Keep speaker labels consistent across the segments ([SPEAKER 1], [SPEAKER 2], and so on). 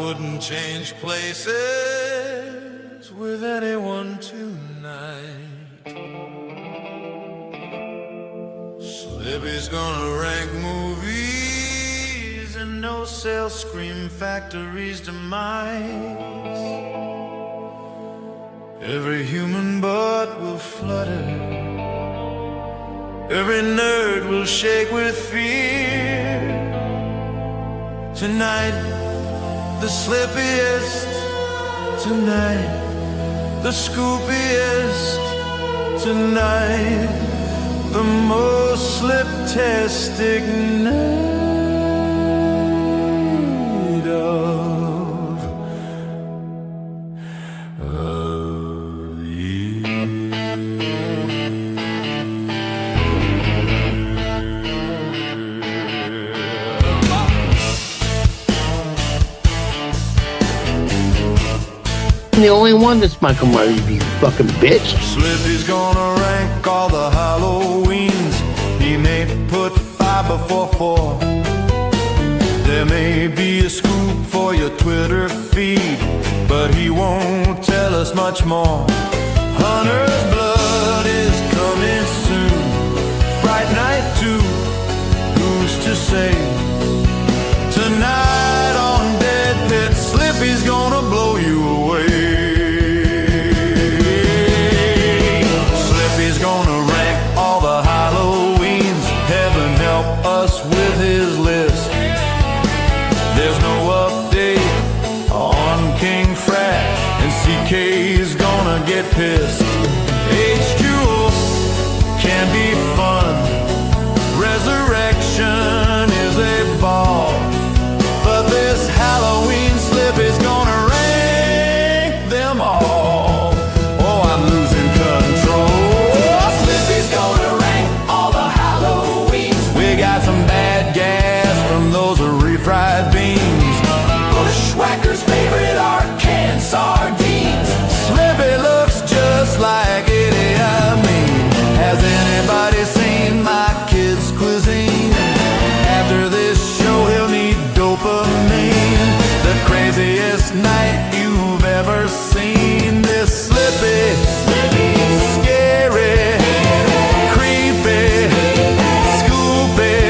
[SPEAKER 1] wouldn't change places with anyone tonight. Slippy's gonna rank movies and no-sale scream factories demise. Every human butt will flutter, every nerd will shake with fear. Tonight, the slippiest. Tonight, the scoopiest. Tonight, the most slip-tastic night of
[SPEAKER 2] The only one that's Michael Myers, you fucking bitch.
[SPEAKER 1] Slippy's gonna rank all the Halloweens. He may put 5 before 4. There may be a scoop for your Twitter feed, but he won't tell us much more. Hunter's blood is coming soon. Fright Night 2, who's to say? Tonight on Dead Pit, Slippy's gonna blow you away. Slippy's gonna rank all the Halloweens. Heaven help us with his list. There's no update on King Frat, and CK's gonna get pissed. H2O can be fun. Resurrection is a ball. But this Halloween Slippy's gonna rank them all. Oh, I'm losing control. Slippy's gonna rank all the Halloweens. We got some bad gas from those refried beans. Bushwhackers' favorite are canned sardines. Slippy looks just like Idi Amin. Has anybody seen my kid's cuisine? After this show, he'll need dopamine. The craziest night you've ever seen. This Slippy, scary, creepy, scoopy.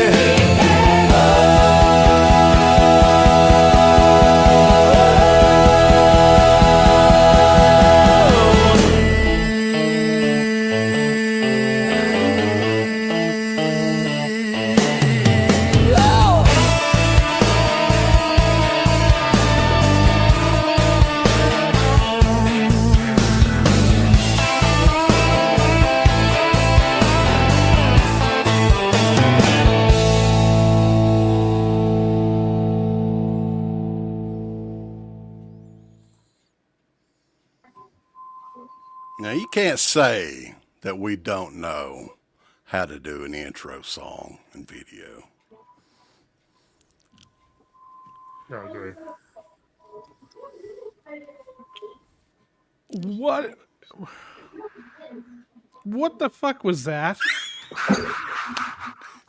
[SPEAKER 3] Now, you can't say that we don't know how to do an intro song and video.
[SPEAKER 4] I agree. What the fuck was that?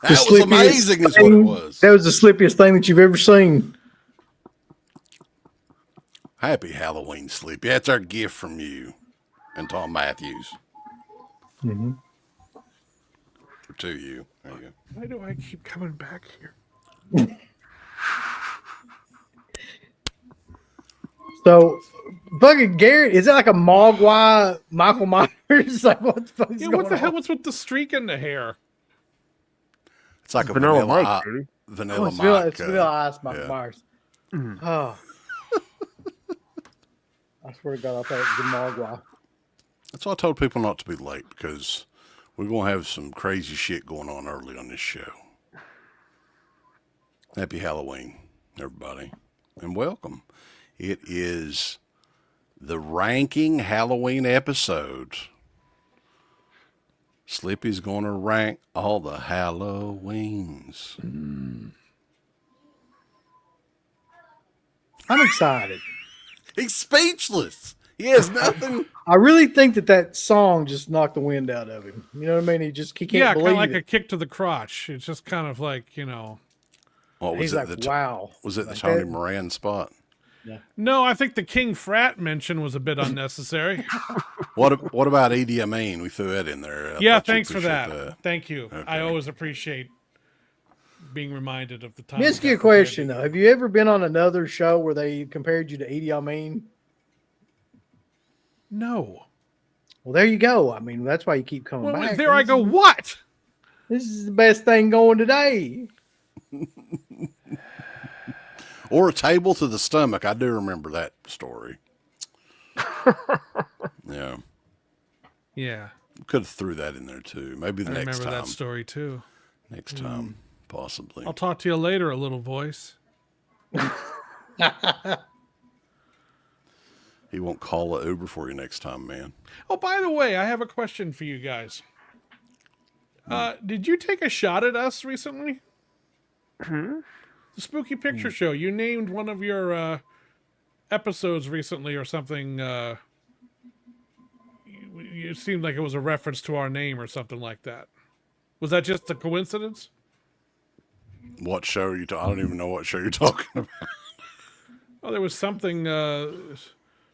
[SPEAKER 3] That was amazing is what it was.
[SPEAKER 5] That was the slippiest thing that you've ever seen.
[SPEAKER 3] Happy Halloween, Sleepy. That's our gift from you and Tom Matthews.
[SPEAKER 5] Mm-hmm.
[SPEAKER 3] Or to you. There you go.
[SPEAKER 4] Why do I keep coming back here?
[SPEAKER 5] So, fucking Garrett, is it like a Mogwai Michael Myers? Like, what the fuck is going
[SPEAKER 4] What the hell
[SPEAKER 5] on?
[SPEAKER 4] was with the streak in the hair?
[SPEAKER 3] It's like a
[SPEAKER 4] Vanilla
[SPEAKER 3] vanilla,
[SPEAKER 4] Mike, dude.
[SPEAKER 3] vanilla
[SPEAKER 5] Oh, it's
[SPEAKER 3] Mike.
[SPEAKER 5] it's Vanilla Ice Michael
[SPEAKER 3] yeah.
[SPEAKER 5] Myers.
[SPEAKER 4] Mm.
[SPEAKER 5] Oh. I swear to God, I thought it was a Mogwai.
[SPEAKER 3] That's why I told people not to be late, because we're going to have some crazy shit going on early on this show. Happy Halloween, everybody, and welcome. It is the ranking Halloween episode. Slippy's going to rank all the Halloweens.
[SPEAKER 5] I'm excited.
[SPEAKER 3] He's speechless. He has nothing.
[SPEAKER 5] I really think that song just knocked the wind out of him. You know what I mean? He can't
[SPEAKER 4] Yeah, kind
[SPEAKER 5] believe
[SPEAKER 4] of like
[SPEAKER 5] it.
[SPEAKER 4] a kick to the crotch. It's just kind of like,
[SPEAKER 3] What was
[SPEAKER 5] He's
[SPEAKER 3] it?
[SPEAKER 5] like, wow.
[SPEAKER 3] Was it the
[SPEAKER 5] Like
[SPEAKER 3] Tony
[SPEAKER 5] that-
[SPEAKER 3] Moran spot?
[SPEAKER 4] No, I think the King Frat mention was a bit unnecessary.
[SPEAKER 3] What about Idi Amin? We threw that in there. I
[SPEAKER 4] Yeah,
[SPEAKER 3] thought you'd
[SPEAKER 4] thanks for
[SPEAKER 3] appreciate
[SPEAKER 4] that. Thank you.
[SPEAKER 3] Okay.
[SPEAKER 4] I always appreciate being reminded of the time.
[SPEAKER 5] Let me ask you a question though. Have you ever been on another show where they compared you to Idi Amin?
[SPEAKER 4] No.
[SPEAKER 5] Well, there you go. I mean, that's why you keep coming
[SPEAKER 4] Well,
[SPEAKER 5] back.
[SPEAKER 4] there I go. What?
[SPEAKER 5] This is the best thing going today.
[SPEAKER 3] Or a table to the stomach. I do remember that story. Yeah.
[SPEAKER 4] Yeah.
[SPEAKER 3] Could have threw that in there too. Maybe the
[SPEAKER 4] I
[SPEAKER 3] next
[SPEAKER 4] remember
[SPEAKER 3] time.
[SPEAKER 4] that story too.
[SPEAKER 3] Next time, possibly.
[SPEAKER 4] I'll talk to you later, a little voice.
[SPEAKER 3] He won't call an Uber for you next time, man.
[SPEAKER 4] Oh, by the way, I have a question for you guys. Did you take a shot at us recently? The Spooky Picture Show. You named one of your episodes recently or something. It seemed like it was a reference to our name or something like that. Was that just a coincidence?
[SPEAKER 3] What show are you talking? I don't even know what show you're talking about.
[SPEAKER 4] Oh, there was something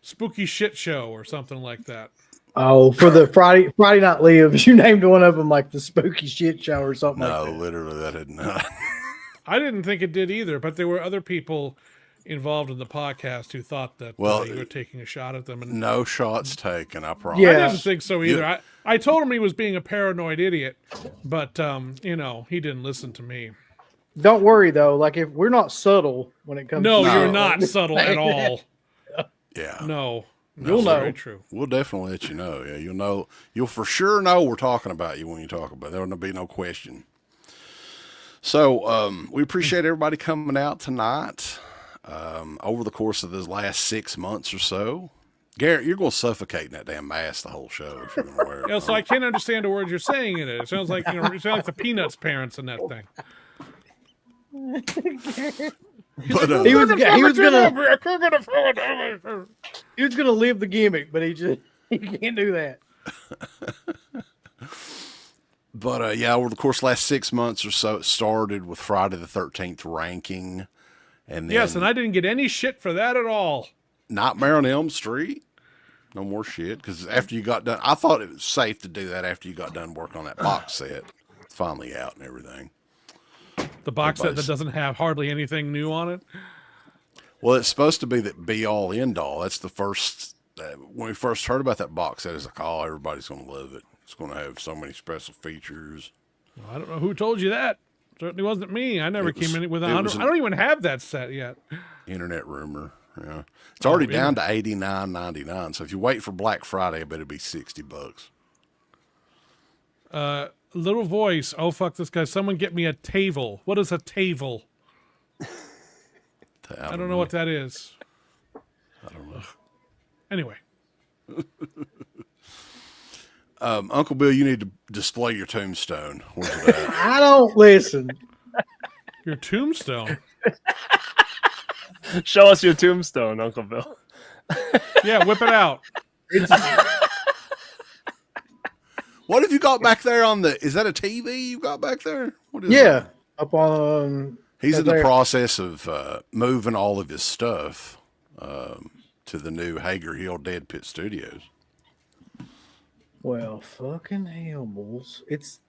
[SPEAKER 4] Spooky Shit Show or something like that.
[SPEAKER 5] Oh, for the Friday Night Lives, you named one of them like the Spooky Shit Show or something
[SPEAKER 3] No,
[SPEAKER 5] like that.
[SPEAKER 3] literally, that had not.
[SPEAKER 4] I didn't think it did either, but there were other people involved in the podcast who thought that you were taking a shot at them. And
[SPEAKER 3] No shots taken, I promise.
[SPEAKER 5] Yeah.
[SPEAKER 4] I didn't think so either. I told him he was being a paranoid idiot, but he didn't listen to me.
[SPEAKER 5] Don't worry though, like if we're not subtle when it comes
[SPEAKER 4] No,
[SPEAKER 5] to
[SPEAKER 4] you're not subtle at all.
[SPEAKER 3] Yeah.
[SPEAKER 4] No.
[SPEAKER 5] You'll
[SPEAKER 4] that's
[SPEAKER 5] know.
[SPEAKER 4] very true.
[SPEAKER 3] We'll definitely let you know. Yeah, you'll know. You'll for sure know we're talking about you when you talk about it. There'll be no question. So we appreciate everybody coming out tonight. Over the course of this last 6 months or so, Garrett, you're going to suffocate in that damn mask the whole show if you're going to wear it.
[SPEAKER 4] Yeah, so I can't understand the words you're saying in it. It sounds like it sounds like the Peanuts parents in that thing.
[SPEAKER 3] But,
[SPEAKER 5] he was gonna live the gimmick, but he can't do that.
[SPEAKER 3] But yeah, over the course of the last 6 months or so, it started with Friday the 13th ranking. And then
[SPEAKER 4] Yes, and I didn't get any shit for that at all.
[SPEAKER 3] Nightmare on Elm Street. No more shit. Because after you got done, I thought it was safe to do that after you got done working on that box set. It's finally out and everything.
[SPEAKER 4] The box set that doesn't have hardly anything new on it.
[SPEAKER 3] Well, it's supposed to be that be all end all. That's the first. When we first heard about that box set, it's like, oh, everybody's going to love it. It's going to have so many special features.
[SPEAKER 4] Well, I don't know who told you that. Certainly wasn't me. I never came in with
[SPEAKER 3] it
[SPEAKER 4] 100.
[SPEAKER 3] was
[SPEAKER 4] I don't even have that set yet.
[SPEAKER 3] Internet rumor. Yeah, it's already
[SPEAKER 4] really?
[SPEAKER 3] down to $89.99. So if you wait for Black Friday, I bet it'd be $60.
[SPEAKER 4] Little voice. Oh, fuck this guy. Someone get me a table. What is a table? I don't know what that is.
[SPEAKER 3] I don't know.
[SPEAKER 4] Anyway.
[SPEAKER 3] Uncle Bill, you need to display your tombstone. Where's it at?
[SPEAKER 5] I don't listen.
[SPEAKER 4] Your tombstone.
[SPEAKER 6] Show us your tombstone, Uncle Bill.
[SPEAKER 4] Yeah, whip it out.
[SPEAKER 3] What have you got back there on the? Is that a TV you got back there? What is
[SPEAKER 5] Yeah,
[SPEAKER 3] that?
[SPEAKER 5] up on.
[SPEAKER 3] He's in
[SPEAKER 5] there.
[SPEAKER 3] the process of moving all of his stuff to the new Hager Hill Dead Pit Studios.
[SPEAKER 5] Well, fucking hell, bulls. It's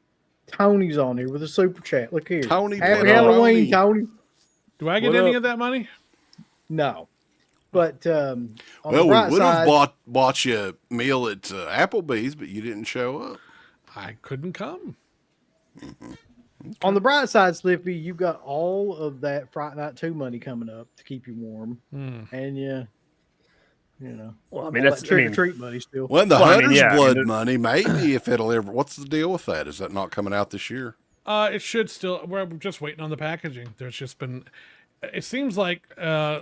[SPEAKER 5] Tony's on here with a super chat. Look here.
[SPEAKER 3] Tony
[SPEAKER 5] Happy
[SPEAKER 3] Pepperoni.
[SPEAKER 5] Halloween, Tony.
[SPEAKER 4] Do I get
[SPEAKER 6] What
[SPEAKER 4] any
[SPEAKER 6] up?
[SPEAKER 4] of that money?
[SPEAKER 5] No. But on
[SPEAKER 3] Well,
[SPEAKER 5] the bright
[SPEAKER 3] we would have
[SPEAKER 5] side,
[SPEAKER 3] bought you a meal at Applebee's, but you didn't show up.
[SPEAKER 4] I couldn't come.
[SPEAKER 5] on the bright side, Slippy, you've got all of that Friday Night 2 money coming up to keep you warm. And you know.
[SPEAKER 6] Well, I mean,
[SPEAKER 5] all
[SPEAKER 6] that's
[SPEAKER 5] that trick or treat money still.
[SPEAKER 3] Well, the
[SPEAKER 6] Well, I mean,
[SPEAKER 3] Hunter's
[SPEAKER 6] yeah, I mean,
[SPEAKER 3] Blood
[SPEAKER 6] there-
[SPEAKER 3] money, maybe if it'll ever. What's the deal with that? Is that not coming out this year?
[SPEAKER 4] It should still. We're just waiting on the packaging. There's just been. It seems like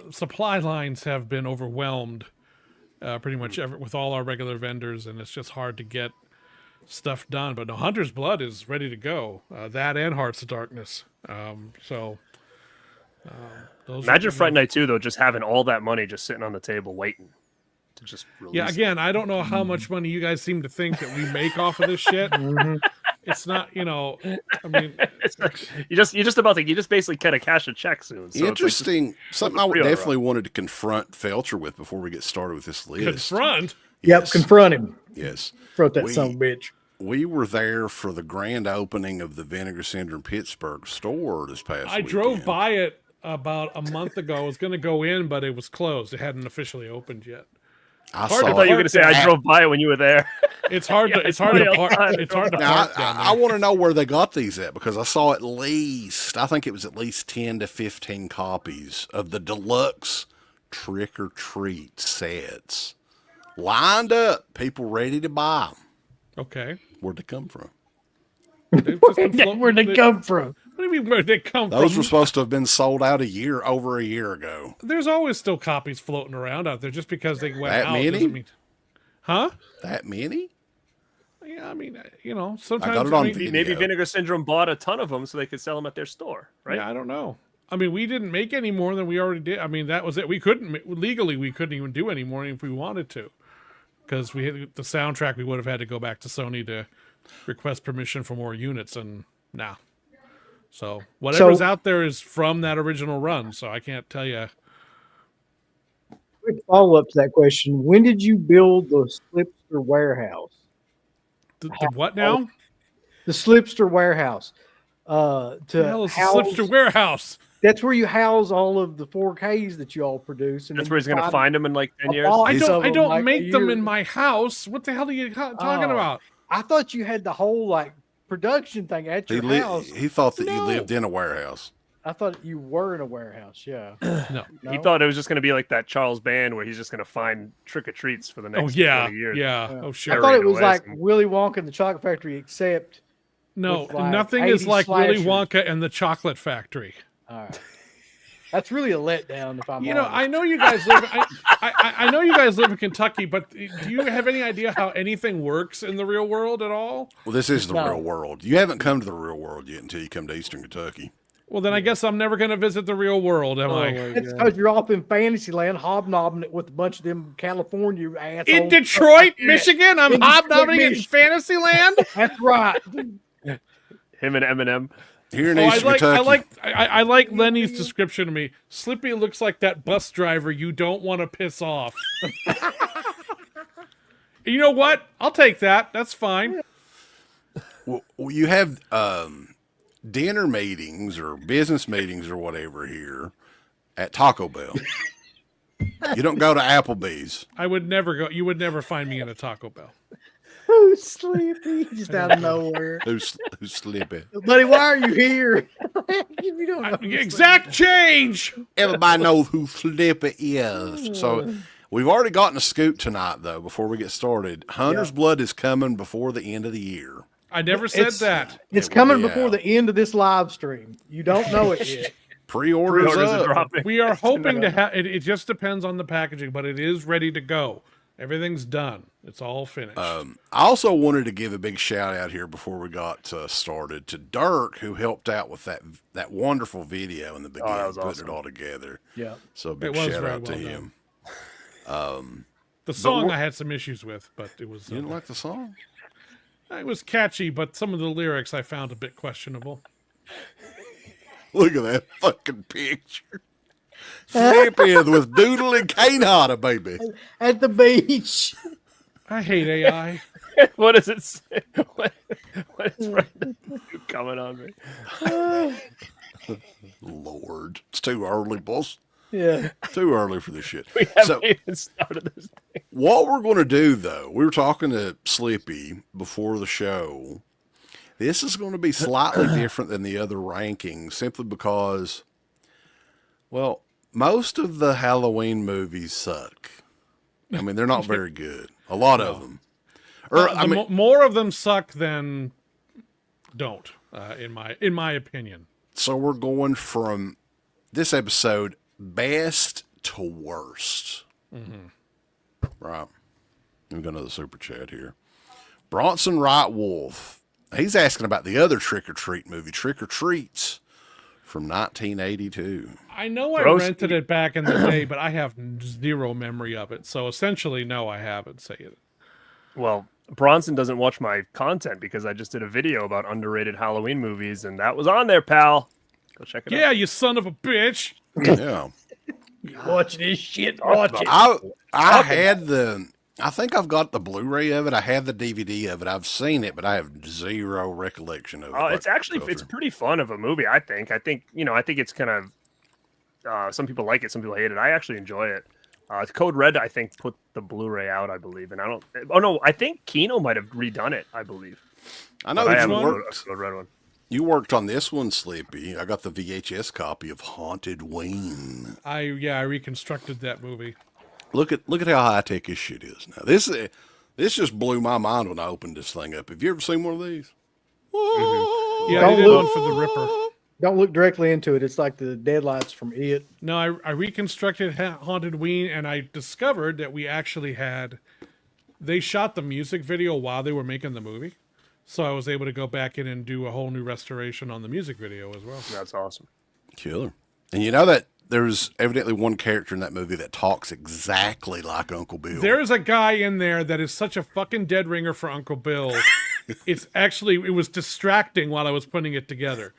[SPEAKER 4] supply lines have been overwhelmed, pretty much with all our regular vendors, and it's just hard to get stuff done. But no, Hunter's Blood is ready to go. That and Hearts of Darkness. Those
[SPEAKER 6] Imagine
[SPEAKER 4] are,
[SPEAKER 6] Friday Night 2, though, just having all that money just sitting on the table waiting to just release
[SPEAKER 4] Yeah,
[SPEAKER 6] it.
[SPEAKER 4] again, I don't know how much money you guys seem to think that we make off of this shit. It's not, you know. I mean,
[SPEAKER 6] you just basically kind of cash a check soon. So
[SPEAKER 3] Interesting. Something I
[SPEAKER 6] real
[SPEAKER 3] definitely wanted to confront Felsher with before we get started with this list.
[SPEAKER 4] confront.
[SPEAKER 5] Yep, confront him.
[SPEAKER 3] Yes.
[SPEAKER 5] Confront that son of a bitch.
[SPEAKER 3] We were there for the grand opening of the Vinegar Syndrome Pittsburgh store this past
[SPEAKER 4] I
[SPEAKER 3] weekend.
[SPEAKER 4] drove by it about a month ago. I was going to go in, but it was closed. It hadn't officially opened yet.
[SPEAKER 3] I
[SPEAKER 4] hard to
[SPEAKER 6] I thought you were going to say I drove by it when you were there.
[SPEAKER 4] It's hard to it's hard to park. It's hard to
[SPEAKER 3] Now,
[SPEAKER 4] park down there.
[SPEAKER 3] I want to know where they got these at because I saw I think it was at least 10 to 15 copies of the deluxe trick or treat sets lined up, people ready to buy them.
[SPEAKER 4] Okay.
[SPEAKER 3] Where'd they come from?
[SPEAKER 5] Where'd they come from?
[SPEAKER 4] What do you mean where'd they come
[SPEAKER 3] Those
[SPEAKER 4] from?
[SPEAKER 3] were supposed to have been sold out over a year ago.
[SPEAKER 4] There's always still copies floating around out there just because they went
[SPEAKER 3] That
[SPEAKER 4] out.
[SPEAKER 3] many?
[SPEAKER 4] Doesn't mean, huh?
[SPEAKER 3] That many?
[SPEAKER 4] Yeah, I mean, you know, sometimes
[SPEAKER 3] got it on
[SPEAKER 4] I mean,
[SPEAKER 3] video.
[SPEAKER 6] Maybe Vinegar Syndrome bought a ton of them so they could sell them at their store, right?
[SPEAKER 4] Yeah, I don't know. I mean, we didn't make any more than we already did. I mean, that was it. We couldn't legally. We couldn't even do any more if we wanted to, because we had the soundtrack. We would have had to go back to Sony to request permission for more units, and nah. So whatever's out there is from that original run. So I can't tell you.
[SPEAKER 5] Quick follow up to that question: when did you build the Slipster warehouse?
[SPEAKER 4] The what now?
[SPEAKER 5] The Slipster warehouse.
[SPEAKER 4] The hell is the
[SPEAKER 5] house,
[SPEAKER 4] Slipster warehouse?
[SPEAKER 5] That's where you house all of the 4Ks that you all produce. And
[SPEAKER 6] That's
[SPEAKER 5] then
[SPEAKER 6] where he's
[SPEAKER 5] you
[SPEAKER 6] going to find them in like 10 years.
[SPEAKER 5] box
[SPEAKER 4] I
[SPEAKER 5] of them,
[SPEAKER 4] don't
[SPEAKER 5] like,
[SPEAKER 4] make
[SPEAKER 5] a
[SPEAKER 4] them
[SPEAKER 5] year.
[SPEAKER 4] in my house. What the hell are you talking
[SPEAKER 5] Oh.
[SPEAKER 4] about?
[SPEAKER 5] I thought you had the whole like production thing at your house.
[SPEAKER 3] He thought that you
[SPEAKER 4] No.
[SPEAKER 3] lived in a warehouse.
[SPEAKER 5] I thought you were in a warehouse. Yeah.
[SPEAKER 4] No.
[SPEAKER 6] He thought it was just going to be like that Charles Band where he's just going to find trick or treats for the next
[SPEAKER 4] Oh yeah,
[SPEAKER 6] 20 years.
[SPEAKER 4] yeah. Oh
[SPEAKER 5] I
[SPEAKER 4] sure.
[SPEAKER 5] thought it was
[SPEAKER 6] away
[SPEAKER 5] like
[SPEAKER 6] some-
[SPEAKER 5] Willy Wonka and the Chocolate Factory, except
[SPEAKER 4] No,
[SPEAKER 5] with, like,
[SPEAKER 4] nothing is
[SPEAKER 5] 80
[SPEAKER 4] like Willy
[SPEAKER 5] slashers.
[SPEAKER 4] Wonka and the Chocolate Factory.
[SPEAKER 5] all right. That's really a letdown. If I'm
[SPEAKER 4] You know,
[SPEAKER 5] honest.
[SPEAKER 4] I know you guys live. I know you guys live in Kentucky, but do you have any idea how anything works in the real world at all?
[SPEAKER 3] Well, this is the
[SPEAKER 5] No.
[SPEAKER 3] real world. You haven't come to the real world yet until you come to Eastern Kentucky.
[SPEAKER 4] Well, then I guess I'm never going to visit the real world, am I?
[SPEAKER 5] It's because you're off in Fantasyland hobnobbing it with a bunch of them California assholes.
[SPEAKER 4] In Detroit,
[SPEAKER 5] Yeah.
[SPEAKER 4] Michigan, I'm
[SPEAKER 5] In Detroit,
[SPEAKER 4] hobnobbing in
[SPEAKER 5] Michigan.
[SPEAKER 4] Fantasyland.
[SPEAKER 5] That's right.
[SPEAKER 6] Him and Eminem.
[SPEAKER 3] Here in
[SPEAKER 4] Oh,
[SPEAKER 3] Eastern Kentucky.
[SPEAKER 4] I like Lenny's description to me. Slippy looks like that bus driver you don't want to piss off. You know what? I'll take that. That's fine.
[SPEAKER 3] Well, you have dinner meetings or business meetings or whatever here at Taco Bell. You don't go to Applebee's.
[SPEAKER 4] I would never go. You would never find me in a Taco Bell.
[SPEAKER 5] Who's sleepy? Just out of nowhere.
[SPEAKER 3] Who's sleeping?
[SPEAKER 5] Buddy, why are you here? You don't know.
[SPEAKER 4] Exact change.
[SPEAKER 3] Everybody knows who Slippy is. So we've already gotten a scoop tonight, though, before we get started. Hunter's Blood is coming before the end of the year.
[SPEAKER 4] I never said
[SPEAKER 5] It's-
[SPEAKER 4] that.
[SPEAKER 5] It's
[SPEAKER 3] It will
[SPEAKER 5] coming
[SPEAKER 3] be
[SPEAKER 5] before
[SPEAKER 3] out.
[SPEAKER 5] the end of this live stream. You don't know it yet.
[SPEAKER 3] Pre-orders
[SPEAKER 6] Pre-orders are
[SPEAKER 3] up.
[SPEAKER 6] dropping.
[SPEAKER 4] We are hoping to have it. It just depends on the packaging, but it is ready to go. Everything's done. It's all finished.
[SPEAKER 3] I also wanted to give a big shout out here before we got started to Dirk, who helped out with that wonderful video in the beginning,
[SPEAKER 6] that was
[SPEAKER 3] putting
[SPEAKER 6] awesome.
[SPEAKER 3] it all together.
[SPEAKER 5] Yeah.
[SPEAKER 3] So a big
[SPEAKER 4] It was
[SPEAKER 3] shout
[SPEAKER 4] very
[SPEAKER 3] out to
[SPEAKER 4] well
[SPEAKER 3] him.
[SPEAKER 4] the song I had some issues with, but it was
[SPEAKER 3] You didn't like the song?
[SPEAKER 4] it was catchy, but some of the lyrics I found a bit questionable.
[SPEAKER 3] Look at that fucking picture. Slippy with Doodle and Canada, baby.
[SPEAKER 5] At the beach.
[SPEAKER 4] I hate AI.
[SPEAKER 6] What does it say? What is Brandon coming on me?
[SPEAKER 3] Lord, it's too early, boss.
[SPEAKER 5] Yeah.
[SPEAKER 3] Too early for this shit.
[SPEAKER 6] We haven't
[SPEAKER 3] So
[SPEAKER 6] even started this thing.
[SPEAKER 3] what we're going to do, though, we were talking to Slippy before the show. This is going to be slightly different than the other rankings simply because, well, most of the Halloween movies suck. I mean, they're not very good. A lot of them. Or, I mean,
[SPEAKER 4] More of them suck than don't, in my opinion.
[SPEAKER 3] so we're going from this episode best to worst. Right. We've got another super chat here. Bronson Wright Wolf. He's asking about the other Trick or Treat movie, Trick or Treats, from 1982.
[SPEAKER 4] I know I
[SPEAKER 6] Gross.
[SPEAKER 4] rented it back in the day, but I have zero memory of it. So essentially, no, I haven't. Say it.
[SPEAKER 6] Well, Bronson doesn't watch my content because I just did a video about underrated Halloween movies, and that was on there, pal. Go check it out.
[SPEAKER 4] Yeah, you son of a bitch.
[SPEAKER 3] Yeah.
[SPEAKER 5] Watch this shit. Watch it.
[SPEAKER 3] I think I've got the Blu-ray of it. I had the DVD of it. I've seen it, but I have zero recollection of it.
[SPEAKER 6] It's actually it's pretty fun of a movie. I think it's kind of some people like it, some people hate it. I actually enjoy it. Code Red, I think, put the Blu-ray out, I believe, and I don't. Oh no, I think Kino might have redone it. I believe.
[SPEAKER 3] I know
[SPEAKER 6] I
[SPEAKER 3] that
[SPEAKER 6] have
[SPEAKER 3] you
[SPEAKER 6] a
[SPEAKER 3] worked.
[SPEAKER 6] Code Red one.
[SPEAKER 3] You worked on this one, Slippy. I got the VHS copy of Haunted Wayne.
[SPEAKER 4] I reconstructed that movie.
[SPEAKER 3] Look at how high tech this shit is now. This just blew my mind when I opened this thing up. Have you ever seen one of these?
[SPEAKER 4] Yeah,
[SPEAKER 5] Don't
[SPEAKER 4] they did
[SPEAKER 5] look-
[SPEAKER 4] one for the Ripper.
[SPEAKER 5] Don't look directly into it. It's like the deadlights from It.
[SPEAKER 4] No, I reconstructed Haunted Ween, and I discovered that we actually had. They shot the music video while they were making the movie, so I was able to go back in and do a whole new restoration on the music video as well.
[SPEAKER 6] That's awesome.
[SPEAKER 3] Killer. And you know that there's evidently one character in that movie that talks exactly like Uncle Bill.
[SPEAKER 4] There is a guy in there that is such a fucking dead ringer for Uncle Bill. It was distracting while I was putting it together.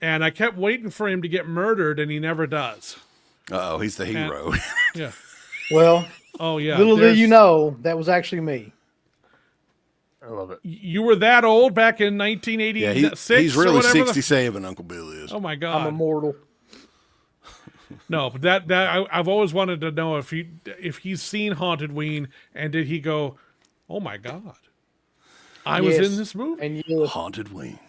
[SPEAKER 4] And I kept waiting for him to get murdered, and he never does.
[SPEAKER 3] Uh-oh, he's the hero.
[SPEAKER 4] Yeah.
[SPEAKER 5] Well,
[SPEAKER 4] Oh, yeah.
[SPEAKER 5] little do you know, that was actually me.
[SPEAKER 6] I love it.
[SPEAKER 4] You were that old back in 1986?
[SPEAKER 3] Yeah, he's
[SPEAKER 4] or
[SPEAKER 3] really
[SPEAKER 4] whatever
[SPEAKER 3] 67, Uncle Bill is.
[SPEAKER 4] Oh, my God.
[SPEAKER 5] I'm immortal.
[SPEAKER 4] No, but I've always wanted to know if he's seen Haunted Ween, and did he go, oh, my God. I was
[SPEAKER 5] Yes.
[SPEAKER 4] in this movie?
[SPEAKER 5] And you
[SPEAKER 3] Haunted Wayne.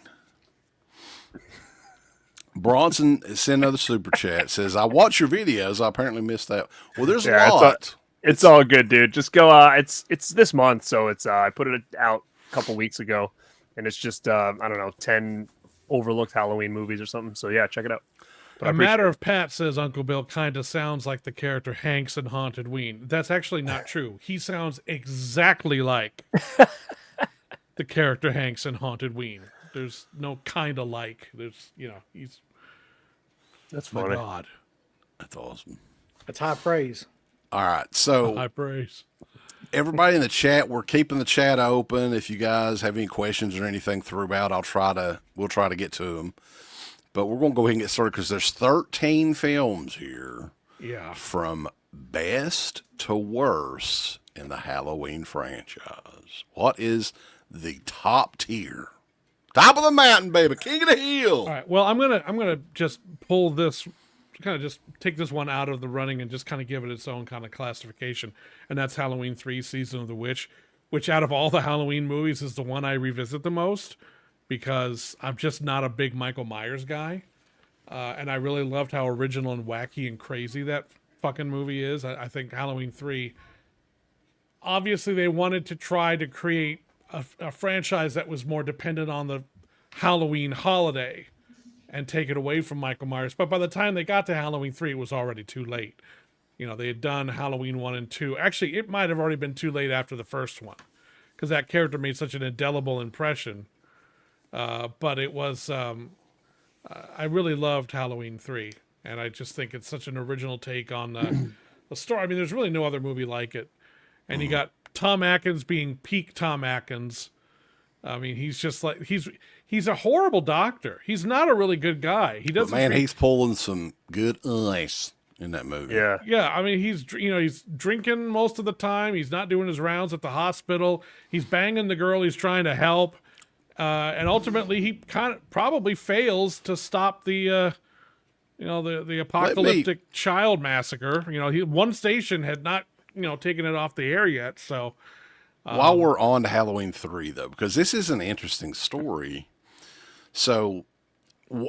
[SPEAKER 3] Bronson sent another super chat. Says, I watch your videos. I apparently missed that. Well, there's a lot.
[SPEAKER 6] It's all good, dude. Just go. It's this month, so it's I put it out a couple weeks ago, and it's just I don't know, 10 overlooked Halloween movies or something. So yeah, check it out. But I
[SPEAKER 4] A
[SPEAKER 6] appreciate
[SPEAKER 4] Matter of Pat says Uncle Bill kind of sounds like the character Hanks in Haunted Ween. That's actually not true. He sounds exactly like the character Hanks in Haunted Ween. There's no kind of like. There's, he's.
[SPEAKER 6] That's
[SPEAKER 4] My
[SPEAKER 6] funny.
[SPEAKER 4] God.
[SPEAKER 3] That's awesome.
[SPEAKER 5] That's high praise.
[SPEAKER 3] All right. So
[SPEAKER 4] High praise.
[SPEAKER 3] everybody in the chat, we're keeping the chat open. If you guys have any questions or anything throughout, we'll try to get to them. But we're going to go ahead and get started because there's 13 films here
[SPEAKER 4] Yeah.
[SPEAKER 3] from best to worst in the Halloween franchise. What is the top tier? Top of the mountain, baby. King of the hill.
[SPEAKER 4] All right. Well, I'm gonna just pull this, kind of just take this one out of the running and just kind of give it its own kind of classification, and that's Halloween 3: Season of the Witch, which out of all the Halloween movies is the one I revisit the most because I'm just not a big Michael Myers guy, and I really loved how original and wacky and crazy that fucking movie is. I think Halloween 3. Obviously, they wanted to try to create a franchise that was more dependent on the Halloween holiday and take it away from Michael Myers. But by the time they got to Halloween 3, it was already too late. They had done Halloween 1 and 2. Actually, it might have already been too late after the first one because that character made such an indelible impression. But it was, I really loved Halloween 3. And I just think it's such an original take on the story. I mean, there's really no other movie like it. And you got Tom Atkins being peak Tom Atkins. I mean, he's just like he's a horrible doctor. He's not a really good guy. He doesn't.
[SPEAKER 3] But man, he's pulling some good ice in that movie.
[SPEAKER 6] Yeah.
[SPEAKER 4] Yeah, I mean, he's drinking most of the time. He's not doing his rounds at the hospital. He's banging the girl he's trying to help, and ultimately he kind of probably fails to stop the the apocalyptic child massacre. One station had not taken it off the air yet. So
[SPEAKER 3] while we're on to Halloween 3, though, because this is an interesting story. So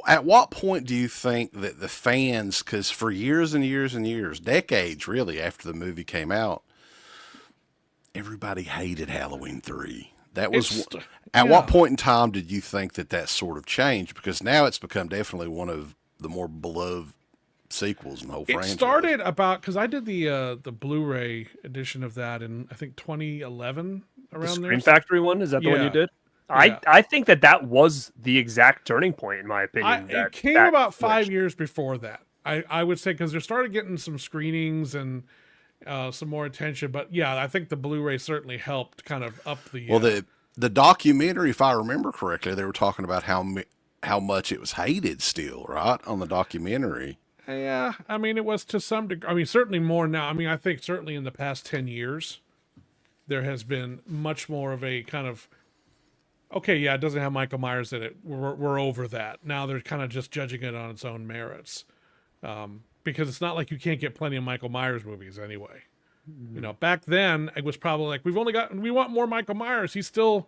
[SPEAKER 3] at what point do you think that the fans, because for years and years and years, decades really after the movie came out, everybody hated Halloween 3. That was at what point in time did you think that sort of changed? Because now it's become definitely one of the more beloved sequels in the whole franchise.
[SPEAKER 4] It started about because I did the Blu-ray edition of that in I think 2011 around
[SPEAKER 6] The
[SPEAKER 4] there.
[SPEAKER 6] Scream Factory one, is that the one
[SPEAKER 4] Yeah.
[SPEAKER 6] you did?
[SPEAKER 4] Yeah.
[SPEAKER 6] I think that was the exact turning point in my opinion.
[SPEAKER 4] It came about 5 years before that. I would say because they started getting some screenings and some more attention. But yeah, I think the Blu-ray certainly helped kind of up the.
[SPEAKER 3] Well, the documentary, if I remember correctly, they were talking about how much it was hated still, right, on the documentary.
[SPEAKER 4] Yeah, I mean, it was to some degree. I mean, certainly more now. I mean, I think certainly in the past 10 years, there has been much more of a kind of, okay, yeah, it doesn't have Michael Myers in it. We're over that. Now they're kind of just judging it on its own merits. Because it's not like you can't get plenty of Michael Myers movies anyway. You know, back then it was probably like, we want more Michael Myers. He's still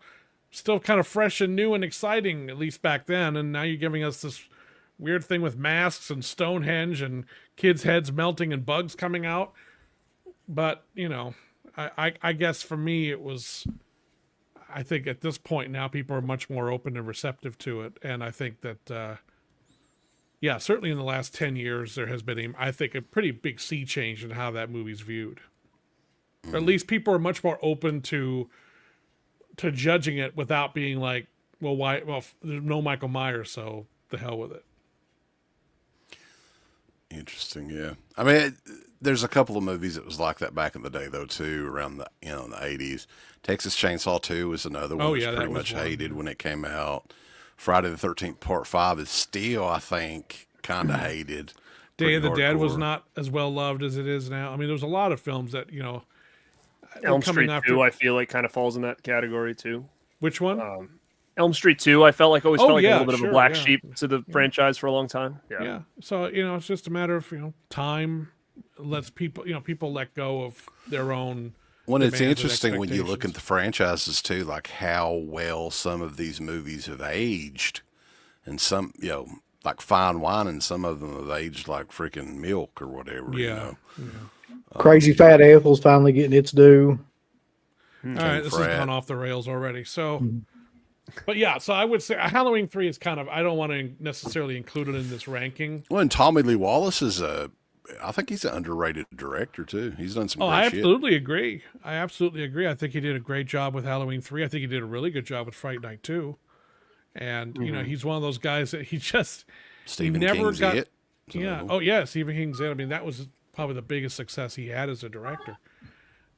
[SPEAKER 4] kind of fresh and new and exciting, at least back then. And now you're giving us this weird thing with masks and Stonehenge and kids' heads melting and bugs coming out. But, you know, I guess for me it was, I think at this point now people are much more open and receptive to it. And I think that, yeah, certainly in the last 10 years, there has been, I think, a pretty big sea change in how that movie's viewed. Or at least people are much more open to judging it without being like, well, why? Well, there's no Michael Myers, so the hell with it.
[SPEAKER 3] Interesting, yeah. I mean, there's a couple of movies that was like that back in the day, though, too, around the in the 80s. Texas Chainsaw 2 was another one
[SPEAKER 4] Oh,
[SPEAKER 3] that
[SPEAKER 4] yeah,
[SPEAKER 3] was
[SPEAKER 4] that
[SPEAKER 3] pretty
[SPEAKER 4] was
[SPEAKER 3] much
[SPEAKER 4] one.
[SPEAKER 3] hated when it came out. Friday the 13th Part 5 is still, I think, kind of hated.
[SPEAKER 4] Day of the
[SPEAKER 3] Pretty
[SPEAKER 4] Dead was
[SPEAKER 3] hardcore.
[SPEAKER 4] not as well loved as it is now. I mean, there was a lot of films that, you know, were
[SPEAKER 6] Elm
[SPEAKER 4] coming
[SPEAKER 6] Street
[SPEAKER 4] after.
[SPEAKER 6] 2, I feel like kind of falls in that category too.
[SPEAKER 4] Which one?
[SPEAKER 6] Elm Street 2, I felt like always
[SPEAKER 4] Oh,
[SPEAKER 6] felt like
[SPEAKER 4] yeah,
[SPEAKER 6] a little bit of
[SPEAKER 4] sure,
[SPEAKER 6] a black
[SPEAKER 4] yeah.
[SPEAKER 6] sheep to the franchise for a long time.
[SPEAKER 4] Yeah. So, you know, it's just a matter of, you know, time lets people, you know, people let go of their own.
[SPEAKER 3] Well, it's
[SPEAKER 4] demands and
[SPEAKER 3] interesting when you look at
[SPEAKER 4] expectations.
[SPEAKER 3] the franchises, too, like how well some of these movies have aged. And some, you know, like fine wine, and some of them have aged like freaking milk or whatever, you
[SPEAKER 4] Yeah.
[SPEAKER 3] know.
[SPEAKER 5] Crazy Fat Ethel's finally getting its due.
[SPEAKER 4] All right, this has
[SPEAKER 3] Frat.
[SPEAKER 4] gone off the rails already. So, but yeah, so I would say Halloween 3 is kind of, I don't want to necessarily include it in this ranking.
[SPEAKER 3] Well, and Tommy Lee Wallace is I think he's an underrated director, too. He's done some
[SPEAKER 4] Oh,
[SPEAKER 3] great
[SPEAKER 4] I
[SPEAKER 3] shit.
[SPEAKER 4] absolutely agree. I absolutely agree. I think he did a great job with Halloween 3. I think he did a really good job with Fright Night 2. And, you know, he's one of those guys that he just,
[SPEAKER 3] Stephen
[SPEAKER 4] never
[SPEAKER 3] King's
[SPEAKER 4] got-
[SPEAKER 3] It.
[SPEAKER 4] yeah. Oh, yeah, Stephen King's It. I mean, that was probably the biggest success he had as a director.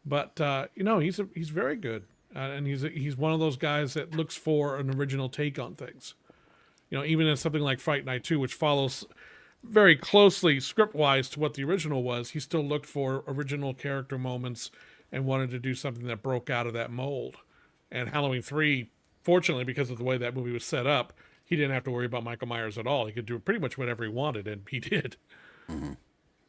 [SPEAKER 4] But, you know, he's very good. And he's one of those guys that looks for an original take on things. You know, even in something like Fright Night 2, which follows very closely script-wise to what the original was, he still looked for original character moments and wanted to do something that broke out of that mold. And Halloween 3, fortunately, because of the way that movie was set up, he didn't have to worry about Michael Myers at all. He could do pretty much whatever he wanted, and he did.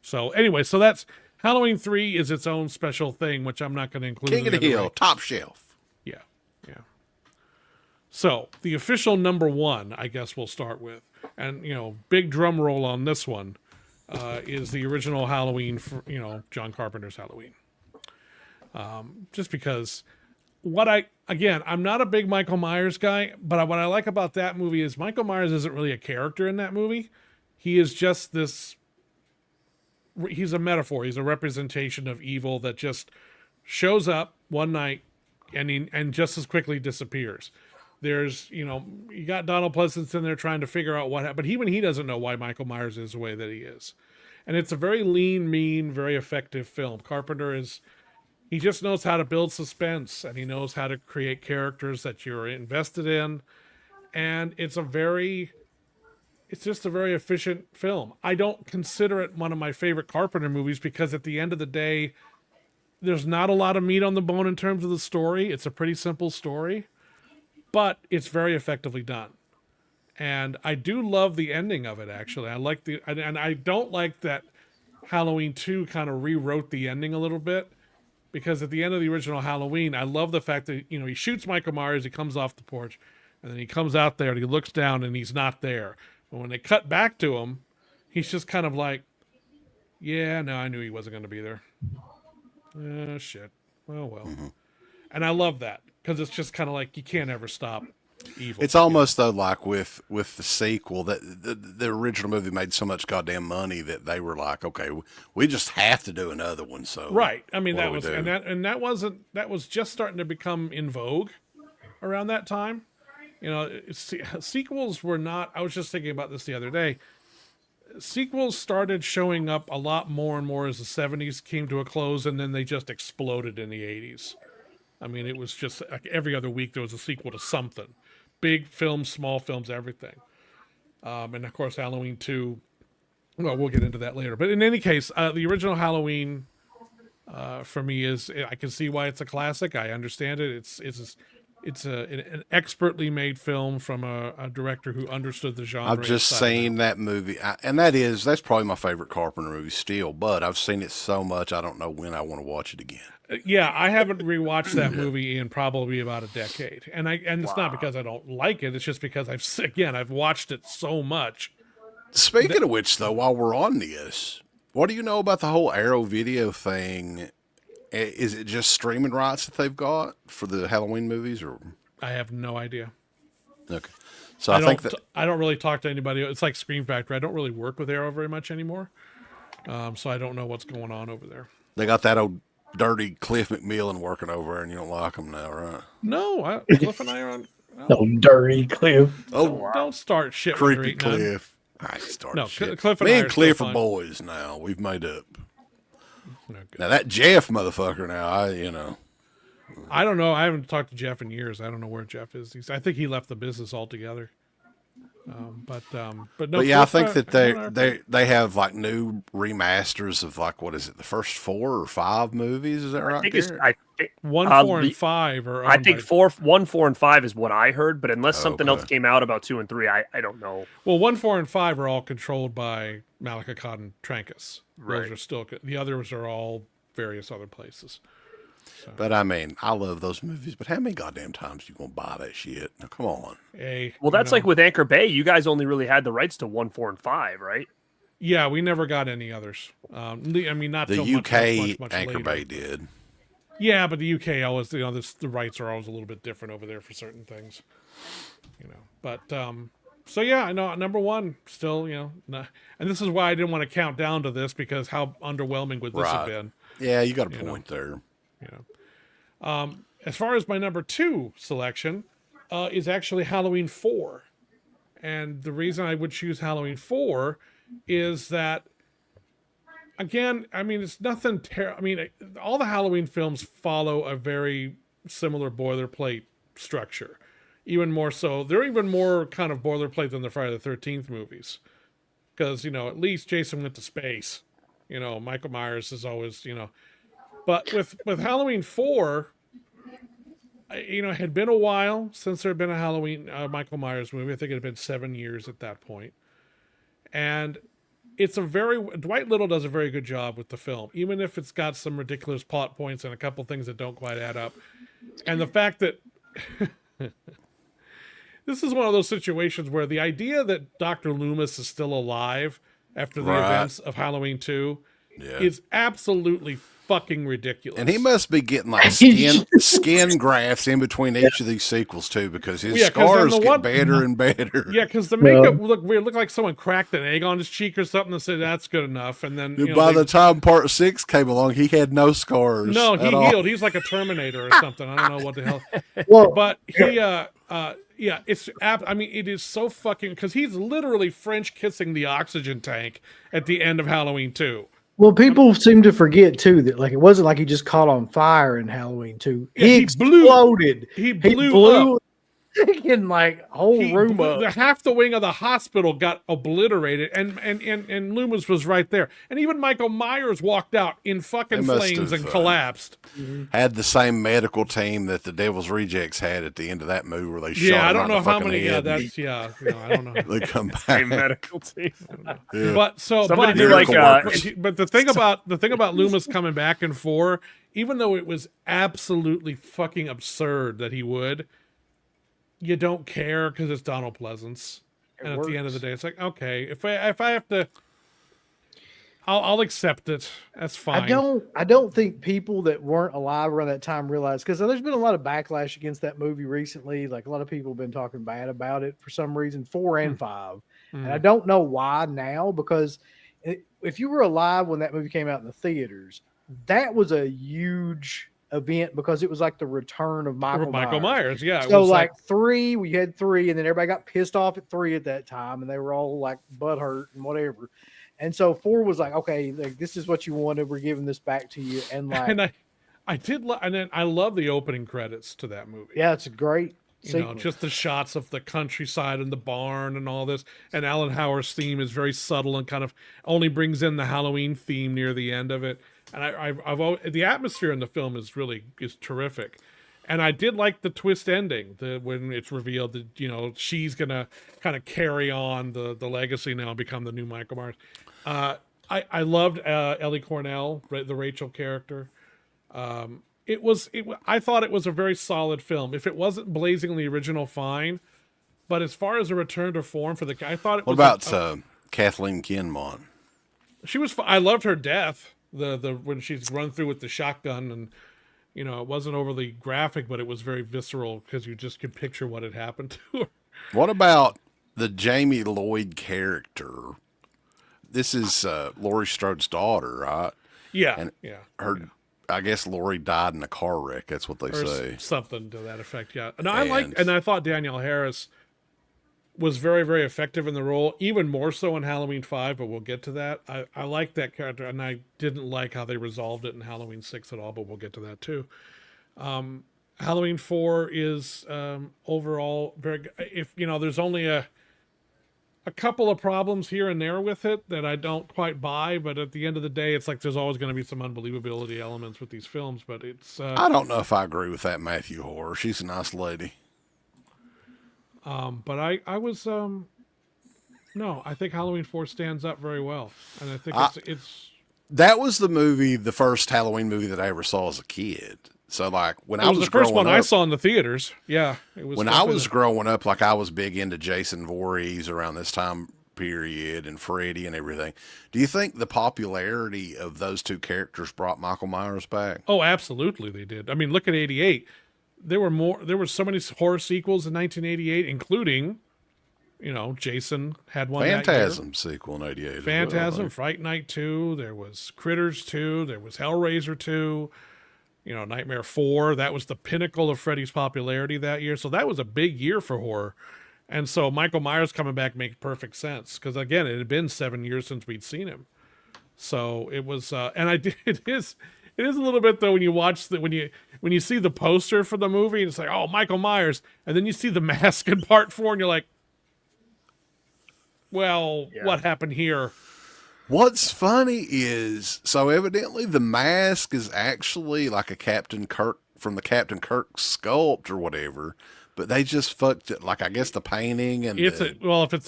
[SPEAKER 4] So anyway, so that's Halloween 3 is its own special thing, which I'm not going to include.
[SPEAKER 3] King
[SPEAKER 4] in
[SPEAKER 3] of the
[SPEAKER 4] other
[SPEAKER 3] Hill, top shelf.
[SPEAKER 4] yeah, yeah. So the official number one, I guess we'll start with, and you know, big drum roll on this one, is the original Halloween, for, you know, John Carpenter's Halloween. Just because, I'm not a big Michael Myers guy, but what I like about that movie is Michael Myers isn't really a character in that movie. He is just this. He's a metaphor. He's a representation of evil that just shows up one night and just as quickly disappears. There's, you know, you got Donald Pleasance in there trying to figure out what happened, but even he doesn't know why Michael Myers is the way that he is. And it's a very lean, mean, very effective film. Carpenter he just knows how to build suspense, and he knows how to create characters that you're invested in. And it's just a very efficient film. I don't consider it one of my favorite Carpenter movies because at the end of the day, there's not a lot of meat on the bone in terms of the story. It's a pretty simple story, but it's very effectively done. And I do love the ending of it, actually. And I don't like that Halloween 2 kind of rewrote the ending a little bit, because at the end of the original Halloween, I love the fact that, you know, he shoots Michael Myers, he comes off the porch, and then he comes out there and he looks down and he's not there. But when they cut back to him, he's just kind of like, yeah, no, I knew he wasn't going to be there. Shit. Well. And I love that because it's just kind of like you can't ever stop evil.
[SPEAKER 3] It's almost though like with the sequel that the original movie made so much goddamn money that they were like, okay, we just have to do another one. So
[SPEAKER 4] right. I mean,
[SPEAKER 3] what
[SPEAKER 4] that
[SPEAKER 3] do we
[SPEAKER 4] was
[SPEAKER 3] do?
[SPEAKER 4] that was just starting to become in vogue around that time. You know, sequels were not. I was just thinking about this the other day. sequels started showing up a lot more and more as the 70s came to a close, and then they just exploded in the 80s. I mean, it was just like every other week there was a sequel to something. Big films, small films, everything. And of course, Halloween 2. Well, we'll get into that later. But in any case, the original Halloween for me is, I can see why it's a classic. I understand it. It's an expertly made film from a director who understood the genre.
[SPEAKER 3] I've just seen that movie, and that's probably my favorite Carpenter movie still. But I've seen it so much, I don't know when I want to watch it again.
[SPEAKER 4] Yeah, I haven't rewatched that movie in probably about a decade, and it's not because I don't like it. It's just because I've watched it so much.
[SPEAKER 3] Speaking of which, though, while we're on this, what do you know about the whole Arrow Video thing? Is it just streaming rights that they've got for the Halloween movies, or?
[SPEAKER 4] I have no idea.
[SPEAKER 3] Okay, so I think that
[SPEAKER 4] I don't really talk to anybody. It's like Scream Factory. I don't really work with Arrow very much anymore, so I don't know what's going on over there.
[SPEAKER 3] they got that old dirty Cliff McMillan working over there, and you don't like him now, right?
[SPEAKER 4] No, Cliff and I are on.
[SPEAKER 5] No dirty Cliff.
[SPEAKER 3] Oh,
[SPEAKER 4] Don't start shit.
[SPEAKER 3] creepy Cliff. I ain't starting
[SPEAKER 4] No,
[SPEAKER 3] shit.
[SPEAKER 4] Cliff and
[SPEAKER 3] Me
[SPEAKER 4] I
[SPEAKER 3] and
[SPEAKER 4] are
[SPEAKER 3] Cliff
[SPEAKER 4] still
[SPEAKER 3] are
[SPEAKER 4] fine.
[SPEAKER 3] boys now. We've made up.
[SPEAKER 4] Okay.
[SPEAKER 3] Now that Jeff motherfucker. Now
[SPEAKER 4] I don't know. I haven't talked to Jeff in years. I don't know where Jeff is. I think he left the business altogether. But no.
[SPEAKER 3] But yeah, I
[SPEAKER 4] Cliff,
[SPEAKER 3] think that they have like new remasters of like, what is it, the first 4 or 5 movies? Is that right?
[SPEAKER 6] I think
[SPEAKER 3] Garrett?
[SPEAKER 4] 1, 4, and 5 are.
[SPEAKER 6] I think
[SPEAKER 4] by,
[SPEAKER 6] 1, 4, and 5 is what I heard, but unless something
[SPEAKER 3] Okay.
[SPEAKER 6] else came out about 2 and 3, I don't know.
[SPEAKER 4] Well, 1, 4, and 5 are all controlled by Malika and Trancas.
[SPEAKER 6] Right.
[SPEAKER 4] Those are still. The others are all various other places.
[SPEAKER 3] But I mean, I love those movies. But how many goddamn times you gonna buy that shit? Now, come on.
[SPEAKER 6] Well, that's like with Anchor Bay. You guys only really had the rights to 1, 4, and 5, right?
[SPEAKER 4] Yeah, we never got any others. I mean, not
[SPEAKER 3] The
[SPEAKER 4] till
[SPEAKER 3] UK
[SPEAKER 4] much
[SPEAKER 3] Anchor
[SPEAKER 4] later.
[SPEAKER 3] Bay did.
[SPEAKER 4] Yeah, but the UK always, the rights are always a little bit different over there for certain things, But so yeah, I know number one still, and this is why I didn't want to count down to this because how underwhelming would this have been?
[SPEAKER 3] Yeah, you got a point there.
[SPEAKER 4] As far as my number 2 selection is actually Halloween 4, and the reason I would choose Halloween 4 is that. Again, I mean, it's nothing I mean, all the Halloween films follow a very similar boilerplate structure. Even more so. They're even more kind of boilerplate than the Friday the 13th movies. Because, at least Jason went to space. Michael Myers is always, But with Halloween 4, it had been a while since there had been a Halloween Michael Myers movie. I think it had been 7 years at that point. And Dwight Little does a very good job with the film, even if it's got some ridiculous plot points and a couple things that don't quite add up. And the fact that this is one of those situations where the idea that Dr. Loomis is still alive after the events of Halloween 2 is absolutely fucking ridiculous.
[SPEAKER 3] And he must be getting like skin grafts in between each of these sequels too, because his scars get better and better.
[SPEAKER 4] Yeah, because the makeup looked weird. It looked like someone cracked an egg on his cheek or something and said that's good enough. And then
[SPEAKER 3] by the time part 6 came along, he had no scars.
[SPEAKER 4] No, he healed. He's like a Terminator or something. I don't know what the hell. Well, but he I mean, it is so fucking because he's literally French kissing the oxygen tank at the end of Halloween 2.
[SPEAKER 5] Well, people seem to forget too that it wasn't like he just caught on fire in Halloween 2. He exploded.
[SPEAKER 4] He blew up.
[SPEAKER 5] In whole room up.
[SPEAKER 4] Half the wing of the hospital got obliterated, and Loomis was right there. And even Michael Myers walked out in fucking flames and collapsed.
[SPEAKER 3] Had the same medical team that the Devil's Rejects had at the end of that movie where they shot him
[SPEAKER 4] I don't know how many.
[SPEAKER 3] head.
[SPEAKER 4] I don't know.
[SPEAKER 3] They come back.
[SPEAKER 6] Same medical team.
[SPEAKER 3] Yeah.
[SPEAKER 4] But the thing about Loomis coming back in 4, even though it was absolutely fucking absurd that he would. You don't care because it's Donald Pleasance, and at the end of the day, it's like, okay, if I have to, I'll accept it. That's fine.
[SPEAKER 5] I don't think people that weren't alive around that time realized, because there's been a lot of backlash against that movie recently. Like a lot of people have been talking bad about it for some reason, 4 and 5, and I don't know why now, because if you were alive when that movie came out in the theaters, that was a huge event because it was like the return of Michael
[SPEAKER 4] Myers. Yeah. It
[SPEAKER 5] So
[SPEAKER 4] was
[SPEAKER 5] like 3, we had 3, and then everybody got pissed off at 3 at that time, and they were all like butthurt and whatever. And so 4 was like, okay, like this is what you wanted. We're giving this back to you. And like,
[SPEAKER 4] and and then I love the opening credits to that movie.
[SPEAKER 5] yeah, it's a great
[SPEAKER 4] You know, just the shots of the countryside and the barn and all this. And Alan Howard's theme is very subtle and kind of only brings in the Halloween theme near the end of it. And I've always, the atmosphere in the film is terrific. And I did like the twist ending, when it's revealed that, you know, she's gonna kind of carry on the legacy now and become the new Michael Myers. I loved Ellie Cornell, the Rachel character. I thought it was a very solid film. If it wasn't blazingly original, fine. But as far as a return to form for I thought it was.
[SPEAKER 3] What about Kathleen Kinmont?
[SPEAKER 4] She was. I loved her death. When she's run through with the shotgun, and you know, it wasn't overly graphic, but it was very visceral because you just could picture what had happened to her.
[SPEAKER 3] What about the Jamie Lloyd character? This is Laurie Strode's daughter, right?
[SPEAKER 4] Yeah,
[SPEAKER 3] and
[SPEAKER 4] yeah.
[SPEAKER 3] Her, I guess Laurie died in a car wreck. That's what they say.
[SPEAKER 4] Something to that effect. Yeah. And I thought Danielle Harris was very, very effective in the role, even more so in Halloween 5, but we'll get to that. I liked that character, and I didn't like how they resolved it in Halloween 6 at all, but we'll get to that too. Halloween 4 is overall very good. If, you know, there's only a couple of problems here and there with it that I don't quite buy, but at the end of the day, it's like there's always going to be some unbelievability elements with these films, but it's...
[SPEAKER 3] I don't know if I agree with that Matthew Horror. She's a nice lady.
[SPEAKER 4] But I was... no, I think Halloween 4 stands up very well. And I think it's...
[SPEAKER 3] That was the first Halloween movie that I ever saw as a kid. So, like, when I was
[SPEAKER 4] the first one
[SPEAKER 3] up,
[SPEAKER 4] I saw in the theaters. Yeah. It was
[SPEAKER 3] when I was growing up, like, I was big into Jason Voorhees around this time period and Freddy and everything. Do you think the popularity of those two characters brought Michael Myers back?
[SPEAKER 4] Oh, absolutely they did. I mean, look at 88. There were so many horror sequels in 1988, including, you know, Jason had one
[SPEAKER 3] Phantasm sequel in 88.
[SPEAKER 4] Phantasm, well, Fright Night 2. There was Critters 2. There was Hellraiser 2. You know, Nightmare 4. That was the pinnacle of Freddy's popularity that year. So that was a big year for horror. And so Michael Myers coming back makes perfect sense. Because, again, it had been 7 years since we'd seen him. So it was... it is a little bit, though, when you watch... when you see the poster for the movie, it's like, oh, Michael Myers. And then you see the mask in part 4, and you're like, well, what happened here?
[SPEAKER 3] What's funny is, so evidently the mask is actually like a Captain Kirk from the Captain Kirk sculpt or whatever, but they just fucked it. Like, I guess the painting and
[SPEAKER 4] if it's a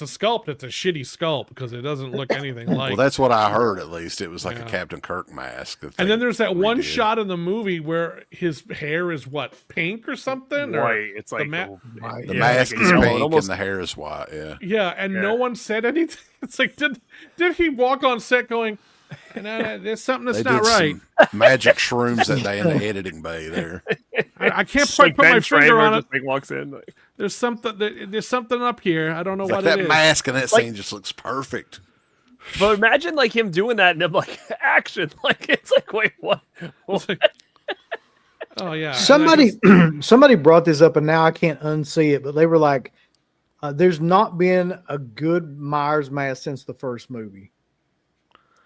[SPEAKER 4] sculpt, it's a shitty sculpt because it doesn't look anything like.
[SPEAKER 3] Well, that's what I heard. At least it was like a Captain Kirk mask.
[SPEAKER 4] And then there's that one shot in the movie where his hair is what, pink or something?
[SPEAKER 6] White. It's like
[SPEAKER 3] the mask is pink and the hair is white. Yeah.
[SPEAKER 4] Yeah, and no one said anything. It's like, did he walk on set going, there's something that's not right?
[SPEAKER 3] Magic shrooms that day in the editing bay there.
[SPEAKER 4] I can't quite put my finger on it.
[SPEAKER 6] Just walks in. Like,
[SPEAKER 4] there's something up here. I don't know what
[SPEAKER 3] that
[SPEAKER 4] it is.
[SPEAKER 3] That mask in that scene just looks perfect.
[SPEAKER 6] But imagine like him doing that and I'm like, action. Like, it's like, wait, what?
[SPEAKER 4] Oh yeah.
[SPEAKER 5] Somebody brought this up and now I can't unsee it, but they were like, there's not been a good Myers mask since the first movie.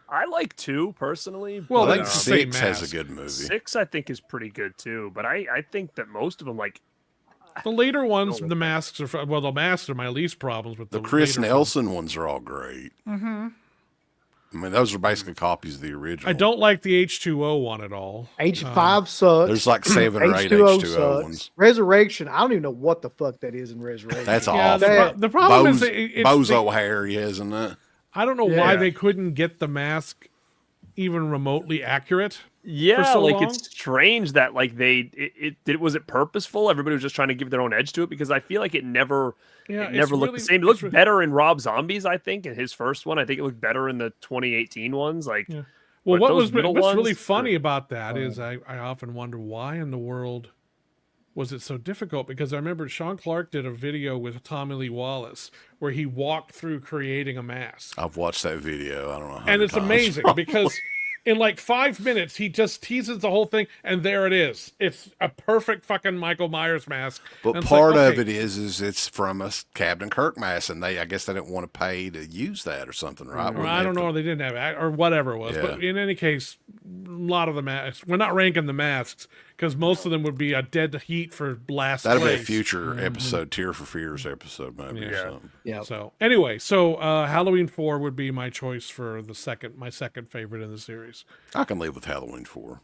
[SPEAKER 6] I like 2 personally.
[SPEAKER 3] Well, I think 6 has a good movie.
[SPEAKER 6] 6 I think is pretty good too, but I think that most of them, like
[SPEAKER 4] the later ones, the masks are the masks are my least problems with
[SPEAKER 3] the Chris Nelson ones are all great. Mm-hmm. I mean, those are basically copies of the original.
[SPEAKER 4] I don't like the H2O one at all.
[SPEAKER 5] H5 sucks.
[SPEAKER 3] There's like 7 or 8 H2O ones.
[SPEAKER 5] Resurrection, I don't even know what the fuck that is in Resurrection.
[SPEAKER 3] That's awful.
[SPEAKER 4] The problem is
[SPEAKER 3] Bozo hair, isn't it?
[SPEAKER 4] I don't know why they couldn't get the mask even remotely accurate.
[SPEAKER 6] Yeah, like it's strange that like was it purposeful? Everybody was just trying to give their own edge to it because I feel like it never looked the same. It looked better in Rob Zombie's, I think, in his first one. I think it looked better in the 2018 ones. Like,
[SPEAKER 4] well, what's really funny about that is I often wonder why in the world was it so difficult? Because I remember Sean Clark did a video with Tommy Lee Wallace where he walked through creating a mask.
[SPEAKER 3] I've watched that video. I don't know how
[SPEAKER 4] and it's
[SPEAKER 3] times,
[SPEAKER 4] amazing
[SPEAKER 3] probably.
[SPEAKER 4] because in like 5 minutes, he just teases the whole thing, and there it is. It's a perfect fucking Michael Myers mask.
[SPEAKER 3] But
[SPEAKER 4] And it's
[SPEAKER 3] part
[SPEAKER 4] like,
[SPEAKER 3] of
[SPEAKER 4] okay,
[SPEAKER 3] it is it's from a Captain Kirk mask, and I guess they didn't want to pay to use that or something, right?
[SPEAKER 4] Or I don't know, or they didn't have, or whatever it was.
[SPEAKER 3] Yeah.
[SPEAKER 4] But in any case, a lot of the masks. We're not ranking the masks because most of them would be a dead heat for last.
[SPEAKER 3] That'll be a
[SPEAKER 4] place.
[SPEAKER 3] future episode, Tear for Fears episode, maybe or
[SPEAKER 4] Yeah.
[SPEAKER 3] something.
[SPEAKER 5] Yeah.
[SPEAKER 4] So anyway, Halloween 4 would be my choice for my second favorite in the series.
[SPEAKER 3] I can live with Halloween 4.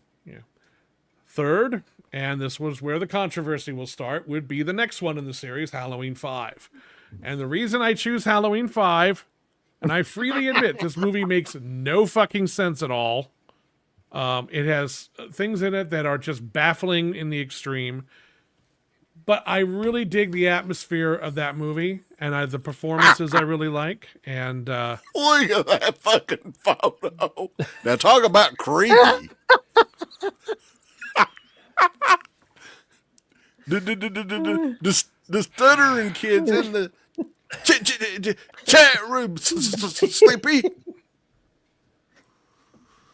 [SPEAKER 4] Third, and this was where the controversy will start, would be the next one in the series, Halloween 5. And the reason I choose Halloween 5, and I freely admit this movie makes no fucking sense at all. It has things in it that are just baffling in the extreme. But I really dig the atmosphere of that movie, and the performances I really like. And
[SPEAKER 3] Look at that fucking photo. Now talk about creepy. The stuttering kids in the chat room, Slippy.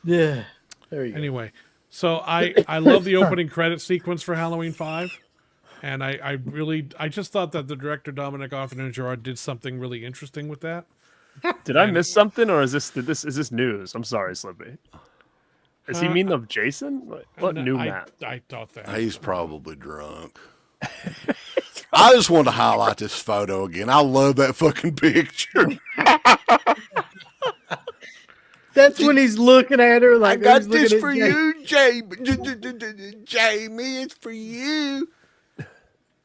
[SPEAKER 5] Yeah. There you go.
[SPEAKER 4] anyway, so I love the opening credit sequence for Halloween 5. And I just thought that the director Dominic Arthur and Gerard did something really interesting with that.
[SPEAKER 6] Did I miss something, or is this news? I'm sorry, Slippy. Is he mean of Jason? What new Matt?
[SPEAKER 4] I thought that.
[SPEAKER 3] He's probably drunk. I just wanted to highlight this photo again. I love that fucking picture.
[SPEAKER 5] That's when he's looking at her like,
[SPEAKER 3] I got
[SPEAKER 5] he's looking
[SPEAKER 3] this
[SPEAKER 5] at
[SPEAKER 3] for
[SPEAKER 5] Jay.
[SPEAKER 3] you, Jamie. It's for you.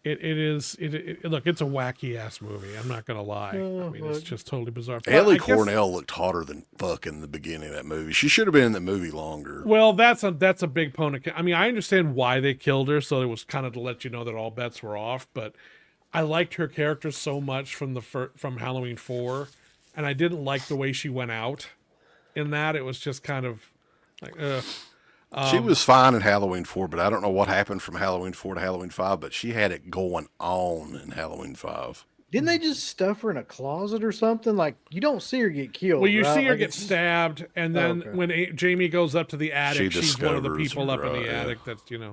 [SPEAKER 4] Look, it's a wacky ass movie. I'm not gonna lie. I mean, it's just totally bizarre. But
[SPEAKER 3] Ellie
[SPEAKER 4] I guess-
[SPEAKER 3] Cornell looked hotter than fuck in the beginning of that movie. She should have been in the movie longer.
[SPEAKER 4] Well, that's a big pony. I mean, I understand why they killed her, so it was kind of to let you know that all bets were off. But I liked her character so much from from Halloween 4, and I didn't like the way she went out in that. It was just kind of like, ugh.
[SPEAKER 3] She was fine in Halloween 4, but I don't know what happened from Halloween 4 to Halloween 5, but she had it going on in Halloween 5.
[SPEAKER 5] Didn't they just stuff her in a closet or something? Like, you don't see her get killed.
[SPEAKER 4] Well, you
[SPEAKER 5] right?
[SPEAKER 4] see her
[SPEAKER 5] Like,
[SPEAKER 4] get
[SPEAKER 5] it's just-
[SPEAKER 4] stabbed, and then
[SPEAKER 5] okay.
[SPEAKER 4] when Jamie goes up to the attic,
[SPEAKER 3] She
[SPEAKER 4] she's one of the
[SPEAKER 3] discovers
[SPEAKER 4] people up in
[SPEAKER 3] her,
[SPEAKER 4] the
[SPEAKER 3] yeah.
[SPEAKER 4] attic. That's and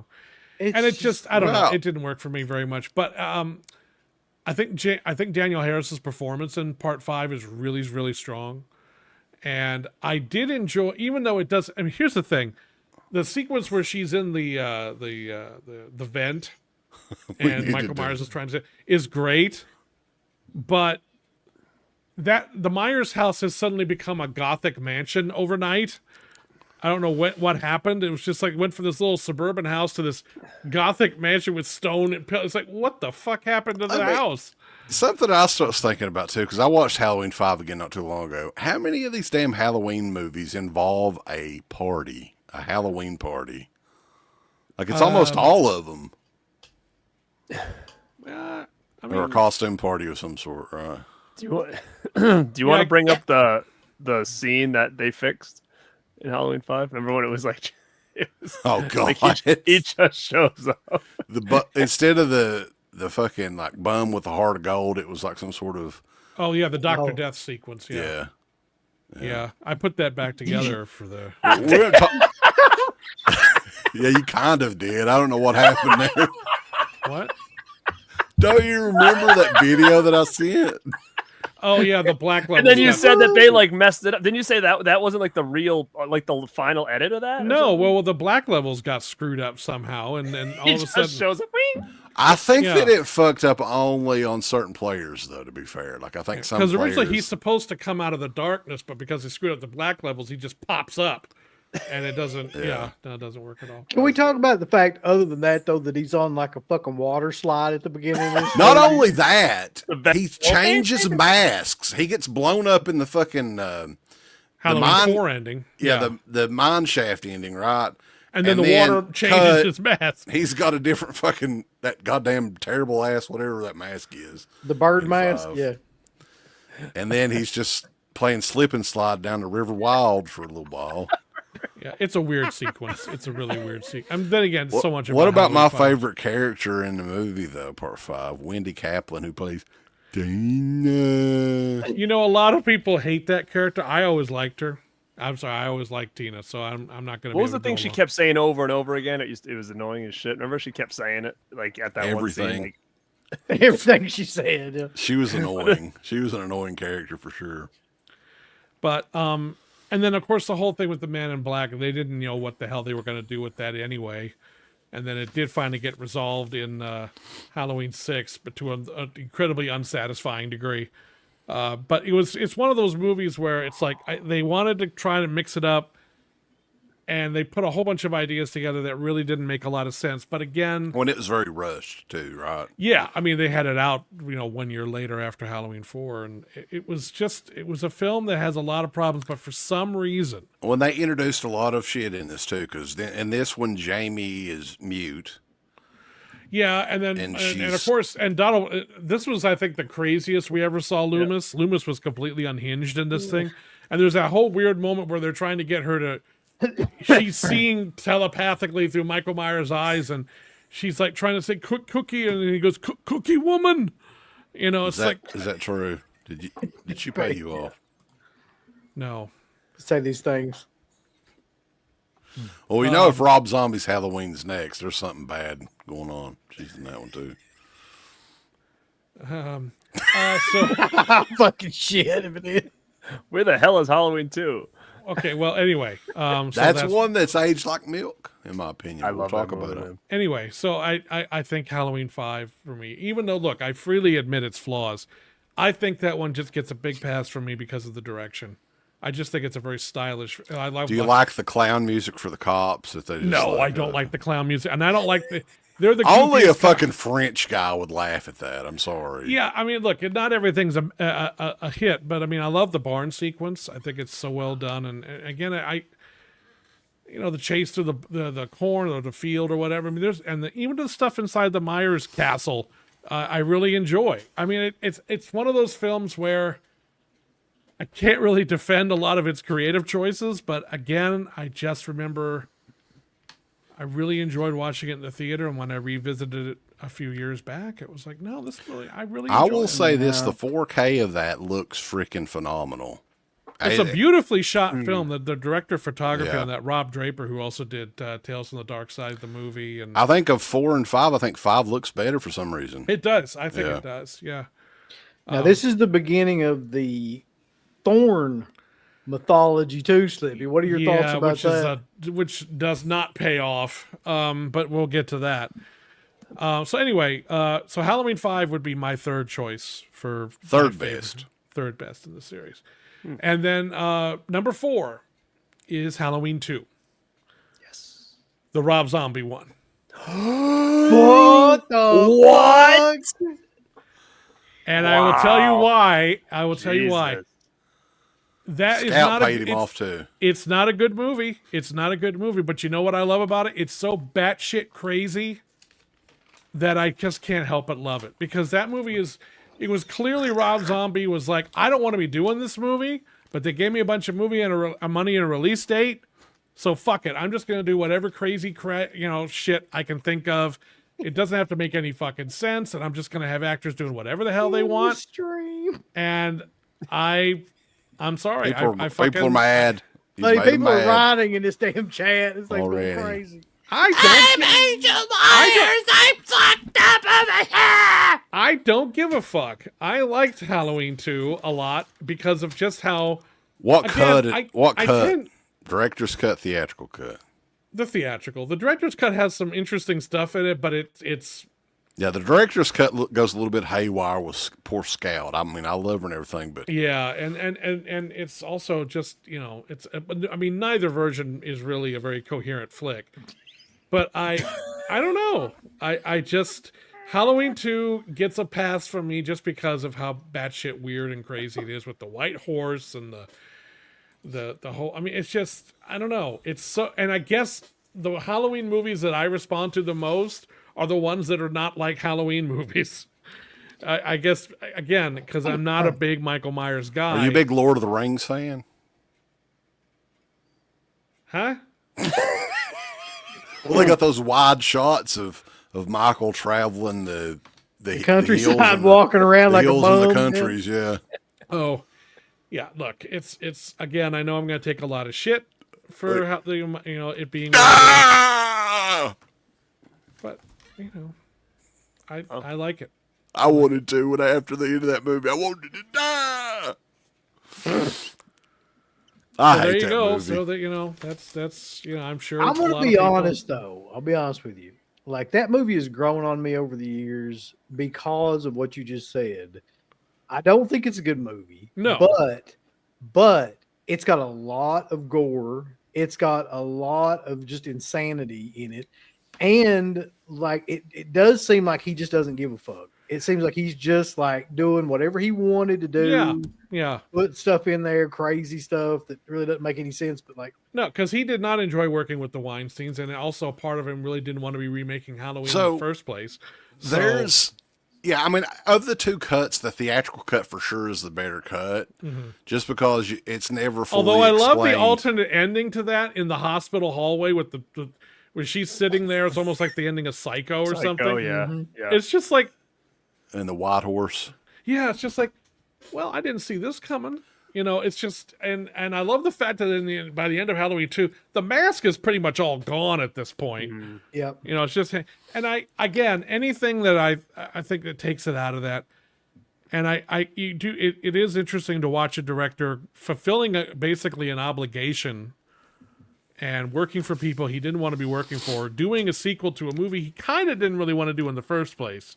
[SPEAKER 5] it's
[SPEAKER 4] it's just I don't know.
[SPEAKER 3] Well-
[SPEAKER 4] It didn't work for me very much. But I think Daniel Harris's performance in Part 5 is really, really strong, and I did enjoy, even though it does. I mean, here's the thing: the sequence where she's in the vent, and
[SPEAKER 3] need
[SPEAKER 4] Michael
[SPEAKER 3] to do
[SPEAKER 4] Myers is trying to is great, but the Myers house has suddenly become a gothic mansion overnight. I don't know what happened. It was just like went from this little suburban house to this gothic mansion with stone. It's like, what the fuck happened to the house?
[SPEAKER 3] Something I was thinking about, too, because I watched Halloween 5 again not too long ago. How many of these damn Halloween movies involve a party, a Halloween party? Like, it's almost all of them.
[SPEAKER 4] I
[SPEAKER 3] Or a
[SPEAKER 4] mean,
[SPEAKER 3] costume party of some sort, right?
[SPEAKER 6] Do you want? Do you want
[SPEAKER 4] Yeah,
[SPEAKER 6] to bring up the scene that they fixed in Halloween 5? Remember when it was like, it was
[SPEAKER 3] Oh, God.
[SPEAKER 6] like he just shows up.
[SPEAKER 3] Instead of the fucking, like, bum with the heart of gold, it was like some sort of,
[SPEAKER 4] oh yeah, the Dr.
[SPEAKER 5] Oh.
[SPEAKER 4] Death sequence.
[SPEAKER 3] yeah.
[SPEAKER 4] Yeah. I put that back together for the.
[SPEAKER 3] We're yeah, you kind of did. I don't know what happened there.
[SPEAKER 4] What?
[SPEAKER 3] Don't you remember that video that I sent?
[SPEAKER 4] Oh yeah, the black level.
[SPEAKER 6] And then you
[SPEAKER 4] stuff.
[SPEAKER 6] said that they like messed it up. Didn't you say that wasn't like the real, like the final edit of that? or
[SPEAKER 4] No,
[SPEAKER 6] something?
[SPEAKER 4] well, the black levels got screwed up somehow, and then all
[SPEAKER 6] he
[SPEAKER 4] of a
[SPEAKER 6] just
[SPEAKER 4] sudden,
[SPEAKER 6] shows up. "Wing."
[SPEAKER 3] I think
[SPEAKER 4] Yeah.
[SPEAKER 3] that it fucked up only on certain players, though, to be fair. Like, I think some
[SPEAKER 4] because
[SPEAKER 3] players...
[SPEAKER 4] originally he's supposed to come out of the darkness, but because they screwed up the black levels, he just pops up, and it doesn't.
[SPEAKER 3] Yeah.
[SPEAKER 4] No, it doesn't work at all.
[SPEAKER 5] Can we talk about the fact, other than that, though, that he's on like a fucking water slide at the beginning of this?
[SPEAKER 3] Not
[SPEAKER 5] movie?
[SPEAKER 3] only that,
[SPEAKER 6] The
[SPEAKER 3] he changes masks. He gets blown up in the fucking...
[SPEAKER 4] Halloween
[SPEAKER 3] mine-
[SPEAKER 4] 4 ending.
[SPEAKER 3] the mine shaft ending, right?
[SPEAKER 4] and then the water changes
[SPEAKER 3] cut,
[SPEAKER 4] his mask.
[SPEAKER 3] He's got a different fucking... That goddamn terrible ass, whatever that mask is.
[SPEAKER 5] The bird
[SPEAKER 3] in
[SPEAKER 5] mask,
[SPEAKER 3] 5.
[SPEAKER 5] yeah.
[SPEAKER 3] And then he's just playing slip and slide down the River Wild for a little while.
[SPEAKER 4] Yeah, it's a weird sequence. It's a really weird sequence. And then again, so much.
[SPEAKER 3] What about my
[SPEAKER 4] Halloween 5.
[SPEAKER 3] favorite character in the movie, though, Part 5? Wendy Kaplan, who plays Dana.
[SPEAKER 4] You know, a lot of people hate that character. I always liked her. I'm sorry, I always liked Tina, so I'm not going to.
[SPEAKER 6] What was the thing she kept saying over and over again? It was annoying as shit. Remember, she kept saying it like at that one scene.
[SPEAKER 3] Everything.
[SPEAKER 6] Like,
[SPEAKER 5] Everything she said.
[SPEAKER 3] She was annoying. She was an annoying character for sure.
[SPEAKER 4] But and then of course the whole thing with the Man in Black, they didn't know what the hell they were going to do with that anyway. And then it did finally get resolved in Halloween 6, but to an incredibly unsatisfying degree. But it's one of those movies where it's like they wanted to try to mix it up, and they put a whole bunch of ideas together that really didn't make a lot of sense. But again,
[SPEAKER 3] When it was very rushed too, right?
[SPEAKER 4] yeah, I mean they had it out 1 year later after Halloween 4, and it was a film that has a lot of problems. But for some reason,
[SPEAKER 3] When they introduced a lot of shit in this too, because in this one Jamie is mute.
[SPEAKER 4] yeah, and then
[SPEAKER 3] And
[SPEAKER 4] and of course, and Donald. This was, I think, the craziest we ever saw Loomis.
[SPEAKER 6] Yeah.
[SPEAKER 4] Loomis was completely unhinged in this thing, and there's that whole weird moment where they're trying to get her to. She's seeing telepathically through Michael Myers' eyes, and she's like trying to say cookie, and he goes cookie woman. It's
[SPEAKER 3] Is that true? Did she pay you off?
[SPEAKER 4] no.
[SPEAKER 5] Say these things.
[SPEAKER 3] Well, we know if Rob Zombie's Halloween's next, there's something bad going on. She's in that one too.
[SPEAKER 4] So
[SPEAKER 5] Fucking shit if it is.
[SPEAKER 6] where the hell is Halloween 2?
[SPEAKER 4] okay, well, anyway, so
[SPEAKER 3] that's one that's aged like milk, in my opinion.
[SPEAKER 6] I
[SPEAKER 3] We'll
[SPEAKER 6] love
[SPEAKER 3] talk
[SPEAKER 6] that
[SPEAKER 3] about
[SPEAKER 6] movie,
[SPEAKER 3] it.
[SPEAKER 6] man.
[SPEAKER 4] Anyway, so I think Halloween 5 for me, even though, look, I freely admit its flaws, I think that one just gets a big pass from me because of the direction. I just think it's a very stylish. I love.
[SPEAKER 3] Do you like the clown music for the cops? That they just
[SPEAKER 4] No, I don't like the clown music, and I don't like the. They're the
[SPEAKER 3] Only a
[SPEAKER 4] goofiest
[SPEAKER 3] fucking French guy would laugh at that. I'm sorry.
[SPEAKER 4] Yeah, I mean, look, not everything's a hit, but I mean, I love the barn sequence. I think it's so well done, and again, the chase through the corn or the field or whatever. I mean, even the stuff inside the Myers castle, I really enjoy. I mean, it's one of those films where I can't really defend a lot of its creative choices, but again, I just remember I really enjoyed watching it in the theater, and when I revisited it a few years back, it was like, no, I really
[SPEAKER 3] I
[SPEAKER 4] enjoyed
[SPEAKER 3] will
[SPEAKER 4] it.
[SPEAKER 3] say this: the 4K of that looks freaking phenomenal.
[SPEAKER 4] It's a beautifully shot film. The director of photography
[SPEAKER 3] Yeah.
[SPEAKER 4] on that, Rob Draper, who also did Tales from the Dark Side of the movie, and
[SPEAKER 3] I think of 4 and 5. I think 5 looks better for some reason.
[SPEAKER 4] it does. I think
[SPEAKER 3] Yeah.
[SPEAKER 4] it does. Yeah.
[SPEAKER 5] Now this is the beginning of the Thorn mythology too, Slippy. What are your thoughts about that?
[SPEAKER 4] Which does not pay off, but we'll get to that. So anyway, so Halloween 5 would be my third choice for
[SPEAKER 3] Third
[SPEAKER 4] my favorite.
[SPEAKER 3] best.
[SPEAKER 4] Third best in the series. And then number 4 is Halloween 2.
[SPEAKER 6] Yes.
[SPEAKER 4] The Rob Zombie one.
[SPEAKER 5] What the
[SPEAKER 6] What?
[SPEAKER 5] fuck?
[SPEAKER 4] And I will tell you why. I will tell you why.
[SPEAKER 6] Jesus.
[SPEAKER 4] That is
[SPEAKER 3] Scout
[SPEAKER 4] not
[SPEAKER 3] paid him off too.
[SPEAKER 4] It's not a good movie. It's not a good movie. But you know what I love about it? It's so batshit crazy that I just can't help but love it. Because that movie it was clearly Rob Zombie was like, I don't want to be doing this movie, but they gave me a bunch of money and a release date. So fuck it. I'm just going to do whatever crazy shit I can think of. It doesn't have to make any fucking sense. And I'm just going to have actors doing whatever the hell they want.
[SPEAKER 5] Stream.
[SPEAKER 4] And I'm sorry.
[SPEAKER 3] People are mad. He's
[SPEAKER 5] Like,
[SPEAKER 3] made 'em
[SPEAKER 5] people are
[SPEAKER 3] mad.
[SPEAKER 5] rioting in this damn chat. It's like
[SPEAKER 3] Already.
[SPEAKER 5] crazy.
[SPEAKER 4] I don't give a fuck. I liked Halloween 2 a lot because of just how
[SPEAKER 3] What
[SPEAKER 4] Again,
[SPEAKER 3] cut? What
[SPEAKER 4] I
[SPEAKER 3] cut?
[SPEAKER 4] tend-
[SPEAKER 3] Director's cut, theatrical cut.
[SPEAKER 4] the theatrical. The director's cut has some interesting stuff in it, but it's
[SPEAKER 3] Yeah, the director's cut goes a little bit haywire with poor Scout. I mean, I love her and everything, but
[SPEAKER 4] yeah, and it's also just it's. I mean, neither version is really a very coherent flick. But I don't know. I just Halloween 2 gets a pass from me just because of how batshit weird and crazy it is with the white horse and the whole. I mean, it's just I don't know. It's so, and I guess the Halloween movies that I respond to the most are the ones that are not like Halloween movies. I guess again because I'm not a big Michael Myers guy.
[SPEAKER 3] are you a big Lord of the Rings fan?
[SPEAKER 4] Huh?
[SPEAKER 3] Well, they got those wide shots of Michael traveling the hills
[SPEAKER 5] Countryside
[SPEAKER 3] and
[SPEAKER 5] walking around
[SPEAKER 3] the
[SPEAKER 5] like a
[SPEAKER 3] hills
[SPEAKER 5] bum.
[SPEAKER 3] in the countries. Yeah,
[SPEAKER 4] Oh, Yeah, look, it's again. I know I'm going to take a lot of shit for how the it being,
[SPEAKER 3] Ah!
[SPEAKER 4] but I like it.
[SPEAKER 3] I wanted to when after the end of that movie, I wanted to die. I
[SPEAKER 4] So there
[SPEAKER 3] hate
[SPEAKER 4] you
[SPEAKER 3] that
[SPEAKER 4] go.
[SPEAKER 3] movie.
[SPEAKER 4] So that that's I'm sure.
[SPEAKER 5] I'm
[SPEAKER 4] it's a
[SPEAKER 5] gonna
[SPEAKER 4] lot
[SPEAKER 5] be
[SPEAKER 4] of people.
[SPEAKER 5] honest though. I'll be honest with you. Like that movie has grown on me over the years because of what you just said. I don't think it's a good movie.
[SPEAKER 4] No.
[SPEAKER 5] But it's got a lot of gore. It's got a lot of just insanity in it. And like it does seem like he just doesn't give a fuck. It seems like he's just like doing whatever he wanted to do.
[SPEAKER 4] Yeah.
[SPEAKER 5] Put stuff in there, crazy stuff that really doesn't make any sense. But like,
[SPEAKER 4] No, because he did not enjoy working with the Weinsteins, and also part of him really didn't want to be remaking Halloween in
[SPEAKER 3] So,
[SPEAKER 4] the first place. So,
[SPEAKER 3] There's, yeah, I mean, of the two cuts, the theatrical cut for sure is the better cut, just because it's never fully
[SPEAKER 4] although I love the
[SPEAKER 3] explained.
[SPEAKER 4] alternate ending to that in the hospital hallway with the when she's sitting there, it's almost like the ending of Psycho or something.
[SPEAKER 6] Oh yeah, yeah.
[SPEAKER 4] It's just like,
[SPEAKER 3] And the White Horse.
[SPEAKER 4] yeah, it's just like, well, I didn't see this coming. It's just, and I love the fact that by the end of Halloween 2, the mask is pretty much all gone at this point.
[SPEAKER 5] yep.
[SPEAKER 4] It's just, and again, anything that I think that takes it out of that, and it is interesting to watch a director fulfilling basically an obligation and working for people he didn't want to be working for, doing a sequel to a movie he kind of didn't really want to do in the first place,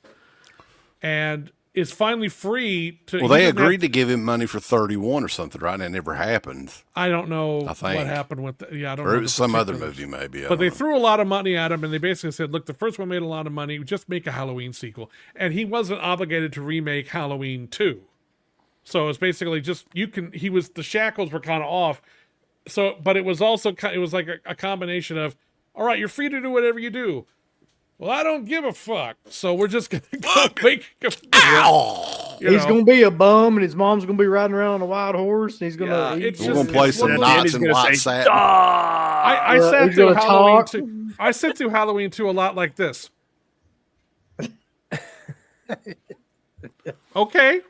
[SPEAKER 4] and is finally free to.
[SPEAKER 3] Well, they agreed to give him money for 31 or something, right? And it never happened.
[SPEAKER 4] I don't know
[SPEAKER 3] I
[SPEAKER 4] what
[SPEAKER 3] think.
[SPEAKER 4] happened with. I don't
[SPEAKER 3] Or
[SPEAKER 4] know
[SPEAKER 3] it was
[SPEAKER 4] the
[SPEAKER 3] some other
[SPEAKER 4] particulars.
[SPEAKER 3] movie, maybe. I
[SPEAKER 4] But they
[SPEAKER 3] don't know.
[SPEAKER 4] threw a lot of money at him, and they basically said, "Look, the first one made a lot of money. Just make a Halloween sequel." And he wasn't obligated to remake Halloween 2. So it's basically just the shackles were kind of off. So, but it was also it was like a combination of, all right, you're free to do whatever you do. Well, I don't give a fuck. So we're just gonna go make.
[SPEAKER 5] He's gonna be a bum, and his mom's gonna be riding around on a wild horse, and he's gonna.
[SPEAKER 4] Yeah,
[SPEAKER 5] eat
[SPEAKER 4] it's
[SPEAKER 3] We're
[SPEAKER 4] just-
[SPEAKER 3] going to play
[SPEAKER 4] it's
[SPEAKER 3] some
[SPEAKER 4] one of
[SPEAKER 6] And
[SPEAKER 3] knots
[SPEAKER 6] he's
[SPEAKER 3] and
[SPEAKER 6] gonna
[SPEAKER 3] white
[SPEAKER 6] say,
[SPEAKER 3] satin.
[SPEAKER 4] I sat
[SPEAKER 5] he's
[SPEAKER 4] through
[SPEAKER 5] gonna
[SPEAKER 4] Halloween
[SPEAKER 5] talk.
[SPEAKER 4] 2. I sat through Halloween 2 a lot like this. Okay.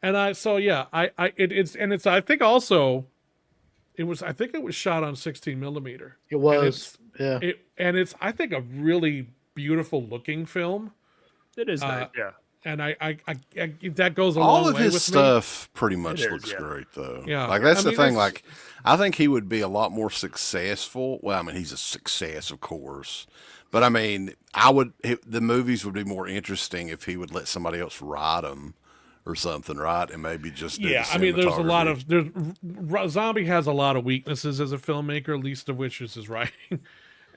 [SPEAKER 4] And I think also I think it was shot on 16 millimeter.
[SPEAKER 5] It was. Yeah.
[SPEAKER 4] It's I think a really beautiful looking film.
[SPEAKER 6] It is nice. Yeah.
[SPEAKER 4] And I that goes a
[SPEAKER 3] All
[SPEAKER 4] long
[SPEAKER 3] of
[SPEAKER 4] way
[SPEAKER 3] his
[SPEAKER 4] with
[SPEAKER 3] stuff pretty much
[SPEAKER 6] It is,
[SPEAKER 3] looks
[SPEAKER 6] yeah.
[SPEAKER 3] great, though.
[SPEAKER 4] Yeah.
[SPEAKER 3] Like, that's
[SPEAKER 4] I
[SPEAKER 3] the
[SPEAKER 4] mean,
[SPEAKER 3] thing.
[SPEAKER 4] it's-
[SPEAKER 3] Like, I think he would be a lot more successful. Well, I mean, he's a success, of course. But, I mean, the movies would be more interesting if he would let somebody else write them or something, right? And maybe just do
[SPEAKER 4] Yeah,
[SPEAKER 3] the
[SPEAKER 4] I mean, there's a lot
[SPEAKER 3] cinematography.
[SPEAKER 4] of Zombie has a lot of weaknesses as a filmmaker, least of which is his writing,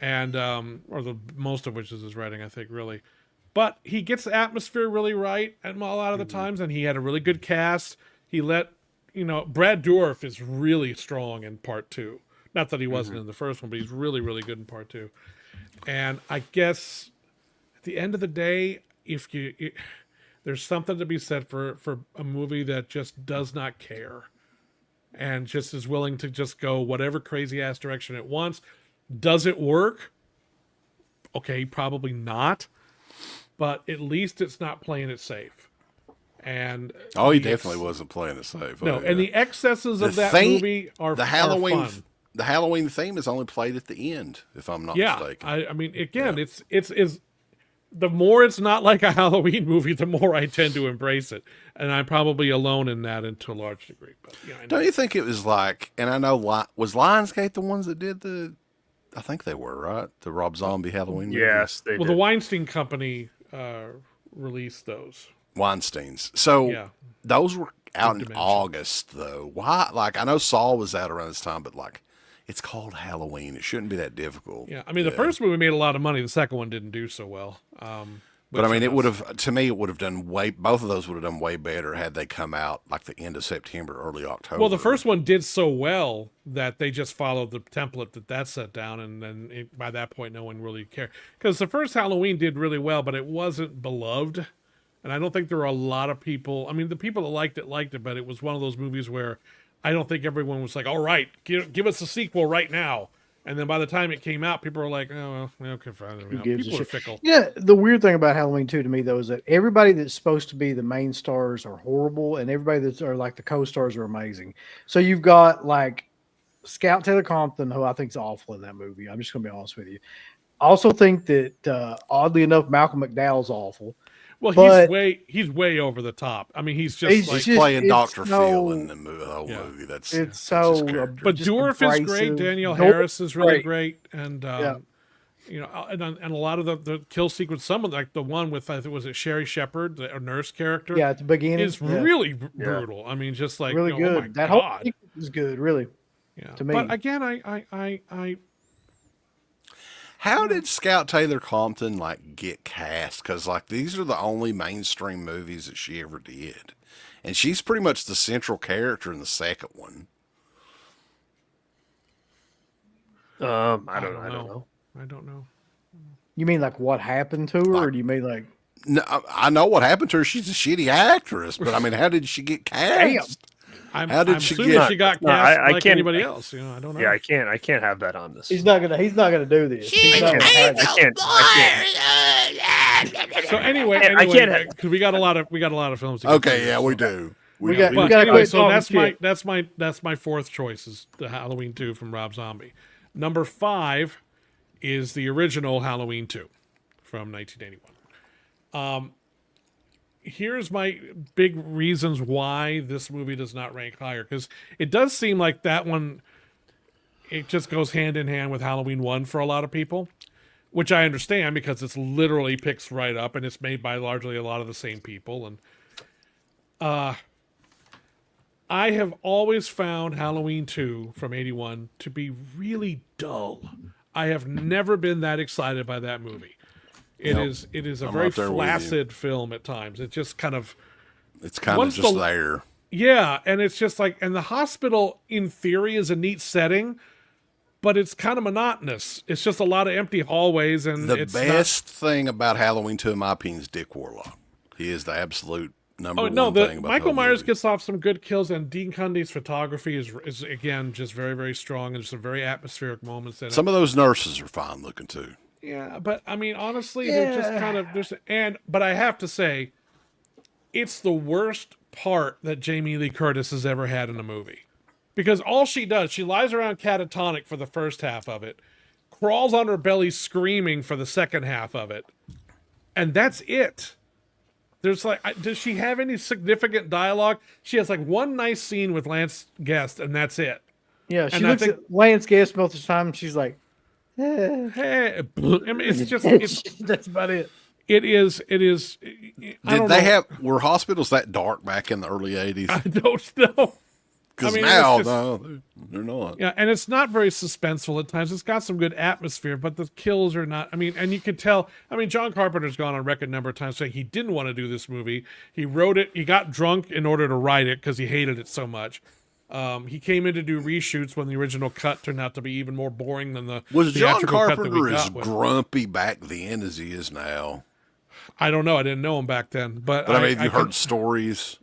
[SPEAKER 4] and or the most of which is his writing, I think, really. But he gets the atmosphere really right at a lot of the times, and he had a really good cast. He let Brad Dourif is really strong in part 2. Not that he wasn't in the first one, but he's really, really good in part 2. And I guess at the end of the day, there's something to be said for a movie that just does not care and just is willing to just go whatever crazy ass direction it wants. Does it work? Okay, probably not. But at least it's not playing it safe. And
[SPEAKER 3] Oh, he definitely wasn't playing it safe.
[SPEAKER 4] No,
[SPEAKER 3] Oh,
[SPEAKER 4] and
[SPEAKER 3] yeah.
[SPEAKER 4] the excesses of
[SPEAKER 3] The
[SPEAKER 4] that
[SPEAKER 3] thing-
[SPEAKER 4] movie are
[SPEAKER 3] the
[SPEAKER 4] are
[SPEAKER 3] Halloween.
[SPEAKER 4] fun.
[SPEAKER 3] The Halloween theme is only played at the end, if I'm not
[SPEAKER 4] Yeah,
[SPEAKER 3] mistaken.
[SPEAKER 4] I mean, again, it's the more it's not like a Halloween movie, the more I tend to embrace it, and I'm probably alone in that to a large degree. But yeah, I know.
[SPEAKER 3] Don't you think it was like? And I know was Lionsgate the ones that did the? I think they were, right. The Rob Zombie Halloween movies.
[SPEAKER 6] Yes, they
[SPEAKER 4] Well,
[SPEAKER 6] did.
[SPEAKER 4] the Weinstein Company released those.
[SPEAKER 3] Weinstein's. So
[SPEAKER 4] Yeah.
[SPEAKER 3] those were out in
[SPEAKER 4] Dimension.
[SPEAKER 3] August, though. Why? Like, I know Saw was out around this time, but like, it's called Halloween. It shouldn't be that difficult.
[SPEAKER 4] Yeah, I mean, the first movie made a lot of money. The second one didn't do so well.
[SPEAKER 3] But I mean, it would have, to me, it would have done both of those would have done way better had they come out like the end of September, early October.
[SPEAKER 4] Well, the first one did so well that they just followed the template that set down, and then by that point, no one really cared. Because the first Halloween did really well, but it wasn't beloved, and I don't think there were a lot of people. I mean, the people that liked it, but it was one of those movies where I don't think everyone was like, "All right, give us a sequel right now." And then by the time it came out, people were like, "Oh, well, okay, fine." You know,
[SPEAKER 5] gives a
[SPEAKER 4] people are
[SPEAKER 5] shit?
[SPEAKER 4] fickle.
[SPEAKER 5] Yeah, the weird thing about Halloween 2 to me though is that everybody that's supposed to be the main stars are horrible, and everybody that's are like the co-stars are amazing. So you've got like Scout Taylor Compton, who I think is awful in that movie. I'm just gonna be honest with you. I also think that oddly enough, Malcolm McDowell's awful.
[SPEAKER 4] Well,
[SPEAKER 5] But
[SPEAKER 4] he's way over the top. I mean, he's just
[SPEAKER 5] He's
[SPEAKER 4] like,
[SPEAKER 3] He's
[SPEAKER 5] just-
[SPEAKER 3] playing
[SPEAKER 5] it's
[SPEAKER 3] Dr. Phil
[SPEAKER 5] so-
[SPEAKER 3] in the whole
[SPEAKER 4] Yeah.
[SPEAKER 3] movie. That's
[SPEAKER 5] It's
[SPEAKER 3] that's his
[SPEAKER 5] so
[SPEAKER 3] character.
[SPEAKER 4] but
[SPEAKER 5] just
[SPEAKER 4] Dorff is great.
[SPEAKER 5] abrasive.
[SPEAKER 4] Danielle
[SPEAKER 5] Dorff
[SPEAKER 4] Harris is really
[SPEAKER 5] great.
[SPEAKER 4] great, and
[SPEAKER 5] Yeah.
[SPEAKER 4] you know, and a lot of the kill sequence, some of like the one with I think was it Sherry Shepard, the nurse character,
[SPEAKER 5] Yeah, at the beginning,
[SPEAKER 4] is really brutal. I mean, just like
[SPEAKER 5] really
[SPEAKER 4] you know,
[SPEAKER 5] good.
[SPEAKER 4] Oh my
[SPEAKER 5] That whole
[SPEAKER 4] God.
[SPEAKER 5] sequence is good, really.
[SPEAKER 4] Yeah.
[SPEAKER 5] to me.
[SPEAKER 4] But again, I
[SPEAKER 3] How did Scout Taylor Compton like get cast? Because like these are the only mainstream movies that she ever did, and she's pretty much the central character in the second one.
[SPEAKER 6] I don't know.
[SPEAKER 4] I don't know.
[SPEAKER 5] You mean like what happened to her, or do you mean like
[SPEAKER 3] No, I know what happened to her. She's a shitty actress, but I mean, how did she get cast? How did
[SPEAKER 4] I'm
[SPEAKER 3] she
[SPEAKER 4] assuming
[SPEAKER 3] get-
[SPEAKER 4] she got
[SPEAKER 6] No,
[SPEAKER 4] cast
[SPEAKER 6] I
[SPEAKER 4] like
[SPEAKER 6] can't-
[SPEAKER 4] anybody else. You know, I don't know.
[SPEAKER 6] Yeah, I can't have that on this.
[SPEAKER 5] he's not gonna do this? He's not gonna have it.
[SPEAKER 6] I can't.
[SPEAKER 4] So anyway,
[SPEAKER 6] I can't-
[SPEAKER 4] because we got a lot of films. To get
[SPEAKER 3] Okay,
[SPEAKER 4] through,
[SPEAKER 3] yeah,
[SPEAKER 4] so-
[SPEAKER 3] we do.
[SPEAKER 5] We
[SPEAKER 3] do.
[SPEAKER 5] got-
[SPEAKER 4] But
[SPEAKER 5] gotta
[SPEAKER 4] anyway,
[SPEAKER 5] quit
[SPEAKER 4] so
[SPEAKER 5] talking
[SPEAKER 4] that's my fourth choice is the Halloween 2 from Rob Zombie. Number 5 is the original Halloween 2 from 1981. Here's my big reasons why this movie does not rank higher, because it does seem like that one, it just goes hand in hand with Halloween 1 for a lot of people, which I understand because it's literally picks right up and it's made by largely a lot of the same people. And I have always found Halloween 2 from 81 to be really dull. I have never been that excited by that movie. It
[SPEAKER 3] Nope.
[SPEAKER 4] is a
[SPEAKER 3] I'm
[SPEAKER 4] very
[SPEAKER 3] right there with you.
[SPEAKER 4] flaccid film at times. It just kind of
[SPEAKER 3] It's kind of
[SPEAKER 4] Once
[SPEAKER 3] just
[SPEAKER 4] the-
[SPEAKER 3] there.
[SPEAKER 4] yeah, and it's just like, and the hospital in theory is a neat setting, but it's kind of monotonous. It's just a lot of empty hallways, and
[SPEAKER 3] The
[SPEAKER 4] it's
[SPEAKER 3] best thing about Halloween 2, in my opinion, is Dick Warlock. He is the absolute number
[SPEAKER 4] Oh
[SPEAKER 3] one
[SPEAKER 4] no!
[SPEAKER 3] thing about
[SPEAKER 4] Michael
[SPEAKER 3] the whole
[SPEAKER 4] Myers
[SPEAKER 3] movie.
[SPEAKER 4] gets off some good kills, and Dean Cundy's photography is again just very, very strong, and some very atmospheric moments in it.
[SPEAKER 3] Some of those nurses are fine looking too.
[SPEAKER 4] Yeah, but I mean, honestly, they're just kind of but I have to say, it's the worst part that Jamie Lee Curtis has ever had in a movie, because all she does, she lies around catatonic for the first half of it, crawls on her belly screaming for the second half of it, and that's it. There's like, does she have any significant dialogue? She has like one nice scene with Lance Guest, and that's it.
[SPEAKER 5] Yeah, she
[SPEAKER 4] And I
[SPEAKER 5] looks
[SPEAKER 4] think-
[SPEAKER 5] at Lance Guest most of the time. She's like,
[SPEAKER 4] Hey, I mean, it's just, it's,
[SPEAKER 5] that's about it.
[SPEAKER 4] it is. I
[SPEAKER 3] Did
[SPEAKER 4] don't
[SPEAKER 3] they
[SPEAKER 4] know.
[SPEAKER 3] were hospitals that dark back in the early 80s?
[SPEAKER 4] I don't know.
[SPEAKER 3] Because
[SPEAKER 4] I mean,
[SPEAKER 3] now,
[SPEAKER 4] it's just-
[SPEAKER 3] no, they're not.
[SPEAKER 4] Yeah, and it's not very suspenseful at times. It's got some good atmosphere, but the kills are not. I mean, and you could tell. I mean, John Carpenter's gone on record a number of times saying he didn't want to do this movie. He wrote it. He got drunk in order to write it because he hated it so much. He came in to do reshoots when the original cut turned out to be even more boring than the
[SPEAKER 3] Was John
[SPEAKER 4] theatrical cut that we
[SPEAKER 3] Carpenter as
[SPEAKER 4] got with.
[SPEAKER 3] grumpy back then as he is now?
[SPEAKER 4] I don't know. I didn't know him back then, but
[SPEAKER 3] But I mean, you
[SPEAKER 4] can-
[SPEAKER 3] heard stories.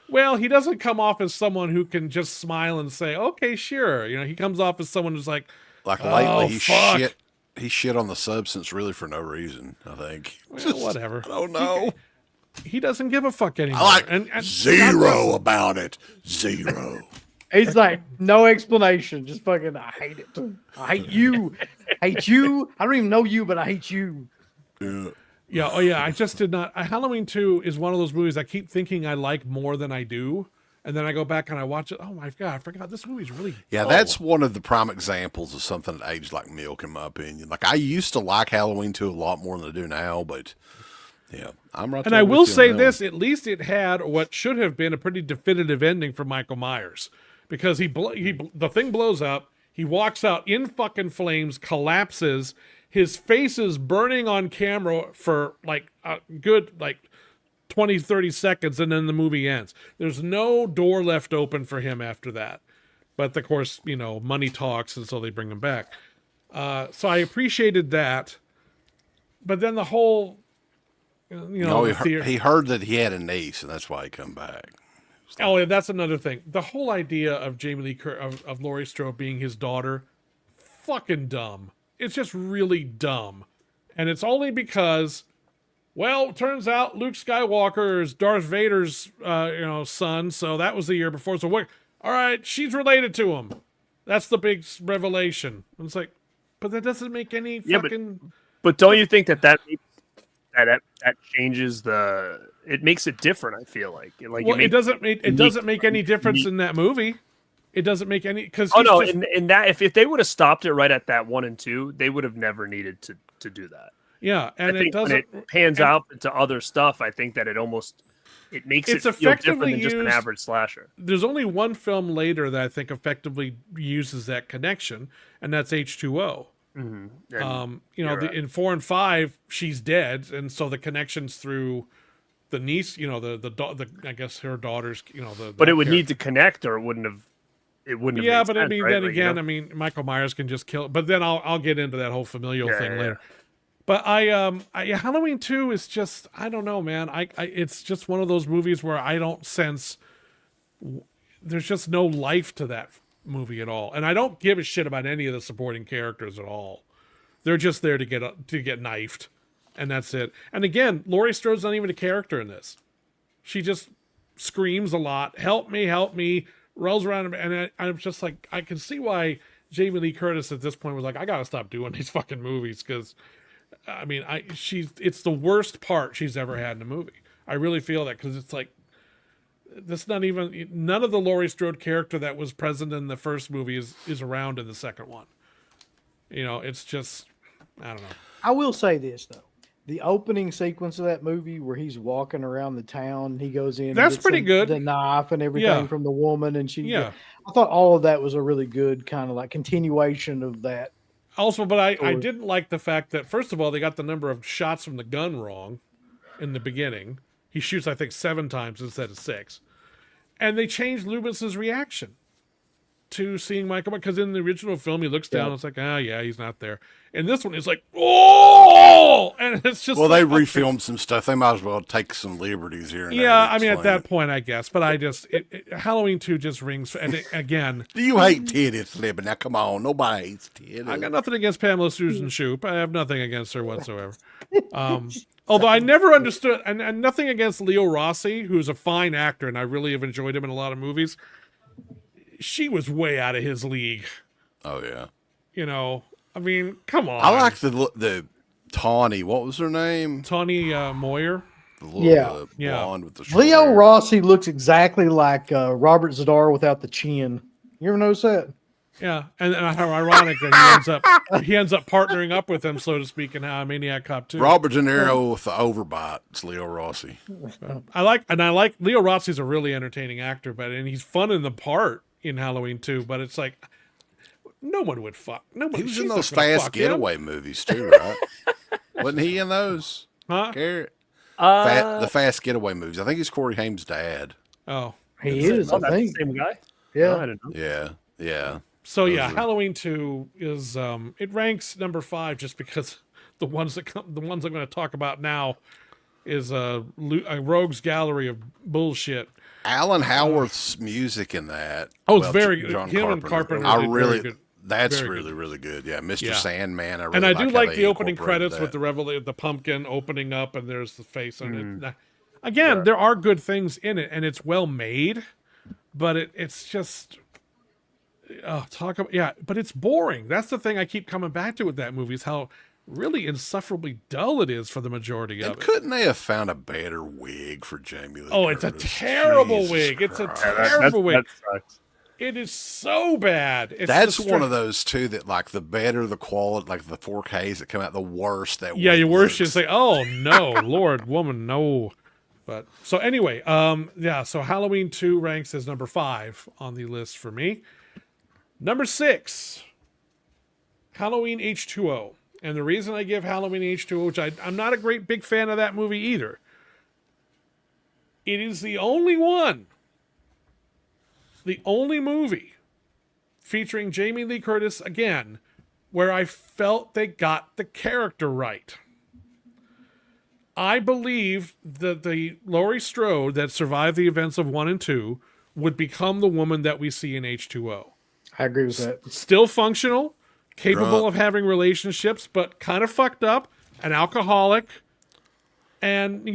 [SPEAKER 4] Well, he doesn't come off as someone who can just smile and say, "Okay, sure." You know, he comes off as someone who's like,
[SPEAKER 3] Like
[SPEAKER 4] Oh,
[SPEAKER 3] lately,
[SPEAKER 4] fuck.
[SPEAKER 3] he shit on the substance really for no reason. I think.
[SPEAKER 4] well, whatever.
[SPEAKER 3] I don't know.
[SPEAKER 4] He doesn't give a fuck anymore.
[SPEAKER 3] I like
[SPEAKER 4] and God
[SPEAKER 3] zero
[SPEAKER 4] bless-
[SPEAKER 3] about it. Zero.
[SPEAKER 5] He's like, no explanation. Just fucking, I hate it. I hate you. Hate you. I don't even know you, but I hate you.
[SPEAKER 3] Yeah.
[SPEAKER 4] Yeah, oh yeah, I just did not. Halloween 2 is one of those movies I keep thinking I like more than I do, and then I go back and I watch it. Oh my god, I forgot this movie's really.
[SPEAKER 3] Yeah,
[SPEAKER 4] dull.
[SPEAKER 3] that's one of the prime examples of something that aged like milk, in my opinion. Like I used to like Halloween 2 a lot more than I do now, but yeah, I'm right.
[SPEAKER 4] And
[SPEAKER 3] there
[SPEAKER 4] I
[SPEAKER 3] with
[SPEAKER 4] will
[SPEAKER 3] you on
[SPEAKER 4] say
[SPEAKER 3] that
[SPEAKER 4] this:
[SPEAKER 3] one.
[SPEAKER 4] at least it had what should have been a pretty definitive ending for Michael Myers, because the thing blows up. He walks out in fucking flames, collapses. His face is burning on camera for like a good 20, 30 seconds, and then the movie ends. There's no door left open for him after that. But of course, you know, money talks, and so they bring him back. So I appreciated that. But then the whole, you know,
[SPEAKER 3] No,
[SPEAKER 4] the theory-
[SPEAKER 3] he heard that he had a niece, and that's why he come back.
[SPEAKER 4] oh, yeah, that's another thing. The whole idea of Jamie Lee of Laurie Strode being his daughter, fucking dumb. It's just really dumb. And it's only because, well, it turns out Luke Skywalker is Darth Vader's, son. So that was the year before. So what? All right, she's related to him. That's the big revelation. And it's like, but that doesn't make any fucking.
[SPEAKER 6] But don't you think that changes it makes it different? I feel like
[SPEAKER 4] It doesn't make any difference in that movie. It doesn't make any because
[SPEAKER 6] in that if they would have stopped it right at that 1 and 2, they would have never needed to do that.
[SPEAKER 4] Yeah, and it doesn't.
[SPEAKER 6] When it pans out into other stuff, I think that it makes it feel different than just an average slasher.
[SPEAKER 4] There's only one film later that I think effectively uses that connection, and that's H2O.
[SPEAKER 6] Mm-hmm.
[SPEAKER 4] In 4 and 5, she's dead, and so the connections through the niece, the I guess her daughter's,
[SPEAKER 6] But it would need to connect, or it wouldn't have. It wouldn't have.
[SPEAKER 4] Yeah,
[SPEAKER 6] made
[SPEAKER 4] but
[SPEAKER 6] sense,
[SPEAKER 4] I mean,
[SPEAKER 6] right?
[SPEAKER 4] then again, I mean, Michael Myers can just kill. But then I'll get into that whole familial thing later. But Halloween 2 is just, I don't know, man. It's just one of those movies where I don't sense there's just no life to that movie at all, and I don't give a shit about any of the supporting characters at all. They're just there to get knifed, and that's it. And again, Laurie Strode's not even a character in this. She just screams a lot. Help me, rolls around, and I'm just like, I can see why Jamie Lee Curtis at this point was like, I gotta stop doing these fucking movies because. I mean, it's the worst part she's ever had in a movie. I really feel that because it's like, none of the Laurie Strode character that was present in the first movie is around in the second one. It's just, I don't know.
[SPEAKER 5] I will say this though. The opening sequence of that movie where he's walking around the town, he goes in.
[SPEAKER 4] That's pretty good.
[SPEAKER 5] The knife and everything from the woman, and she.
[SPEAKER 4] Yeah.
[SPEAKER 5] I thought all of that was a really good kind of like continuation of that.
[SPEAKER 4] Also, but I didn't like the fact that, first of all, they got the number of shots from the gun wrong in the beginning. He shoots, I think, 7 times instead of 6. And they changed Loomis's reaction to seeing Michael, because in the original film, he looks down and it's like, yeah, he's not there. And this one is like, oh! And it's just
[SPEAKER 3] they refilmed some stuff. They might as well take some liberties here. And
[SPEAKER 4] yeah, I mean, at that point, I guess. But I just, Halloween 2 just rings, and again.
[SPEAKER 3] Do you hate titties, Slippy? Now, come on. Nobody hates titties.
[SPEAKER 4] I got nothing against Pamela Susan Shoop. I have nothing against her whatsoever. Although I never understood, and nothing against Leo Rossi, who's a fine actor, and I really have enjoyed him in a lot of movies. She was way out of his league.
[SPEAKER 3] Oh, yeah.
[SPEAKER 4] I mean, come on.
[SPEAKER 3] I like the Tawny. What was her name?
[SPEAKER 4] Tawny Moyer.
[SPEAKER 3] The little blonde with the short
[SPEAKER 5] Leo
[SPEAKER 3] hair.
[SPEAKER 5] Rossi looks exactly like Robert Zadar without the chin. You ever notice that?
[SPEAKER 4] Yeah, and how ironic that he ends up partnering up with him, so to speak, in Maniac Cop 2.
[SPEAKER 3] Robert De Niro with the overbite. It's Leo Rossi.
[SPEAKER 4] I like Leo Rossi's a really entertaining actor, and he's fun in the part in Halloween 2, but it's like no one would fuck. Nobody.
[SPEAKER 3] He was in those Fast Getaway movies too, right? Wasn't he in those?
[SPEAKER 4] Huh?
[SPEAKER 3] Garrett? The Fast Getaway movies. I think he's Corey Haim's dad.
[SPEAKER 4] Oh,
[SPEAKER 5] he is. I
[SPEAKER 6] that's
[SPEAKER 5] think.
[SPEAKER 6] the same guy.
[SPEAKER 5] Yeah.
[SPEAKER 6] I don't know.
[SPEAKER 3] Yeah.
[SPEAKER 4] So Halloween 2 is it ranks number 5 just because the ones I'm going to talk about now is a rogues gallery of bullshit.
[SPEAKER 3] Alan Howarth's music in that.
[SPEAKER 4] Oh, it's very good.
[SPEAKER 3] John
[SPEAKER 4] Him and
[SPEAKER 3] Carpenter.
[SPEAKER 4] Carpenter
[SPEAKER 3] I
[SPEAKER 4] did
[SPEAKER 3] really,
[SPEAKER 4] very good.
[SPEAKER 3] that's
[SPEAKER 4] Very
[SPEAKER 3] really,
[SPEAKER 4] good.
[SPEAKER 3] really good. Yeah, Mr.
[SPEAKER 4] Yeah.
[SPEAKER 3] Sandman. I really
[SPEAKER 4] And I do
[SPEAKER 3] how
[SPEAKER 4] like
[SPEAKER 3] they
[SPEAKER 4] the opening
[SPEAKER 3] incorporated
[SPEAKER 4] credits with
[SPEAKER 3] that.
[SPEAKER 4] the pumpkin opening up and there's the face on it. Again, there are good things in it and it's well made, but it's just but it's boring. That's the thing I keep coming back to with that movie is how really insufferably dull it is for the majority of
[SPEAKER 3] And
[SPEAKER 4] it.
[SPEAKER 3] couldn't they have found a better wig for Jamie Lee
[SPEAKER 4] Oh, it's a
[SPEAKER 3] Curtis?
[SPEAKER 4] terrible
[SPEAKER 3] Jesus
[SPEAKER 4] wig. It's a
[SPEAKER 3] Christ.
[SPEAKER 4] terrible wig.
[SPEAKER 6] That sucks.
[SPEAKER 4] It is so bad. It's
[SPEAKER 3] That's
[SPEAKER 4] just
[SPEAKER 3] one of those too that like the better the quality, like the 4Ks that come out, the worse that.
[SPEAKER 4] Yeah,
[SPEAKER 3] wig
[SPEAKER 4] your worst
[SPEAKER 3] looks.
[SPEAKER 4] is like, oh no, Lord, woman, no. But so anyway, so Halloween 2 ranks as number 5 on the list for me. Number 6, Halloween H2O. And the reason I give Halloween H2O, which I'm not a big fan of that movie either, it is the only movie featuring Jamie Lee Curtis again, where I felt they got the character right. I believed that the Laurie Strode that survived the events of 1 and 2 would become the woman that we see in H2O.
[SPEAKER 5] I agree with that.
[SPEAKER 4] Still functional, capable
[SPEAKER 3] Drunk.
[SPEAKER 4] of having relationships, but kind of fucked up, an alcoholic, and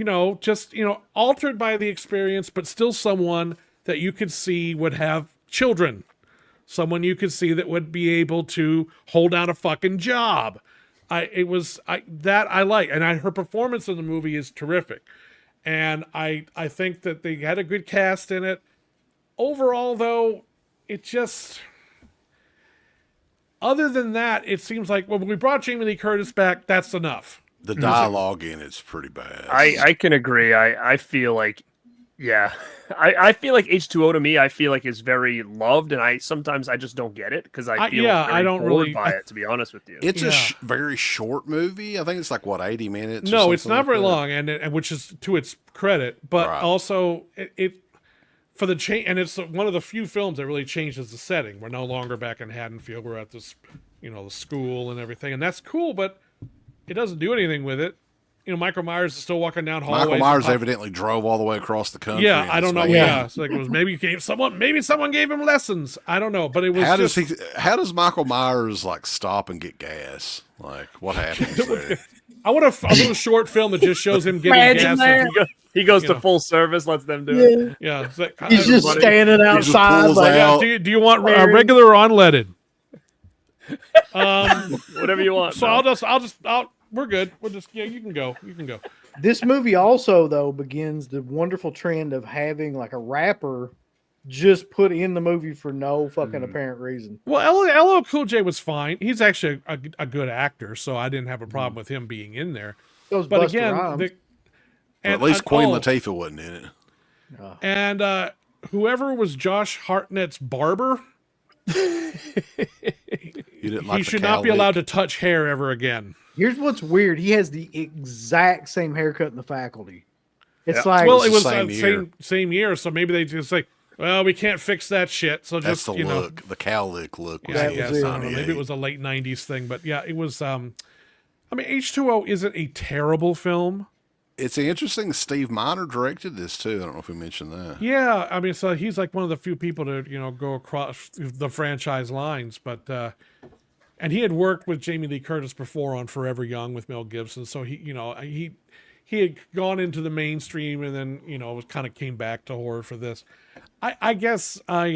[SPEAKER 4] just altered by the experience, but still someone that you could see would have children, someone you could see that would be able to hold down a fucking job. I like, and her performance in the movie is terrific, and I think that they had a good cast in it. Overall, though, it just, other than that, it seems like when we brought Jamie Lee Curtis back, that's enough.
[SPEAKER 3] The dialogue in it's pretty bad.
[SPEAKER 6] I can agree. I feel like, yeah, I feel like H2O to me, I feel like is very loved, and I sometimes just don't get it because I feel
[SPEAKER 4] I don't
[SPEAKER 6] bored
[SPEAKER 4] really
[SPEAKER 6] by it, to be honest with you.
[SPEAKER 3] It's
[SPEAKER 4] Yeah.
[SPEAKER 3] a very short movie. I think it's like 80 minutes. or
[SPEAKER 4] No, it's
[SPEAKER 3] something
[SPEAKER 4] not
[SPEAKER 3] like
[SPEAKER 4] very
[SPEAKER 3] that?
[SPEAKER 4] long, and which is to its credit, but
[SPEAKER 3] Right.
[SPEAKER 4] also it for the change, and it's one of the few films that really changes the setting. We're no longer back in Haddonfield. We're at this, the school and everything, and that's cool, but it doesn't do anything with it. Michael Myers is still walking down hallways.
[SPEAKER 3] Michael Myers evidently drove all the way across the country.
[SPEAKER 4] Yeah,
[SPEAKER 3] and
[SPEAKER 4] I don't know.
[SPEAKER 3] it's
[SPEAKER 4] Yeah, it's like it was maybe someone gave him lessons. I don't know, but it was.
[SPEAKER 3] How does Michael Myers like stop and get gas? Like what happens there?
[SPEAKER 4] I want a short film that just shows him getting
[SPEAKER 5] Imagine
[SPEAKER 4] gas.
[SPEAKER 5] that.
[SPEAKER 6] He goes to
[SPEAKER 4] know.
[SPEAKER 6] full service, lets them do it.
[SPEAKER 4] Yeah, it's like,
[SPEAKER 5] He's just
[SPEAKER 6] Everybody-
[SPEAKER 5] standing outside,
[SPEAKER 3] pulls
[SPEAKER 5] like,
[SPEAKER 3] out.
[SPEAKER 4] do you want
[SPEAKER 5] Larry.
[SPEAKER 4] regular or unleaded?
[SPEAKER 6] Whatever you want.
[SPEAKER 4] So
[SPEAKER 6] man.
[SPEAKER 4] we're good. We'll just you can go.
[SPEAKER 5] This movie also, though, begins the wonderful trend of having like a rapper just put in the movie for no fucking apparent reason.
[SPEAKER 4] Well, LL Cool J was fine. He's actually a good actor, so I didn't have a problem with him being in there.
[SPEAKER 5] Those
[SPEAKER 4] But
[SPEAKER 5] Busta
[SPEAKER 4] again,
[SPEAKER 5] Rhymes.
[SPEAKER 3] At least Queen Latifah wasn't in it.
[SPEAKER 4] and whoever was Josh Hartnett's barber,
[SPEAKER 3] You didn't like
[SPEAKER 4] he
[SPEAKER 3] the
[SPEAKER 4] should
[SPEAKER 3] cow
[SPEAKER 4] not be
[SPEAKER 3] lick?
[SPEAKER 4] allowed to touch hair ever again.
[SPEAKER 5] Here's what's weird: he has the exact same haircut in The Faculty. It's
[SPEAKER 6] Yeah.
[SPEAKER 5] like,
[SPEAKER 4] Well,
[SPEAKER 3] It's
[SPEAKER 4] it
[SPEAKER 3] the
[SPEAKER 4] was
[SPEAKER 3] same
[SPEAKER 4] the
[SPEAKER 3] year.
[SPEAKER 4] same year, so maybe they just like, well, we can't fix that shit. So
[SPEAKER 3] That's
[SPEAKER 4] just
[SPEAKER 3] the look. The cow lick look was
[SPEAKER 4] Yeah, I
[SPEAKER 5] That
[SPEAKER 3] in
[SPEAKER 4] guess
[SPEAKER 5] was it.
[SPEAKER 4] I don't know. Maybe it
[SPEAKER 3] 98.
[SPEAKER 4] was a late '90s thing, but yeah, it was. I mean, H2O isn't a terrible film.
[SPEAKER 3] It's interesting. Steve Miner directed this too. I don't know if we mentioned that.
[SPEAKER 4] Yeah, I mean, so he's like one of the few people to go across the franchise lines, but and he had worked with Jamie Lee Curtis before on Forever Young with Mel Gibson, so he had gone into the mainstream and then kind of came back to horror for this. I guess I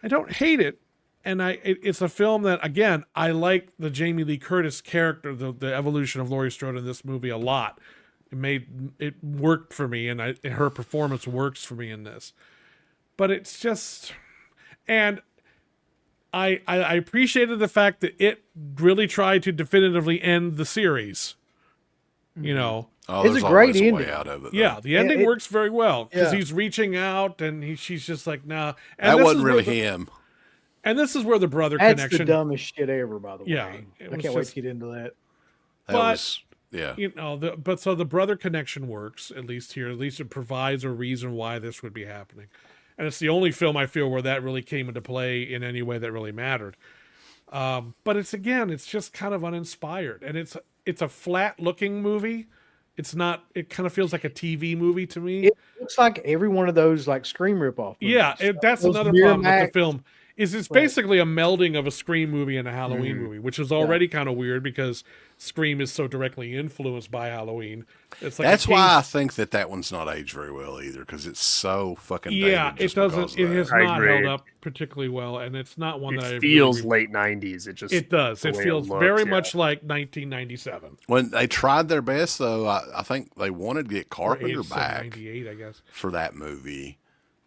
[SPEAKER 4] don't hate it, and it's a film that again I like the Jamie Lee Curtis character, the evolution of Laurie Strode in this movie a lot. It worked for me, and her performance works for me in this. But it's just, and I appreciated the fact that it really tried to definitively end the series.
[SPEAKER 3] Oh,
[SPEAKER 5] It's
[SPEAKER 3] there's
[SPEAKER 5] a great
[SPEAKER 3] always a way
[SPEAKER 5] ending.
[SPEAKER 3] out of it. though.
[SPEAKER 4] Yeah, the ending
[SPEAKER 5] it-
[SPEAKER 4] works very well because
[SPEAKER 5] yeah.
[SPEAKER 4] he's reaching out and she's just like, nah. And
[SPEAKER 3] That
[SPEAKER 4] this
[SPEAKER 3] wasn't
[SPEAKER 4] is where
[SPEAKER 3] really
[SPEAKER 4] the-
[SPEAKER 3] him.
[SPEAKER 4] And this is where the brother
[SPEAKER 5] that's
[SPEAKER 4] connection.
[SPEAKER 5] the dumbest shit ever, by the way.
[SPEAKER 4] Yeah,
[SPEAKER 5] I
[SPEAKER 4] it
[SPEAKER 5] can't
[SPEAKER 4] was
[SPEAKER 5] wait
[SPEAKER 4] just-
[SPEAKER 5] to get into that.
[SPEAKER 3] That
[SPEAKER 4] But-
[SPEAKER 3] was yeah.
[SPEAKER 4] But so the brother connection works at least here. At least it provides a reason why this would be happening, and it's the only film I feel where that really came into play in any way that really mattered. But it's just kind of uninspired, and it's a flat looking movie. It's not. It kind of feels like a TV movie to me.
[SPEAKER 5] It looks like every one of those like Scream ripoff.
[SPEAKER 4] Yeah,
[SPEAKER 5] movies.
[SPEAKER 4] that's
[SPEAKER 5] Those
[SPEAKER 4] another problem with
[SPEAKER 5] Miramax-
[SPEAKER 4] the film. Is it's
[SPEAKER 5] Right.
[SPEAKER 4] basically a melding of a Scream movie and a Halloween movie, which is already kind of weird because Scream is so directly influenced by Halloween. It's like
[SPEAKER 3] That's why I think that one's not aged very well either, because it's so fucking dated.
[SPEAKER 4] yeah, it
[SPEAKER 3] just because
[SPEAKER 4] doesn't.
[SPEAKER 3] of
[SPEAKER 4] It
[SPEAKER 3] that.
[SPEAKER 4] has
[SPEAKER 6] I
[SPEAKER 4] not
[SPEAKER 6] agree.
[SPEAKER 4] held up particularly well, and it's not one that I
[SPEAKER 6] It
[SPEAKER 4] really
[SPEAKER 6] feels late 90s. It just
[SPEAKER 4] It does.
[SPEAKER 6] the
[SPEAKER 4] It
[SPEAKER 6] way
[SPEAKER 4] feels
[SPEAKER 6] looks,
[SPEAKER 4] very
[SPEAKER 6] yeah.
[SPEAKER 4] much like 1997.
[SPEAKER 3] When they tried their best, though, I think they wanted to get
[SPEAKER 4] Or
[SPEAKER 3] Carpenter
[SPEAKER 4] 87,
[SPEAKER 3] back
[SPEAKER 4] 98, I guess.
[SPEAKER 3] for that movie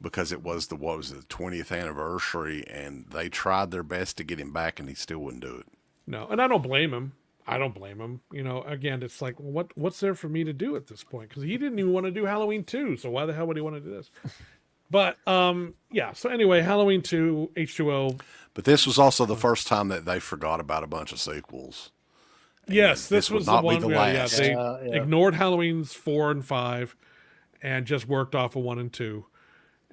[SPEAKER 3] because it was the 20th anniversary, and they tried their best to get him back, and he still wouldn't do it.
[SPEAKER 4] No, and I don't blame him. Again, it's like, what's there for me to do at this point? Because he didn't even want to do Halloween 2, so why the hell would he want to do this? But yeah. So anyway, Halloween 2, H2O.
[SPEAKER 3] But this was also the first time that they forgot about a bunch of sequels.
[SPEAKER 4] Yes,
[SPEAKER 3] this
[SPEAKER 4] this
[SPEAKER 3] would
[SPEAKER 4] was
[SPEAKER 3] not
[SPEAKER 4] the
[SPEAKER 3] be
[SPEAKER 4] one
[SPEAKER 3] the
[SPEAKER 4] where
[SPEAKER 3] last.
[SPEAKER 4] they
[SPEAKER 5] Yeah.
[SPEAKER 4] ignored Halloween's 4 and 5, and just worked off of 1 and 2,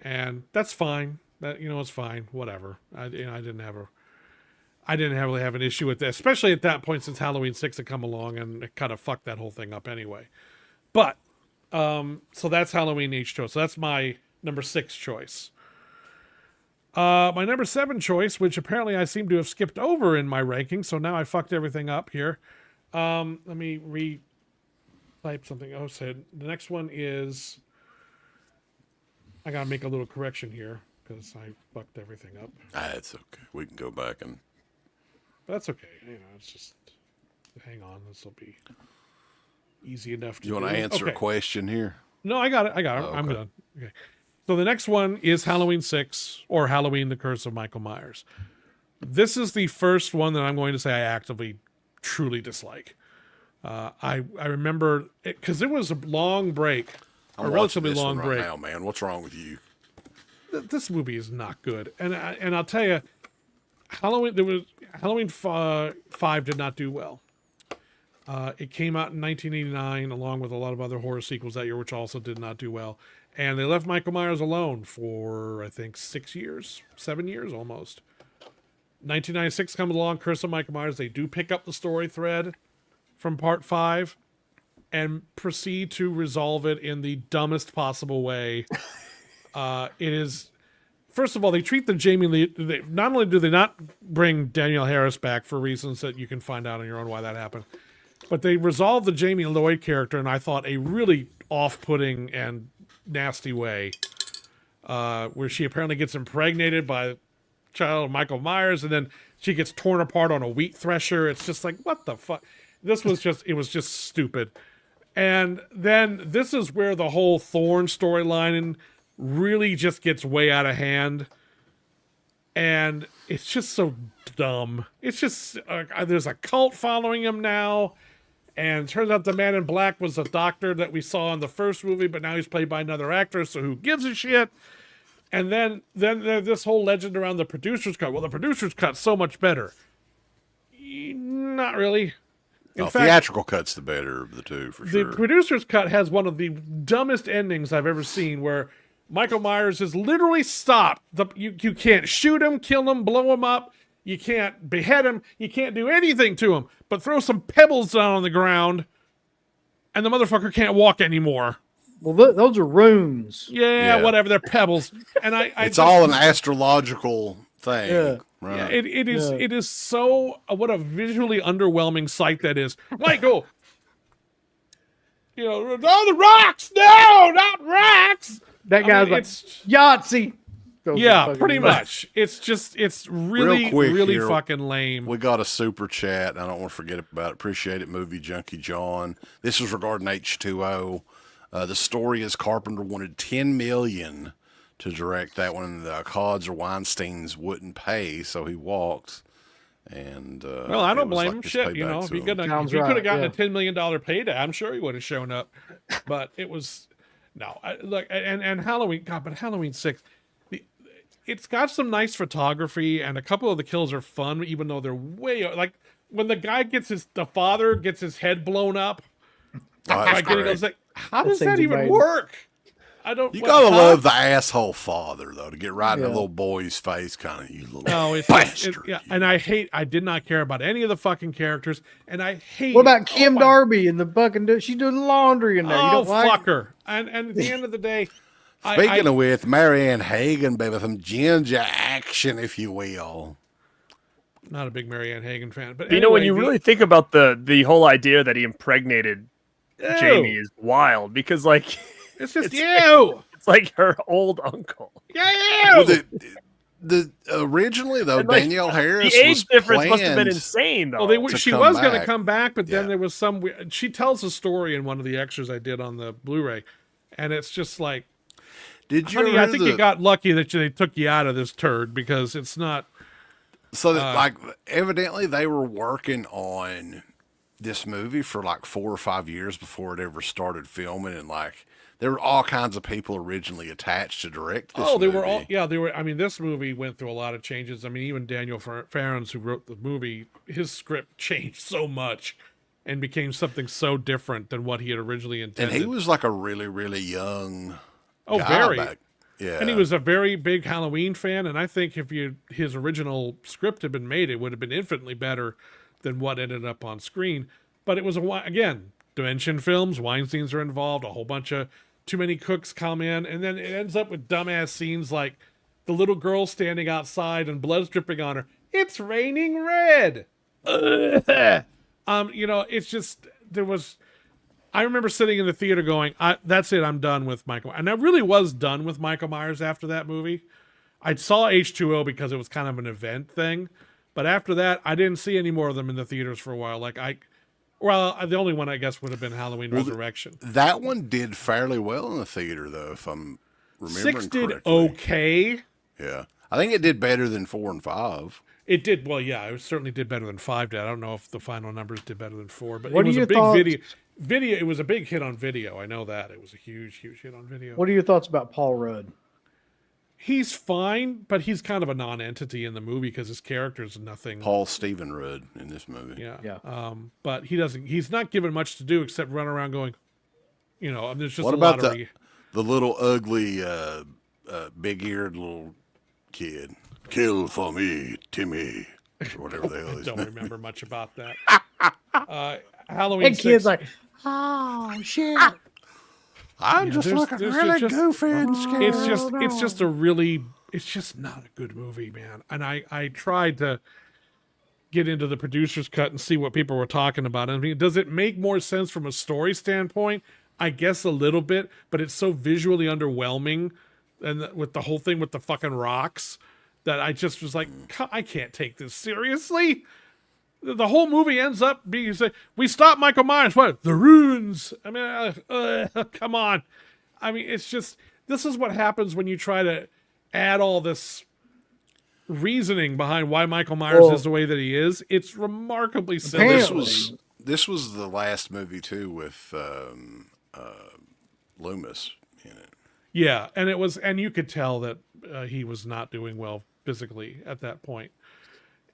[SPEAKER 4] and that's fine. That it's fine. Whatever. I didn't really have an issue with that, especially at that point since Halloween 6 had come along and it kind of fucked that whole thing up anyway. But so that's Halloween H2O. So that's my number 6 choice. My number 7 choice, which apparently I seem to have skipped over in my ranking, so now I fucked everything up here. Let me type something. Oh, so the next one is. I gotta make a little correction here because I fucked everything up.
[SPEAKER 3] It's okay. We can go back and.
[SPEAKER 4] But that's okay. You know, it's just. Hang on, this will be easy enough to.
[SPEAKER 3] You want to answer a question here?
[SPEAKER 4] No, I got it.
[SPEAKER 3] Oh,
[SPEAKER 4] I'm
[SPEAKER 3] okay.
[SPEAKER 4] done. Okay. So the next one is Halloween 6 or Halloween: The Curse of Michael Myers. This is the first one that I'm going to say I actively, truly dislike. I remember because it was a long break,
[SPEAKER 3] I'm
[SPEAKER 4] a
[SPEAKER 3] watching
[SPEAKER 4] relatively
[SPEAKER 3] this
[SPEAKER 4] long
[SPEAKER 3] one right
[SPEAKER 4] break.
[SPEAKER 3] now, man. What's wrong with you?
[SPEAKER 4] This movie is not good, and I'll tell you, Halloween 5 did not do well. It came out in 1989, along with a lot of other horror sequels that year, which also did not do well. And they left Michael Myers alone for, I think, 7 years almost. 1996 comes along, Curse of Michael Myers. They do pick up the story thread from part 5 and proceed to resolve it in the dumbest possible way. It is, first of all, they treat the Jamie Lee. Not only do they not bring Danielle Harris back for reasons that you can find out on your own why that happened, but they resolved the Jamie Lloyd character in, I thought, a really off-putting and nasty way, where she apparently gets impregnated by a child of Michael Myers, and then she gets torn apart on a wheat thresher. It's just like, what the fuck? It was just stupid. And then this is where the whole Thorn storyline really just gets way out of hand. And it's just so dumb. It's just, there's a cult following him now. And it turns out the Man in Black was a doctor that we saw in the first movie, but now he's played by another actor, so who gives a shit? And then there's this whole legend around the producer's cut. Well, the producer's cut's so much better. Not really. In fact,
[SPEAKER 3] theatrical cut's the better of the two, for sure.
[SPEAKER 4] the producer's cut has one of the dumbest endings I've ever seen, where Michael Myers is literally stopped. You can't shoot him, kill him, blow him up. You can't behead him. You can't do anything to him, but throw some pebbles down on the ground, and the motherfucker can't walk anymore.
[SPEAKER 5] Well, those are runes.
[SPEAKER 4] Yeah,
[SPEAKER 3] Yeah.
[SPEAKER 4] whatever. They're pebbles, and
[SPEAKER 3] It's all an astrological thing,
[SPEAKER 5] Yeah.
[SPEAKER 3] right?
[SPEAKER 4] Yeah, it is.
[SPEAKER 5] Yeah.
[SPEAKER 4] It is so. What a visually underwhelming sight that is, Michael. No, the rocks. No, not rocks.
[SPEAKER 5] That guy's like
[SPEAKER 4] it's
[SPEAKER 5] Yahtzee. Those are
[SPEAKER 4] yeah,
[SPEAKER 5] fucking
[SPEAKER 4] pretty
[SPEAKER 5] runes.
[SPEAKER 4] much. It's really
[SPEAKER 3] Real quick
[SPEAKER 4] really
[SPEAKER 3] here,
[SPEAKER 4] fucking lame.
[SPEAKER 3] We got a super chat. I don't want to forget about it. Appreciate it, Movie Junkie John. This is regarding H2O. The story is Carpenter wanted $10 million to direct that one. The Codds or Weinsteins wouldn't pay, so he walked. And
[SPEAKER 4] Well, I
[SPEAKER 3] it
[SPEAKER 4] don't
[SPEAKER 3] was
[SPEAKER 4] blame
[SPEAKER 3] like
[SPEAKER 4] him.
[SPEAKER 3] this
[SPEAKER 4] Shit,
[SPEAKER 3] payback
[SPEAKER 4] if
[SPEAKER 3] to
[SPEAKER 4] he
[SPEAKER 3] him.
[SPEAKER 4] could
[SPEAKER 5] Sounds
[SPEAKER 4] have
[SPEAKER 5] right,
[SPEAKER 4] gotten
[SPEAKER 5] yeah.
[SPEAKER 4] a $10 million payday, I'm sure he would have shown up. But it was no. Look, and Halloween. God, but Halloween 6. It's got some nice photography, and a couple of the kills are fun, even though they're way like when the guy the father gets his head blown up.
[SPEAKER 3] Oh, that's
[SPEAKER 4] By getting
[SPEAKER 3] great.
[SPEAKER 4] those, like, how
[SPEAKER 5] That
[SPEAKER 4] does that
[SPEAKER 5] seems
[SPEAKER 4] even
[SPEAKER 5] amazing.
[SPEAKER 4] work? I don't.
[SPEAKER 3] You
[SPEAKER 4] what,
[SPEAKER 3] gotta
[SPEAKER 4] huh?
[SPEAKER 3] love the asshole father, though, to get right in the
[SPEAKER 5] Yeah.
[SPEAKER 3] little boy's face, kind of, you little
[SPEAKER 4] No, it's
[SPEAKER 3] bastard.
[SPEAKER 4] yeah, and I did not care about any of the fucking characters, and I hate.
[SPEAKER 5] What about
[SPEAKER 4] oh
[SPEAKER 5] Kim
[SPEAKER 4] my-
[SPEAKER 5] Darby and the fucking? She's doing laundry in there. You
[SPEAKER 4] Oh,
[SPEAKER 5] don't like?
[SPEAKER 4] fuck her! And at the end of the day,
[SPEAKER 3] Speaking of which, Marianne Hagen, baby, some ginger action, if you will.
[SPEAKER 4] not a big Marianne Hagen fan, but
[SPEAKER 6] You know, when
[SPEAKER 4] anyway,
[SPEAKER 6] you really think about the whole idea that he impregnated Jamie is wild, because like
[SPEAKER 4] it's just
[SPEAKER 6] it's-
[SPEAKER 4] you,
[SPEAKER 6] it's like her old uncle.
[SPEAKER 3] Well, the originally though,
[SPEAKER 6] And, like,
[SPEAKER 3] Danielle Harris
[SPEAKER 6] The age
[SPEAKER 3] was
[SPEAKER 6] difference must have been
[SPEAKER 3] planned-
[SPEAKER 6] insane, though.
[SPEAKER 4] Well,
[SPEAKER 3] to
[SPEAKER 4] she
[SPEAKER 3] come
[SPEAKER 4] was going to
[SPEAKER 3] back.
[SPEAKER 4] come back, but then
[SPEAKER 3] Yeah.
[SPEAKER 4] there was some. She tells a story in one of the extras I did on the Blu-ray, and it's just like,
[SPEAKER 3] Did you
[SPEAKER 4] honey,
[SPEAKER 3] ever
[SPEAKER 4] I
[SPEAKER 3] hear
[SPEAKER 4] think you got lucky that they took you out of this turd because it's not.
[SPEAKER 3] So that, like, evidently they were working on this movie for like 4 or 5 years before it ever started filming, and like there were all kinds of people originally attached to direct this
[SPEAKER 4] They
[SPEAKER 3] movie.
[SPEAKER 4] were all. Yeah, they were. I mean, this movie went through a lot of changes. I mean, even Daniel Farrens, who wrote the movie, his script changed so much and became something so different than what he had originally
[SPEAKER 3] and
[SPEAKER 4] intended.
[SPEAKER 3] he was like a really, really young guy
[SPEAKER 4] very.
[SPEAKER 3] back. Yeah.
[SPEAKER 4] And he was a very big Halloween fan, and I think if his original script had been made, it would have been infinitely better than what ended up on screen. But it was again, Dimension Films, Weinstein's are involved, a whole bunch of too many cooks come in, and then it ends up with dumbass scenes like the little girl standing outside and blood's dripping on her. It's raining red. It's just I remember sitting in the theater going, that's it, I'm done with Michael. And I really was done with Michael Myers after that movie. I saw H2O because it was kind of an event thing. But after that, I didn't see any more of them in the theaters for a while. The only one I guess would have been Halloween Resurrection.
[SPEAKER 3] That one did fairly well in the theater, though, if I'm remembering
[SPEAKER 4] 6 did
[SPEAKER 3] correctly.
[SPEAKER 4] okay.
[SPEAKER 3] Yeah. I think it did better than 4 and 5.
[SPEAKER 4] It did well, yeah. It certainly did better than 5 did. I don't know if the final numbers did better than 4, but
[SPEAKER 5] What
[SPEAKER 4] it was
[SPEAKER 5] are
[SPEAKER 4] a big
[SPEAKER 5] your
[SPEAKER 4] video. Video. It was a big hit on video. I know that it was a huge hit on video.
[SPEAKER 5] What are your thoughts about Paul Rudd?
[SPEAKER 4] He's fine, but he's kind of a non-entity in the movie because his character's nothing.
[SPEAKER 3] Paul Stephen Rudd in this movie.
[SPEAKER 5] Yeah.
[SPEAKER 4] But he's not given much to do except run around going, there's just
[SPEAKER 3] What
[SPEAKER 4] a
[SPEAKER 3] about
[SPEAKER 4] lot of
[SPEAKER 3] the little ugly, big-eared little kid? Kill for me, Timmy, or whatever the hell
[SPEAKER 4] I
[SPEAKER 3] his
[SPEAKER 4] don't
[SPEAKER 3] name
[SPEAKER 4] remember much about that. Halloween
[SPEAKER 5] And
[SPEAKER 4] 6.
[SPEAKER 5] kids like, oh shit.
[SPEAKER 3] I'm just
[SPEAKER 4] there's-
[SPEAKER 3] looking
[SPEAKER 4] there's
[SPEAKER 3] really
[SPEAKER 4] just-
[SPEAKER 3] goofy and scared.
[SPEAKER 4] It's just not a good movie, man. And I tried to get into the producer's cut and see what people were talking about. I mean, does it make more sense from a story standpoint? I guess a little bit, but it's so visually underwhelming, and with the whole thing with the fucking rocks, that I just was like, I can't take this seriously. The whole movie ends up being we stop Michael Myers. What? The ruins. I mean, come on. I mean, it's just, this is what happens when you try to add all this reasoning behind why Michael Myers is the way that he is. It's remarkably silly.
[SPEAKER 3] This was the last movie too with Loomis in it.
[SPEAKER 4] Yeah, and you could tell that he was not doing well physically at that point.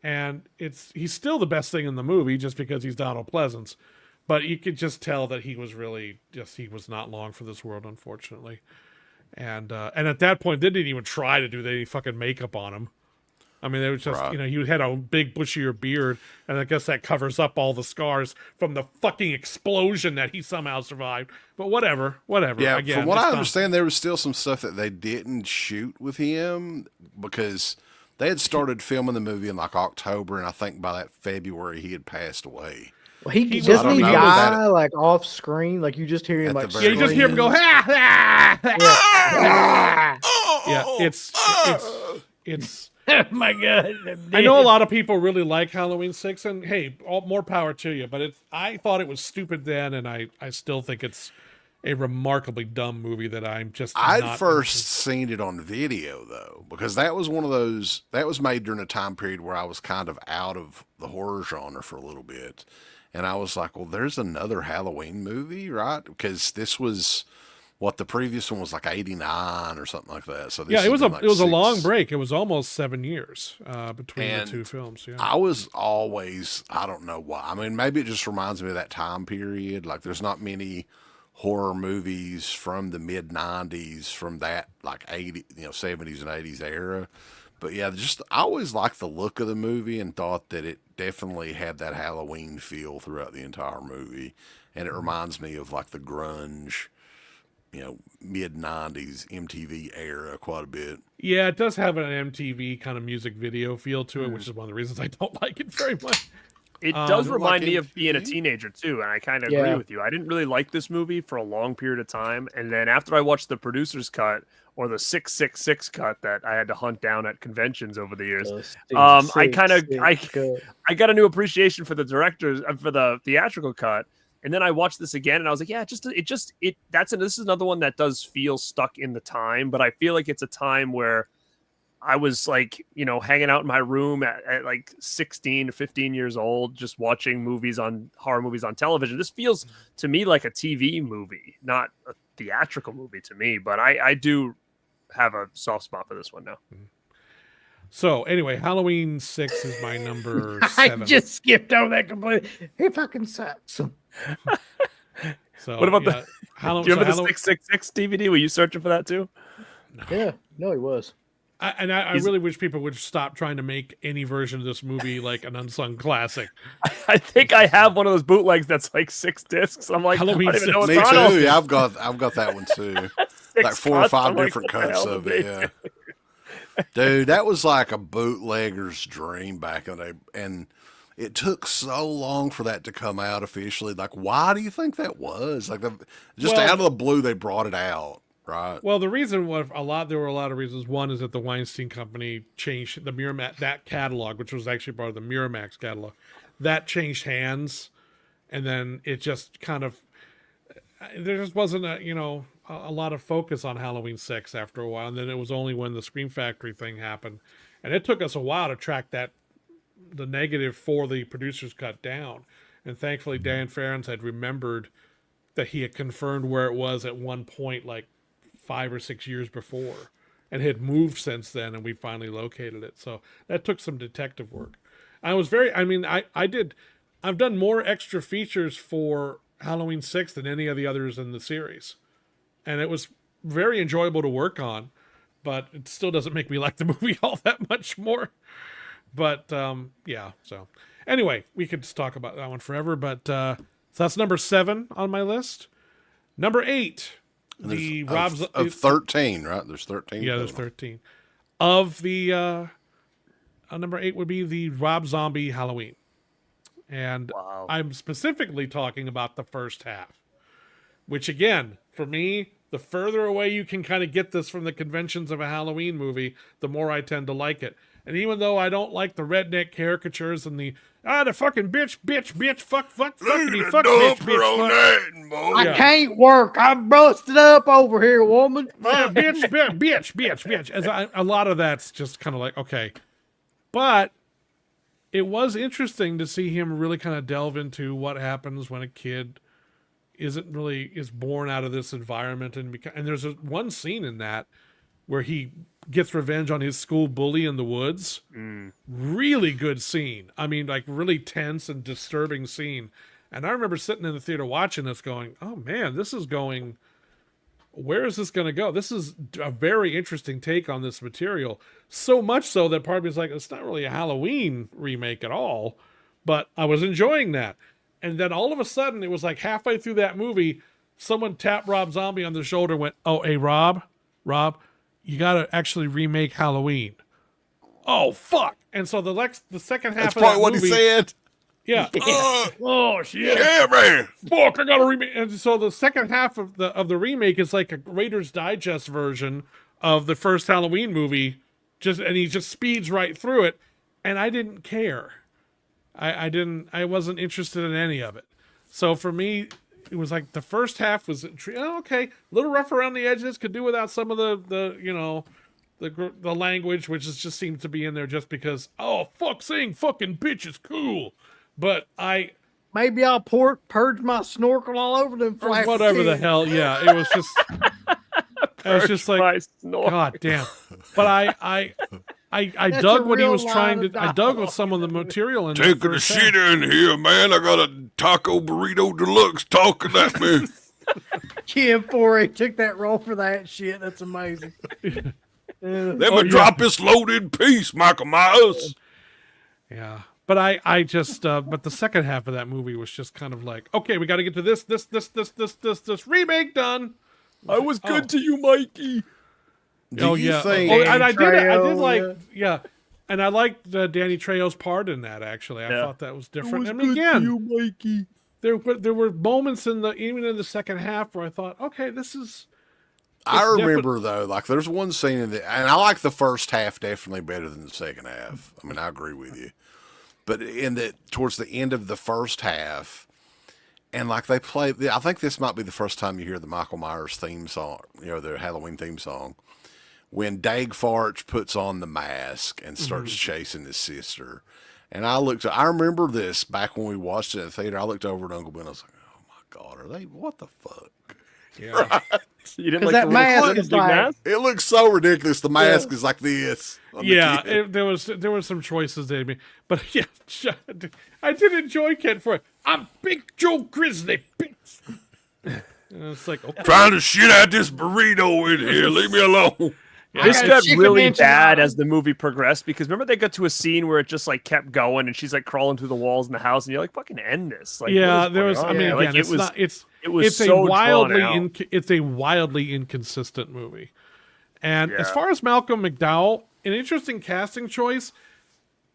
[SPEAKER 4] And he's still the best thing in the movie just because he's Donald Pleasance. But you could just tell that he was he was not long for this world, unfortunately. And at that point, they didn't even try to do any fucking makeup on him. I mean, it was just,
[SPEAKER 3] Right.
[SPEAKER 4] he had a big bushier beard, and I guess that covers up all the scars from the fucking explosion that he somehow survived. But whatever.
[SPEAKER 3] Yeah,
[SPEAKER 4] Again,
[SPEAKER 3] from what
[SPEAKER 4] it's
[SPEAKER 3] I
[SPEAKER 4] not-
[SPEAKER 3] understand, there was still some stuff that they didn't shoot with him because they had started filming the movie in like October, and I think by that February he had passed away.
[SPEAKER 5] Well, he
[SPEAKER 4] was-
[SPEAKER 5] doesn't
[SPEAKER 3] I
[SPEAKER 5] he
[SPEAKER 3] don't know
[SPEAKER 5] die
[SPEAKER 3] that-
[SPEAKER 5] like off screen? Like you just hear him
[SPEAKER 3] At
[SPEAKER 5] like
[SPEAKER 3] the very
[SPEAKER 4] Yeah, you just hear him go, ha, ha, ha. Yeah, it's
[SPEAKER 5] Oh my god!
[SPEAKER 4] I know a lot of people really like Halloween 6, and hey, more power to you. But I thought it was stupid then, and I still think it's a remarkably dumb movie that I'm just.
[SPEAKER 3] I'd
[SPEAKER 4] not
[SPEAKER 3] first seen it on video though, because that was one of those that was made during a time period where I was kind of out of the horror genre for a little bit, and I was like, well, there's another Halloween movie, right? Because this was what the previous one was like 89 or something like that. So this
[SPEAKER 4] Yeah, it was
[SPEAKER 3] has been like
[SPEAKER 4] a
[SPEAKER 3] 6.
[SPEAKER 4] long break. It was almost 7 years between
[SPEAKER 3] And
[SPEAKER 4] the two films. Yeah.
[SPEAKER 3] I was always, I don't know why. I mean, maybe it just reminds me of that time period. Like, there's not many horror movies from the mid 90s from that like 80, 70s and 80s era. But yeah, I always liked the look of the movie and thought that it definitely had that Halloween feel throughout the entire movie. And it reminds me of like the grunge, mid 90s MTV era quite a bit.
[SPEAKER 4] Yeah, it does have an MTV kind of music video feel to it, which is one of the reasons I don't like it very much.
[SPEAKER 6] It does
[SPEAKER 3] like
[SPEAKER 6] remind me of being a
[SPEAKER 3] MTV?
[SPEAKER 6] teenager too, and I kind of
[SPEAKER 5] Yeah.
[SPEAKER 6] agree with you. I didn't really like this movie for a long period of time, and then after I watched the producer's cut or the 666 cut that I had to hunt down at conventions over the years, I got a new appreciation for the directors for the theatrical cut. And then I watched this again, and I was like, "Yeah, this is another one that does feel stuck in the time." But I feel like it's a time where I was like, hanging out in my room at like 16 or 15 years old, just watching horror movies on television. This feels to me like a TV movie, not a theatrical movie to me. But I do have a soft spot for this one now.
[SPEAKER 4] So anyway, Halloween 6 is my number
[SPEAKER 5] I
[SPEAKER 4] 7.
[SPEAKER 5] just skipped over that completely. It fucking sucks.
[SPEAKER 4] So,
[SPEAKER 6] What about
[SPEAKER 4] yeah, Halloween?
[SPEAKER 6] Do you remember the 666 DVD? Were you searching for that too?
[SPEAKER 5] Yeah, no, he was.
[SPEAKER 4] I really wish people would stop trying to make any version of this movie like an unsung classic.
[SPEAKER 6] I think I have one of those bootlegs that's like 6 discs. I'm like,
[SPEAKER 4] Halloween
[SPEAKER 6] I don't even know
[SPEAKER 4] 6.
[SPEAKER 6] what's
[SPEAKER 3] Me
[SPEAKER 6] on
[SPEAKER 3] too.
[SPEAKER 6] them.
[SPEAKER 3] Yeah, I've got that one too.
[SPEAKER 6] 6
[SPEAKER 3] Like 4 or
[SPEAKER 6] cuts.
[SPEAKER 3] 5
[SPEAKER 6] I'm like,
[SPEAKER 3] different
[SPEAKER 6] what the
[SPEAKER 3] cuts
[SPEAKER 6] hell
[SPEAKER 3] of
[SPEAKER 6] did
[SPEAKER 3] it.
[SPEAKER 6] they
[SPEAKER 3] Yeah. Dude, that was like a bootlegger's dream back in the day. And it took so long for that to come out officially. Like, why do you think that was? Like, just
[SPEAKER 4] Well-
[SPEAKER 3] out of the blue, they brought it out, right?
[SPEAKER 4] Well, the reason was there were a lot of reasons. One is that the Weinstein Company changed the Miramax, that catalog, which was actually part of the Miramax catalog, that changed hands, and then it just kind of there just wasn't a lot of focus on Halloween 6 after a while, and then it was only when the Scream Factory thing happened, and it took us a while to track the negative for the producers cut down, and thankfully Dan Farrens had remembered that he had confirmed where it was at one point, like 5 or 6 years before, and had moved since then, and we finally located it. So that took some detective work. I've done more extra features for Halloween 6 than any of the others in the series, and it was very enjoyable to work on, but it still doesn't make me like the movie all that much more. But yeah, so anyway, we could just talk about that one forever, but so that's number 7 on my list. Number 8, the Rob's
[SPEAKER 3] of 13, right? There's 13.
[SPEAKER 4] yeah, there's 13 of the number 8 would be the Rob Zombie Halloween, and
[SPEAKER 6] Wow.
[SPEAKER 4] I'm specifically talking about the first half, which again, for me, the further away you can kind of get this from the conventions of a Halloween movie, the more I tend to like it. And even though I don't like the redneck caricatures and the fucking bitch, fuck, fuckity, fuck, bitch, fuck.
[SPEAKER 5] I can't work. I'm busted up over here, woman.
[SPEAKER 4] Yeah, bitch. A lot of that's just kind of like, okay. But it was interesting to see him really kind of delve into what happens when a kid is born out of this environment. And there's one scene in that where he gets revenge on his school bully in the woods. Really good scene. I mean, like really tense and disturbing scene. And I remember sitting in the theater watching this going, oh man, where is this going to go? This is a very interesting take on this material. So much so that part of me is like, it's not really a Halloween remake at all, but I was enjoying that. And then all of a sudden, it was like halfway through that movie, someone tapped Rob Zombie on the shoulder and went, oh, hey, Rob, you got to actually remake Halloween. Oh, fuck. And so the second half
[SPEAKER 3] That's
[SPEAKER 4] of
[SPEAKER 3] probably
[SPEAKER 4] that
[SPEAKER 3] what
[SPEAKER 4] movie,
[SPEAKER 3] he said.
[SPEAKER 4] yeah. Oh, shit.
[SPEAKER 3] Yeah, man.
[SPEAKER 4] Fuck, I got to remake. And so the second half of the remake is like a Raiders Digest version of the first Halloween movie, and he just speeds right through it. And I didn't care. I wasn't interested in any of it. So for me, it was like the first half was okay, a little rough around the edges, could do without some of the language, which just seems to be in there just because, oh, fuck, saying fucking bitch is cool. But
[SPEAKER 5] Maybe I'll purge my snorkel all over them
[SPEAKER 4] or
[SPEAKER 5] flat
[SPEAKER 4] whatever the
[SPEAKER 5] kids.
[SPEAKER 4] hell, yeah, it was just, I was just like, God damn. But I
[SPEAKER 5] That's
[SPEAKER 4] dug
[SPEAKER 5] a
[SPEAKER 4] what he
[SPEAKER 5] real
[SPEAKER 4] was trying
[SPEAKER 5] line
[SPEAKER 4] to.
[SPEAKER 5] of
[SPEAKER 4] I dug with some of the material in that
[SPEAKER 3] Taking a
[SPEAKER 4] first
[SPEAKER 3] shit
[SPEAKER 4] half.
[SPEAKER 3] in here, man. I got a taco burrito deluxe talking at me.
[SPEAKER 5] Kim Forey took that role for that shit. That's amazing.
[SPEAKER 3] Let me drop this loaded piece, Michael Myers.
[SPEAKER 4] Yeah. But I just but the second half of that movie was just kind of like, okay, we got to get to this remake done.
[SPEAKER 6] I was good to you, Mikey.
[SPEAKER 3] Do you think?
[SPEAKER 4] Oh, and I did
[SPEAKER 5] Trejo,
[SPEAKER 4] like, yeah. And I liked Danny Trejo's part in that. Actually, I thought that was different. And again,
[SPEAKER 6] you, Mikey.
[SPEAKER 4] there were moments even in the second half where I thought, okay, this is.
[SPEAKER 3] I remember though, like there's one scene in the, and I like the first half definitely better than the second half. I mean, I agree with you, but towards the end of the first half, and like they play, I think this might be the first time you hear the Michael Myers theme song, the Halloween theme song, when Dag Farch puts on the mask and starts chasing his sister. And I remember this back when we watched it in the theater. I looked over at Uncle Ben. I was like, oh my God, what the fuck?
[SPEAKER 4] Yeah.
[SPEAKER 3] Right?
[SPEAKER 6] You didn't
[SPEAKER 5] 'Cause
[SPEAKER 6] like
[SPEAKER 5] that
[SPEAKER 6] the
[SPEAKER 5] mask
[SPEAKER 6] little
[SPEAKER 5] is
[SPEAKER 6] big
[SPEAKER 5] like-
[SPEAKER 6] mask?
[SPEAKER 3] It looks so ridiculous. The mask is like this. on the
[SPEAKER 4] Yeah,
[SPEAKER 3] kid.
[SPEAKER 4] there was some choices they made, but yeah, I did enjoy Ken for it. I'm Big Joe Grizzly. And it's like, okay.
[SPEAKER 3] Trying to shit out this burrito in here. Leave me alone.
[SPEAKER 6] This
[SPEAKER 5] got a
[SPEAKER 6] got
[SPEAKER 5] chicken
[SPEAKER 6] really
[SPEAKER 5] enchilada.
[SPEAKER 6] bad as the movie progressed because remember they got to a scene where it just like kept going and she's like crawling through the walls in the house and you're like fucking end this. Like,
[SPEAKER 4] Yeah,
[SPEAKER 6] what is
[SPEAKER 4] there
[SPEAKER 6] going
[SPEAKER 4] was.
[SPEAKER 6] on?
[SPEAKER 4] I mean,
[SPEAKER 6] Yeah,
[SPEAKER 4] again,
[SPEAKER 6] like,
[SPEAKER 4] it's not.
[SPEAKER 6] it was
[SPEAKER 4] it's
[SPEAKER 6] so
[SPEAKER 4] a wildly
[SPEAKER 6] drawn out.
[SPEAKER 4] it's a wildly inconsistent movie. And as
[SPEAKER 6] Yeah.
[SPEAKER 4] far as Malcolm McDowell, an interesting casting choice,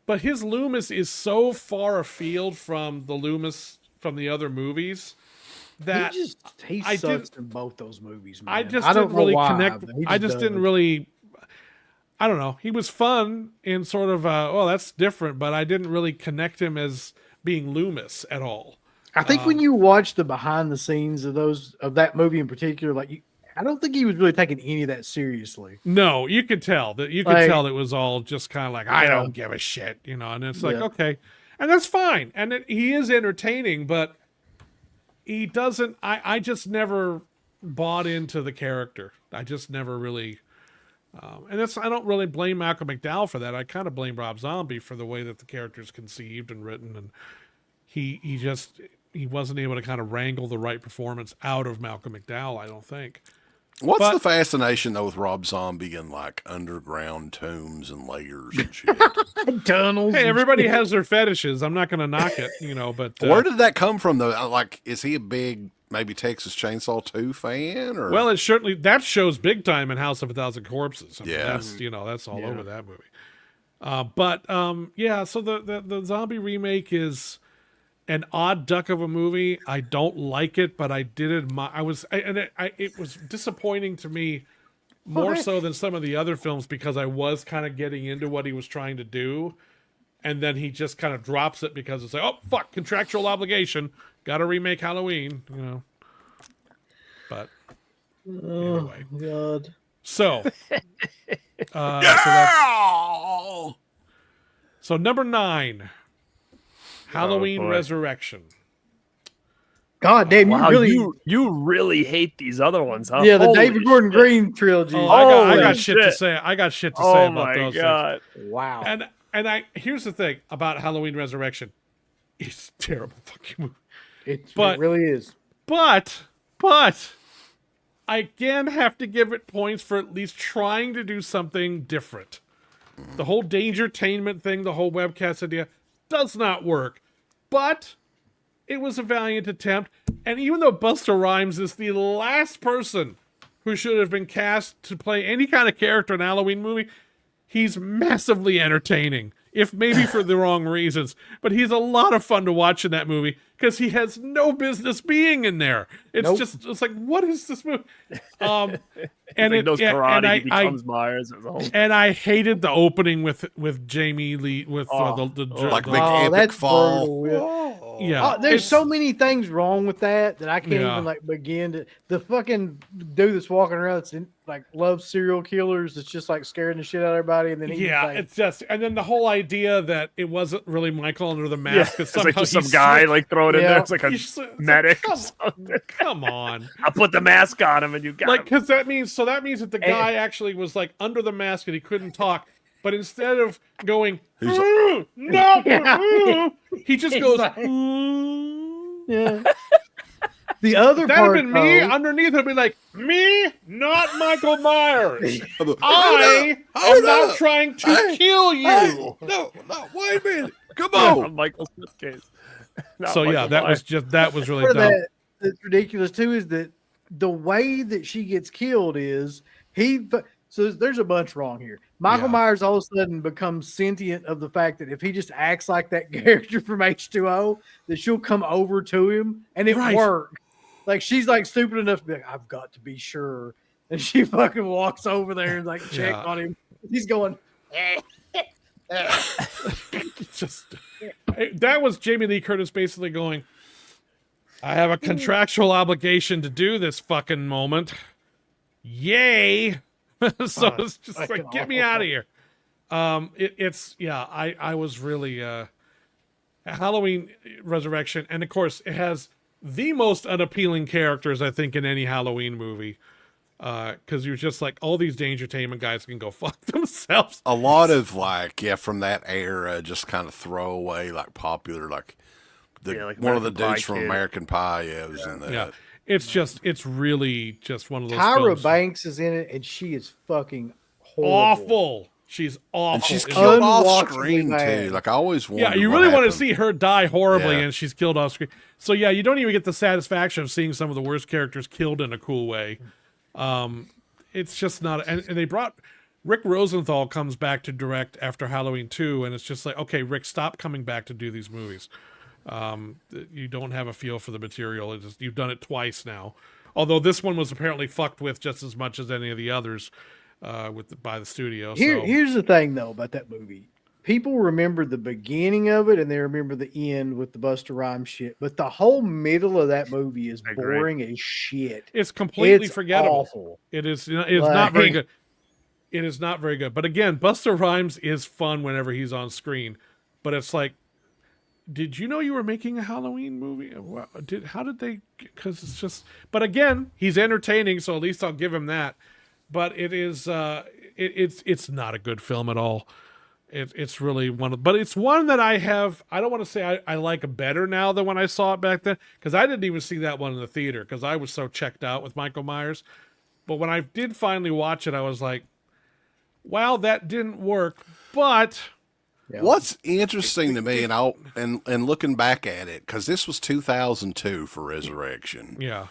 [SPEAKER 4] but his Loomis is so far afield from the Loomis from the other movies that
[SPEAKER 5] he
[SPEAKER 4] I
[SPEAKER 5] sucks
[SPEAKER 4] did-
[SPEAKER 5] in both those movies, man.
[SPEAKER 4] I just
[SPEAKER 5] don't
[SPEAKER 4] didn't
[SPEAKER 5] know
[SPEAKER 4] really
[SPEAKER 5] why,
[SPEAKER 4] connect.
[SPEAKER 5] but he
[SPEAKER 4] I just didn't
[SPEAKER 5] does.
[SPEAKER 4] really. I don't know. He was fun in sort of, well, that's different, but I didn't really connect him as being Loomis at all.
[SPEAKER 5] I think when you watch the behind the scenes of that movie in particular, like I don't think he was really taking any of that seriously.
[SPEAKER 4] No, you could tell that. You could
[SPEAKER 5] Like-
[SPEAKER 4] tell it was all just kind of like, I
[SPEAKER 5] Yeah.
[SPEAKER 4] don't give a shit, and it's like,
[SPEAKER 5] Yeah.
[SPEAKER 4] okay, and that's fine, and he is entertaining, but he doesn't. I just never bought into the character. I just never really. And I don't really blame Malcolm McDowell for that. I kind of blame Rob Zombie for the way that the character's conceived and written, and he wasn't able to kind of wrangle the right performance out of Malcolm McDowell, I don't think.
[SPEAKER 3] What's
[SPEAKER 4] But-
[SPEAKER 3] the fascination though with Rob Zombie and like underground tombs and layers and shit?
[SPEAKER 5] Tunnels.
[SPEAKER 4] Hey,
[SPEAKER 5] and
[SPEAKER 4] everybody
[SPEAKER 5] shit.
[SPEAKER 4] has their fetishes. I'm not going to knock it, but
[SPEAKER 3] Where did that come from though? Like, is he a big maybe Texas Chainsaw 2 fan? Or
[SPEAKER 4] well, it certainly that shows big time in House of a Thousand Corpses. I mean,
[SPEAKER 3] Yeah.
[SPEAKER 4] that's all over that movie. Yeah. So the zombie remake is an odd duck of a movie. I don't like it, but I did admire. It was disappointing to me more so than some of the other films because I was kind of getting into what he was trying to do, and then he just kind of drops it because it's like, oh fuck, contractual obligation, got to remake Halloween, But anyway,
[SPEAKER 5] God.
[SPEAKER 4] so so number 9, Halloween
[SPEAKER 6] boy.
[SPEAKER 4] Resurrection.
[SPEAKER 5] God damn,
[SPEAKER 6] Wow,
[SPEAKER 5] you
[SPEAKER 6] really hate these other ones, huh?
[SPEAKER 5] yeah, the
[SPEAKER 6] Holy
[SPEAKER 5] David Gordon
[SPEAKER 6] shit.
[SPEAKER 5] Green trilogy.
[SPEAKER 4] Oh, I
[SPEAKER 6] Holy
[SPEAKER 4] got shit to
[SPEAKER 6] shit.
[SPEAKER 4] say. I got shit to say
[SPEAKER 6] Oh
[SPEAKER 4] about
[SPEAKER 6] my
[SPEAKER 4] those
[SPEAKER 6] god!
[SPEAKER 5] Wow.
[SPEAKER 4] things. And here's the thing about Halloween Resurrection. It's a terrible fucking movie.
[SPEAKER 5] It
[SPEAKER 4] but-
[SPEAKER 5] really is.
[SPEAKER 4] But I again have to give it points for at least trying to do something different. The whole dangertainment thing, the whole webcast idea does not work. But it was a valiant attempt. And even though Busta Rhymes is the last person who should have been cast to play any kind of character in a Halloween movie, he's massively entertaining, if maybe for the wrong reasons. But he's a lot of fun to watch in that movie because he has no business being in there. It's
[SPEAKER 5] Nope.
[SPEAKER 4] just, it's like, what is this movie? And
[SPEAKER 6] He knows karate.
[SPEAKER 4] I,
[SPEAKER 6] He becomes Myers. It was a whole-
[SPEAKER 4] and I hated the opening with Jamie Lee with the
[SPEAKER 3] like
[SPEAKER 4] the-
[SPEAKER 3] big
[SPEAKER 5] Oh,
[SPEAKER 3] epic
[SPEAKER 5] that's
[SPEAKER 3] fall.
[SPEAKER 5] brutal, yeah.
[SPEAKER 4] yeah.
[SPEAKER 5] Oh, there's
[SPEAKER 4] it's-
[SPEAKER 5] so many things wrong with that I can't
[SPEAKER 4] Yeah.
[SPEAKER 5] even like begin to. The fucking dude that's walking around that's like loves serial killers. That's just like scaring the shit out of everybody, and then he
[SPEAKER 4] Yeah,
[SPEAKER 5] like,
[SPEAKER 4] it's just, and then the whole idea that it wasn't really Michael under the
[SPEAKER 6] Yeah,
[SPEAKER 4] mask.
[SPEAKER 6] it's
[SPEAKER 4] Somehow
[SPEAKER 6] like just some
[SPEAKER 4] he
[SPEAKER 6] guy
[SPEAKER 4] slipped-
[SPEAKER 6] like throw it in
[SPEAKER 5] Yeah.
[SPEAKER 6] there. It's like a
[SPEAKER 4] he's- it's like,
[SPEAKER 6] medic. or
[SPEAKER 4] come,
[SPEAKER 6] something.
[SPEAKER 4] come on,
[SPEAKER 6] I put the mask on him, and you got
[SPEAKER 4] like
[SPEAKER 6] him.
[SPEAKER 4] because that means that the guy actually was like under the mask and he couldn't talk, but instead of going "Ooh, no, ooh," he just goes.
[SPEAKER 5] like-
[SPEAKER 4] "Ooh."
[SPEAKER 5] yeah. The other
[SPEAKER 4] That'd have
[SPEAKER 5] part,
[SPEAKER 4] been me.
[SPEAKER 5] though-
[SPEAKER 4] Underneath, it'd be like me, not Michael Myers.
[SPEAKER 3] Hold
[SPEAKER 4] I
[SPEAKER 3] Hold
[SPEAKER 4] am not
[SPEAKER 3] up.
[SPEAKER 4] trying to
[SPEAKER 3] Hey,
[SPEAKER 4] kill you.
[SPEAKER 3] Hey, no, wait a minute. Come on.
[SPEAKER 6] On Michael's case. Not
[SPEAKER 4] So yeah,
[SPEAKER 6] Michael
[SPEAKER 4] that
[SPEAKER 6] Myers.
[SPEAKER 4] was really
[SPEAKER 5] part of
[SPEAKER 4] dumb.
[SPEAKER 5] that's ridiculous too is that the way that she gets killed is so there's a bunch wrong here. Michael
[SPEAKER 4] Yeah.
[SPEAKER 5] Myers all of a sudden becomes sentient of the fact that if he just acts like that character from H2O, that she'll come over to him and it
[SPEAKER 4] Right.
[SPEAKER 5] works. Like she's like stupid enough to be like, I've got to be sure. And she fucking walks over there and like check
[SPEAKER 4] Yeah.
[SPEAKER 5] on him. He's going,
[SPEAKER 4] Just that was Jamie Lee Curtis basically going, I have a contractual obligation to do this fucking moment. Yay. So it's just like,
[SPEAKER 5] fucking
[SPEAKER 4] get me
[SPEAKER 5] awful.
[SPEAKER 4] out of here. I was really Halloween Resurrection, and of course it has the most unappealing characters I think in any Halloween movie. Because you're just like, all these Dangertainment guys can go fuck themselves.
[SPEAKER 3] A lot of from that era, just kind of throwaway, like popular, like
[SPEAKER 6] like
[SPEAKER 3] one of the
[SPEAKER 6] American Pie
[SPEAKER 3] dudes from
[SPEAKER 6] kid.
[SPEAKER 3] American Pie. Yeah, was in that.
[SPEAKER 4] Yeah. It's really just one of those
[SPEAKER 5] Tyra
[SPEAKER 4] films.
[SPEAKER 5] Banks is in it and she is fucking horrible.
[SPEAKER 4] Awful. She's awful.
[SPEAKER 3] And she's
[SPEAKER 4] It's-
[SPEAKER 3] killed off
[SPEAKER 5] Unwatchable
[SPEAKER 3] screen
[SPEAKER 5] bad.
[SPEAKER 3] too. Like I always
[SPEAKER 4] yeah,
[SPEAKER 3] wondered
[SPEAKER 4] you
[SPEAKER 3] what
[SPEAKER 4] really want to
[SPEAKER 3] happened.
[SPEAKER 4] see her die horribly,
[SPEAKER 3] Yeah.
[SPEAKER 4] and she's killed off screen. So yeah, you don't even get the satisfaction of seeing some of the worst characters killed in a cool way. It's just not. And they brought Rick Rosenthal comes back to direct after Halloween 2, and it's just like, okay, Rick, stop coming back to do these movies. You don't have a feel for the material. You've done it twice now. Although this one was apparently fucked with just as much as any of the others by the studio.
[SPEAKER 5] Here's the thing, though, about that movie. People remember the beginning of it, and they remember the end with the Busta Rhymes shit. But the whole middle of that movie is boring as shit.
[SPEAKER 4] It's completely forgettable.
[SPEAKER 5] Awful.
[SPEAKER 4] It is. It's not very good. It is not very good. But again, Busta Rhymes is fun whenever he's on screen. But it's like, did you know you were making a Halloween movie? How did they? Because it's just. But again, he's entertaining, so at least I'll give him that. But it is. It's not a good film at all. It's really but it's one that I don't want to say I like better now than when I saw it back then, because I didn't even see that one in the theater because I was so checked out with Michael Myers. But when I did finally watch it, I was like, wow, that didn't work. But
[SPEAKER 3] what's interesting to me, and looking back at it, because this was 2002 for Resurrection.
[SPEAKER 4] Yeah.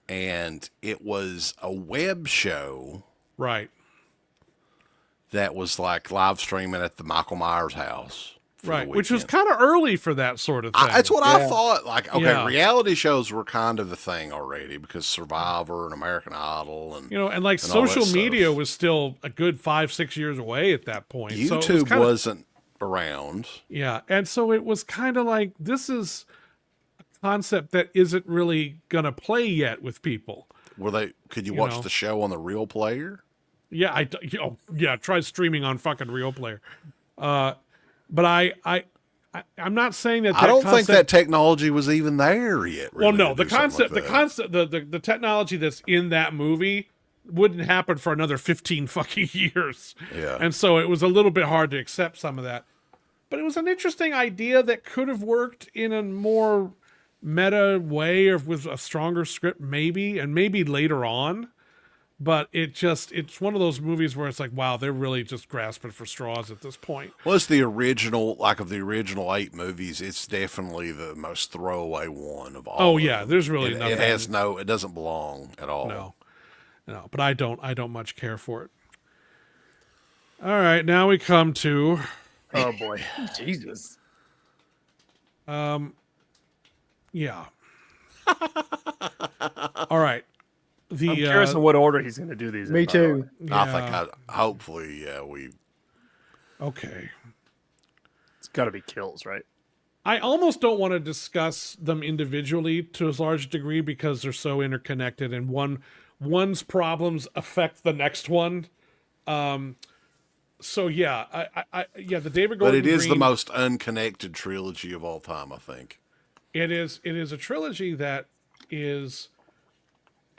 [SPEAKER 3] And it was a web show.
[SPEAKER 4] Right.
[SPEAKER 3] That was like live streaming at the Michael Myers house.
[SPEAKER 4] Right, which was kind of early for that sort of thing.
[SPEAKER 3] That's what I thought. Like, okay, reality shows were kind of the thing already because Survivor and American Idol and
[SPEAKER 4] and like social media was still a good 5-6 years away at that point.
[SPEAKER 3] YouTube wasn't around.
[SPEAKER 4] Yeah, and so it was kind of like, this is a concept that isn't really gonna play yet with people.
[SPEAKER 3] Could you watch the show on the Real Player?
[SPEAKER 4] Yeah, try streaming on fucking Real Player. But I'm not saying that.
[SPEAKER 3] I don't think that technology was even there yet. Really,
[SPEAKER 4] well, no, the technology that's in that movie wouldn't happen for another 15 fucking years.
[SPEAKER 3] Yeah,
[SPEAKER 4] and so it was a little bit hard to accept some of that. But it was an interesting idea that could have worked in a more meta way or with a stronger script, maybe later on. But it's one of those movies where it's like, wow, they're really just grasping for straws at this point.
[SPEAKER 3] Well, it's the original, like of the original 8 movies, it's definitely the most throwaway one of all.
[SPEAKER 4] Oh yeah, there's really nothing.
[SPEAKER 3] It doesn't belong at all.
[SPEAKER 4] No, but I don't much care for it. All right, now we come to.
[SPEAKER 6] Oh boy,
[SPEAKER 5] Jesus.
[SPEAKER 4] Yeah. All right.
[SPEAKER 6] I'm curious in what order he's going to do these.
[SPEAKER 5] Me too.
[SPEAKER 3] I think hopefully, we.
[SPEAKER 4] Okay.
[SPEAKER 6] It's got to be kills, right?
[SPEAKER 4] I almost don't want to discuss them individually to a large degree because they're so interconnected, and one's problems affect the next one. So yeah, the David Gordon.
[SPEAKER 3] But it is
[SPEAKER 4] Green,
[SPEAKER 3] the most unconnected trilogy of all time, I think.
[SPEAKER 4] It is a trilogy that is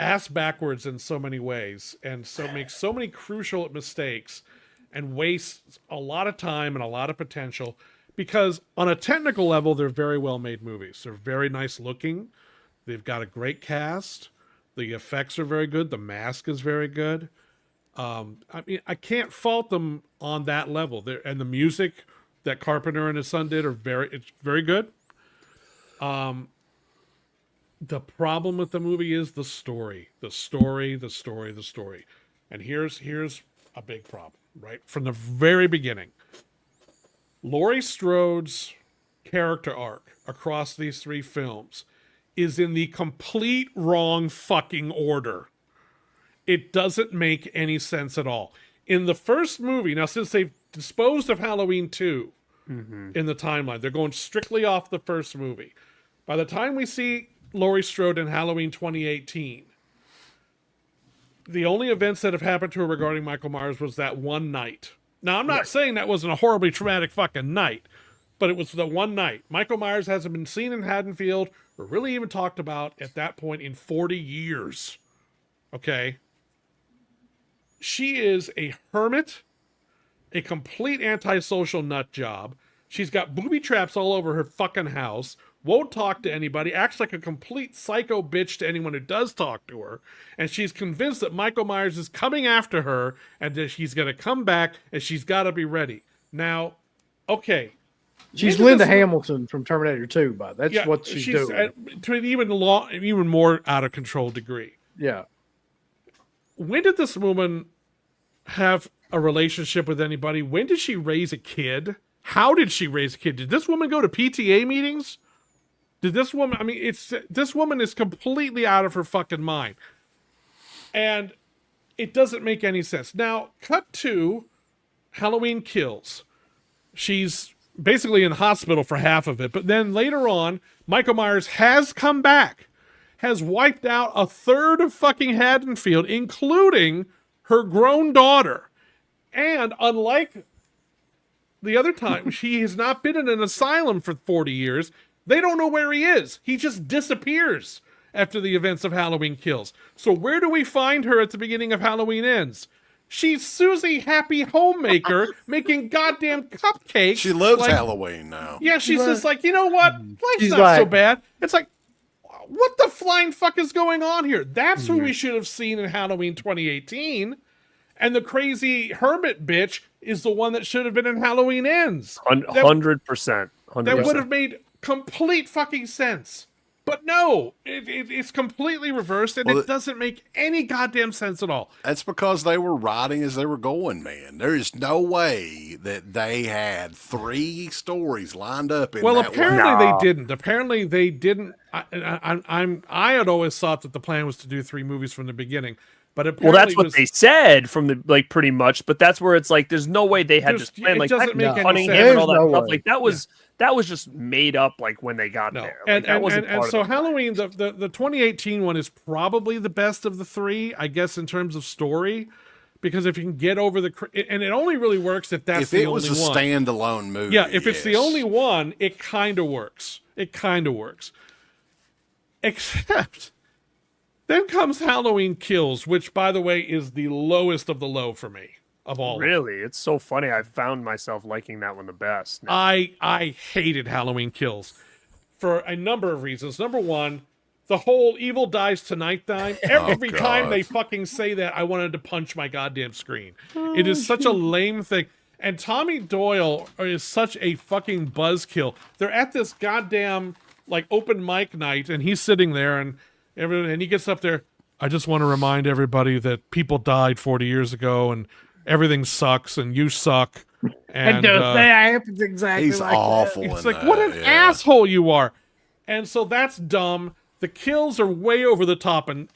[SPEAKER 4] ass backwards in so many ways, and so makes so many crucial mistakes and wastes a lot of time and a lot of potential, because on a technical level they're very well made movies. They're very nice looking, they've got a great cast, the effects are very good, the mask is very good. I mean, I can't fault them on that level. And the music that Carpenter and his son did it's very good. The problem with the movie is the story. And here's a big problem, right? From the very beginning. Laurie Strode's character arc across these 3 films is in the complete wrong fucking order. It doesn't make any sense at all. In the first movie, now since they've disposed of Halloween 2 in the timeline, they're going strictly off the first movie. By the time we see Laurie Strode in Halloween 2018, the only events that have happened to her regarding Michael Myers was that one night. Now, I'm not saying that wasn't a horribly traumatic fucking night, but it was the one night. Michael Myers hasn't been seen in Haddonfield or really even talked about at that point in 40 years. Okay? She is a hermit, a complete antisocial nut job. She's got booby traps all over her fucking house, won't talk to anybody, acts like a complete psycho bitch to anyone who does talk to her, and she's convinced that Michael Myers is coming after her and that she's going to come back and she's got to be ready. Now, okay.
[SPEAKER 5] She's Linda Hamilton from Terminator 2, but that's what she's doing.
[SPEAKER 4] To an even more out of control degree.
[SPEAKER 5] Yeah.
[SPEAKER 4] When did this woman have a relationship with anybody. When did she raise a kid? How did she raise a kid? Did this woman go to PTA meetings? Did this woman, I mean, this woman is completely out of her fucking mind. And it doesn't make any sense. Now, cut to Halloween Kills. She's basically in hospital for half of it, but then later on, Michael Myers has come back, has wiped out a third of fucking Haddonfield, including her grown daughter. And unlike the other time, she has not been in an asylum for 40 years. They don't know where he is. He just disappears after the events of Halloween Kills. So where do we find her at the beginning of Halloween Ends? She's Susie Happy Homemaker making goddamn cupcakes.
[SPEAKER 3] She loves
[SPEAKER 4] like,
[SPEAKER 3] Halloween now.
[SPEAKER 4] Yeah, she's just like, you know what? Life's
[SPEAKER 5] She's
[SPEAKER 4] not so
[SPEAKER 5] like-
[SPEAKER 4] bad. It's like, what the flying fuck is going on here? That's who we should have seen in Halloween 2018. And the crazy hermit bitch is the one that should have been in Halloween Ends.
[SPEAKER 6] 100%.
[SPEAKER 4] That would have made complete fucking sense. But no, it's completely reversed, and
[SPEAKER 3] Well,
[SPEAKER 4] it doesn't make any goddamn sense at all.
[SPEAKER 3] That's because they were writing as they were going, man. There is no way that they had 3 stories lined up in
[SPEAKER 4] Well,
[SPEAKER 3] that
[SPEAKER 4] apparently
[SPEAKER 3] way.
[SPEAKER 4] they didn't. Apparently they didn't. I had always thought that the plan was to do 3 movies from the beginning, but
[SPEAKER 6] Well,
[SPEAKER 4] apparently
[SPEAKER 6] that's what they said from the like pretty much, but that's where it's like there's no way they had
[SPEAKER 4] Just-
[SPEAKER 6] this plan
[SPEAKER 4] it
[SPEAKER 6] like
[SPEAKER 4] doesn't
[SPEAKER 6] that,
[SPEAKER 4] make any
[SPEAKER 6] Cunningham
[SPEAKER 4] sense.
[SPEAKER 6] and all that
[SPEAKER 5] There's no
[SPEAKER 6] stuff.
[SPEAKER 5] way.
[SPEAKER 6] Like that was just made up like when they got
[SPEAKER 4] No,
[SPEAKER 6] there. Like,
[SPEAKER 4] and
[SPEAKER 6] that wasn't
[SPEAKER 4] and
[SPEAKER 6] part
[SPEAKER 4] so
[SPEAKER 6] of the plan.
[SPEAKER 4] Halloween, the 2018 one is probably the best of the 3, I guess, in terms of story, because if you can get over and it only really works if that's
[SPEAKER 3] If
[SPEAKER 4] the
[SPEAKER 3] it was
[SPEAKER 4] only
[SPEAKER 3] a
[SPEAKER 4] one.
[SPEAKER 3] standalone movie,
[SPEAKER 4] Yeah, if it's the
[SPEAKER 3] yes.
[SPEAKER 4] only one, it kind of works. It kind of works. Except then comes Halloween Kills, which, by the way, is the lowest of the low for me of all. Of them.
[SPEAKER 6] Really, it's so funny. I found myself liking that one the best. now.
[SPEAKER 4] I hated Halloween Kills for a number of reasons. Number one, the whole evil dies tonight thing. Every time
[SPEAKER 3] God.
[SPEAKER 4] they fucking say that, I wanted to punch my goddamn screen. It is such a lame thing. And Tommy Doyle is such a fucking buzzkill. They're at this goddamn like open mic night, and he's sitting there, and he gets up there. I just want to remind everybody that people died 40 years ago, and everything sucks, and you suck. And
[SPEAKER 5] that happens exactly
[SPEAKER 3] He's
[SPEAKER 5] like
[SPEAKER 3] awful.
[SPEAKER 4] it's
[SPEAKER 3] in
[SPEAKER 4] like, what an
[SPEAKER 3] that, yeah.
[SPEAKER 4] asshole you are. And so that's dumb. The kills are way over the top, and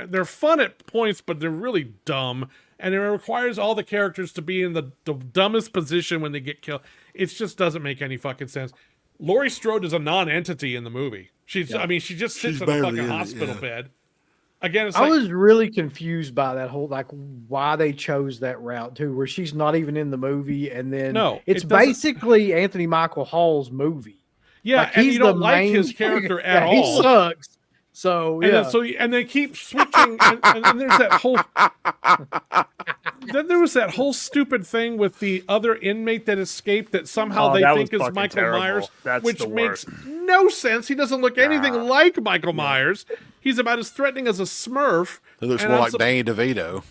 [SPEAKER 4] they're fun at points, but they're really dumb. And it requires all the characters to be in the dumbest position when they get killed. It just doesn't make any fucking sense. Laurie Strode is a non-entity in the movie. I mean, she just sits
[SPEAKER 3] She's
[SPEAKER 4] in a
[SPEAKER 3] barely
[SPEAKER 4] fucking
[SPEAKER 3] in it,
[SPEAKER 4] hospital
[SPEAKER 3] yeah.
[SPEAKER 4] bed. Again, it's
[SPEAKER 5] I
[SPEAKER 4] like,
[SPEAKER 5] was really confused by that whole like why they chose that route too, where she's not even in the movie, and then
[SPEAKER 4] No,
[SPEAKER 5] it's
[SPEAKER 4] it doesn't-
[SPEAKER 5] basically Anthony Michael Hall's movie.
[SPEAKER 4] yeah,
[SPEAKER 5] Like,
[SPEAKER 4] and
[SPEAKER 5] he's
[SPEAKER 4] you don't
[SPEAKER 5] the
[SPEAKER 4] like
[SPEAKER 5] main
[SPEAKER 4] his character at
[SPEAKER 5] yeah,
[SPEAKER 4] all.
[SPEAKER 5] He sucks. So
[SPEAKER 4] And
[SPEAKER 5] yeah,
[SPEAKER 4] then they keep switching, and there's that whole. Then there was that whole stupid thing with the other inmate that escaped that somehow
[SPEAKER 6] Oh,
[SPEAKER 4] they
[SPEAKER 6] that
[SPEAKER 4] think
[SPEAKER 6] was
[SPEAKER 4] is
[SPEAKER 6] fucking
[SPEAKER 4] Michael
[SPEAKER 6] terrible.
[SPEAKER 4] Myers,
[SPEAKER 6] That's
[SPEAKER 4] which
[SPEAKER 6] the
[SPEAKER 4] makes
[SPEAKER 6] worst.
[SPEAKER 4] no sense. He doesn't look anything like Michael Myers. He's about as threatening as a Smurf.
[SPEAKER 3] It looks
[SPEAKER 4] And
[SPEAKER 3] more
[SPEAKER 4] I'm
[SPEAKER 3] like Danny DeVito.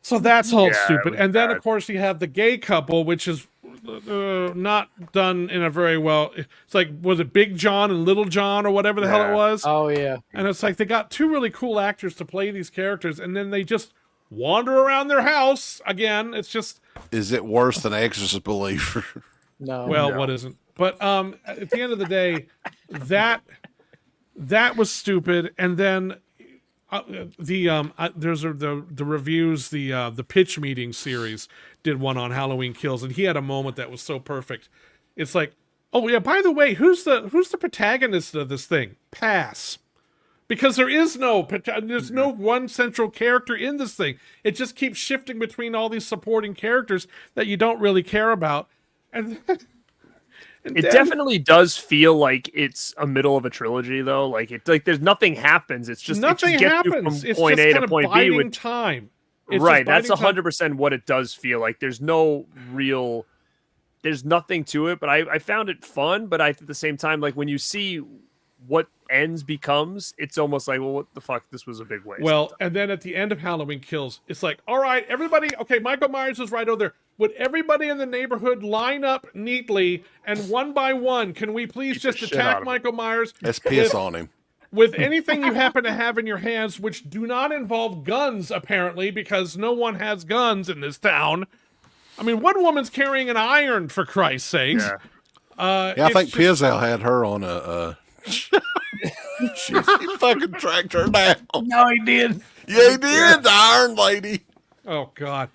[SPEAKER 4] So that's all
[SPEAKER 6] Yeah, it
[SPEAKER 4] stupid.
[SPEAKER 6] was
[SPEAKER 4] And then,
[SPEAKER 6] bad.
[SPEAKER 4] of course, you have the gay couple, which is not done in a very well. It's like, was it Big John and Little John or whatever the hell it
[SPEAKER 6] Yeah.
[SPEAKER 4] was?
[SPEAKER 5] oh yeah,
[SPEAKER 4] And it's like they got 2 really cool actors to play these characters, and then they just wander around their house again. It's just,
[SPEAKER 3] Is it worse than Exorcist Believer?
[SPEAKER 5] no,
[SPEAKER 4] well, what isn't? But at the end of the day, that was stupid. And then there's the reviews, the pitch meeting series did one on Halloween Kills, and he had a moment that was so perfect. It's like, oh yeah, by the way, who's the protagonist of this thing? Pass. Because there's no one central character in this thing. It just keeps shifting between all these supporting characters that you don't really care about. And
[SPEAKER 6] It definitely does feel like it's a middle of a trilogy, though. Like there's nothing happens. It's just
[SPEAKER 4] nothing
[SPEAKER 6] it just gets you
[SPEAKER 4] happens.
[SPEAKER 6] from
[SPEAKER 4] It's
[SPEAKER 6] point
[SPEAKER 4] just
[SPEAKER 6] A
[SPEAKER 4] kind
[SPEAKER 6] to
[SPEAKER 4] of
[SPEAKER 6] point B.
[SPEAKER 4] biding
[SPEAKER 6] With
[SPEAKER 4] time. It's
[SPEAKER 6] right,
[SPEAKER 4] just
[SPEAKER 6] that's
[SPEAKER 4] biding time.
[SPEAKER 6] 100% what it does feel like. There's no real, there's nothing to it. But I found it fun. But at the same time, like when you see what ends becomes, it's almost like, well, what the fuck? This was a big waste.
[SPEAKER 4] Well, and then at the end of Halloween Kills, it's like, all right, everybody, okay, Michael Myers is right over there. Would everybody in the neighborhood line up neatly and one by one, can we please
[SPEAKER 6] Beat the
[SPEAKER 4] just
[SPEAKER 6] shit out
[SPEAKER 4] attack
[SPEAKER 6] of him.
[SPEAKER 4] Michael Myers?
[SPEAKER 3] Let's piss on him.
[SPEAKER 4] with anything you happen to have in your hands, which do not involve guns, apparently, because no one has guns in this town. I mean, one woman's carrying an iron, for Christ's sakes.
[SPEAKER 6] Yeah.
[SPEAKER 3] Yeah, I think Pizzelle had her on a. She fucking tracked her down.
[SPEAKER 5] No, he did.
[SPEAKER 3] Yeah, he did. The Iron Lady.
[SPEAKER 4] Oh God.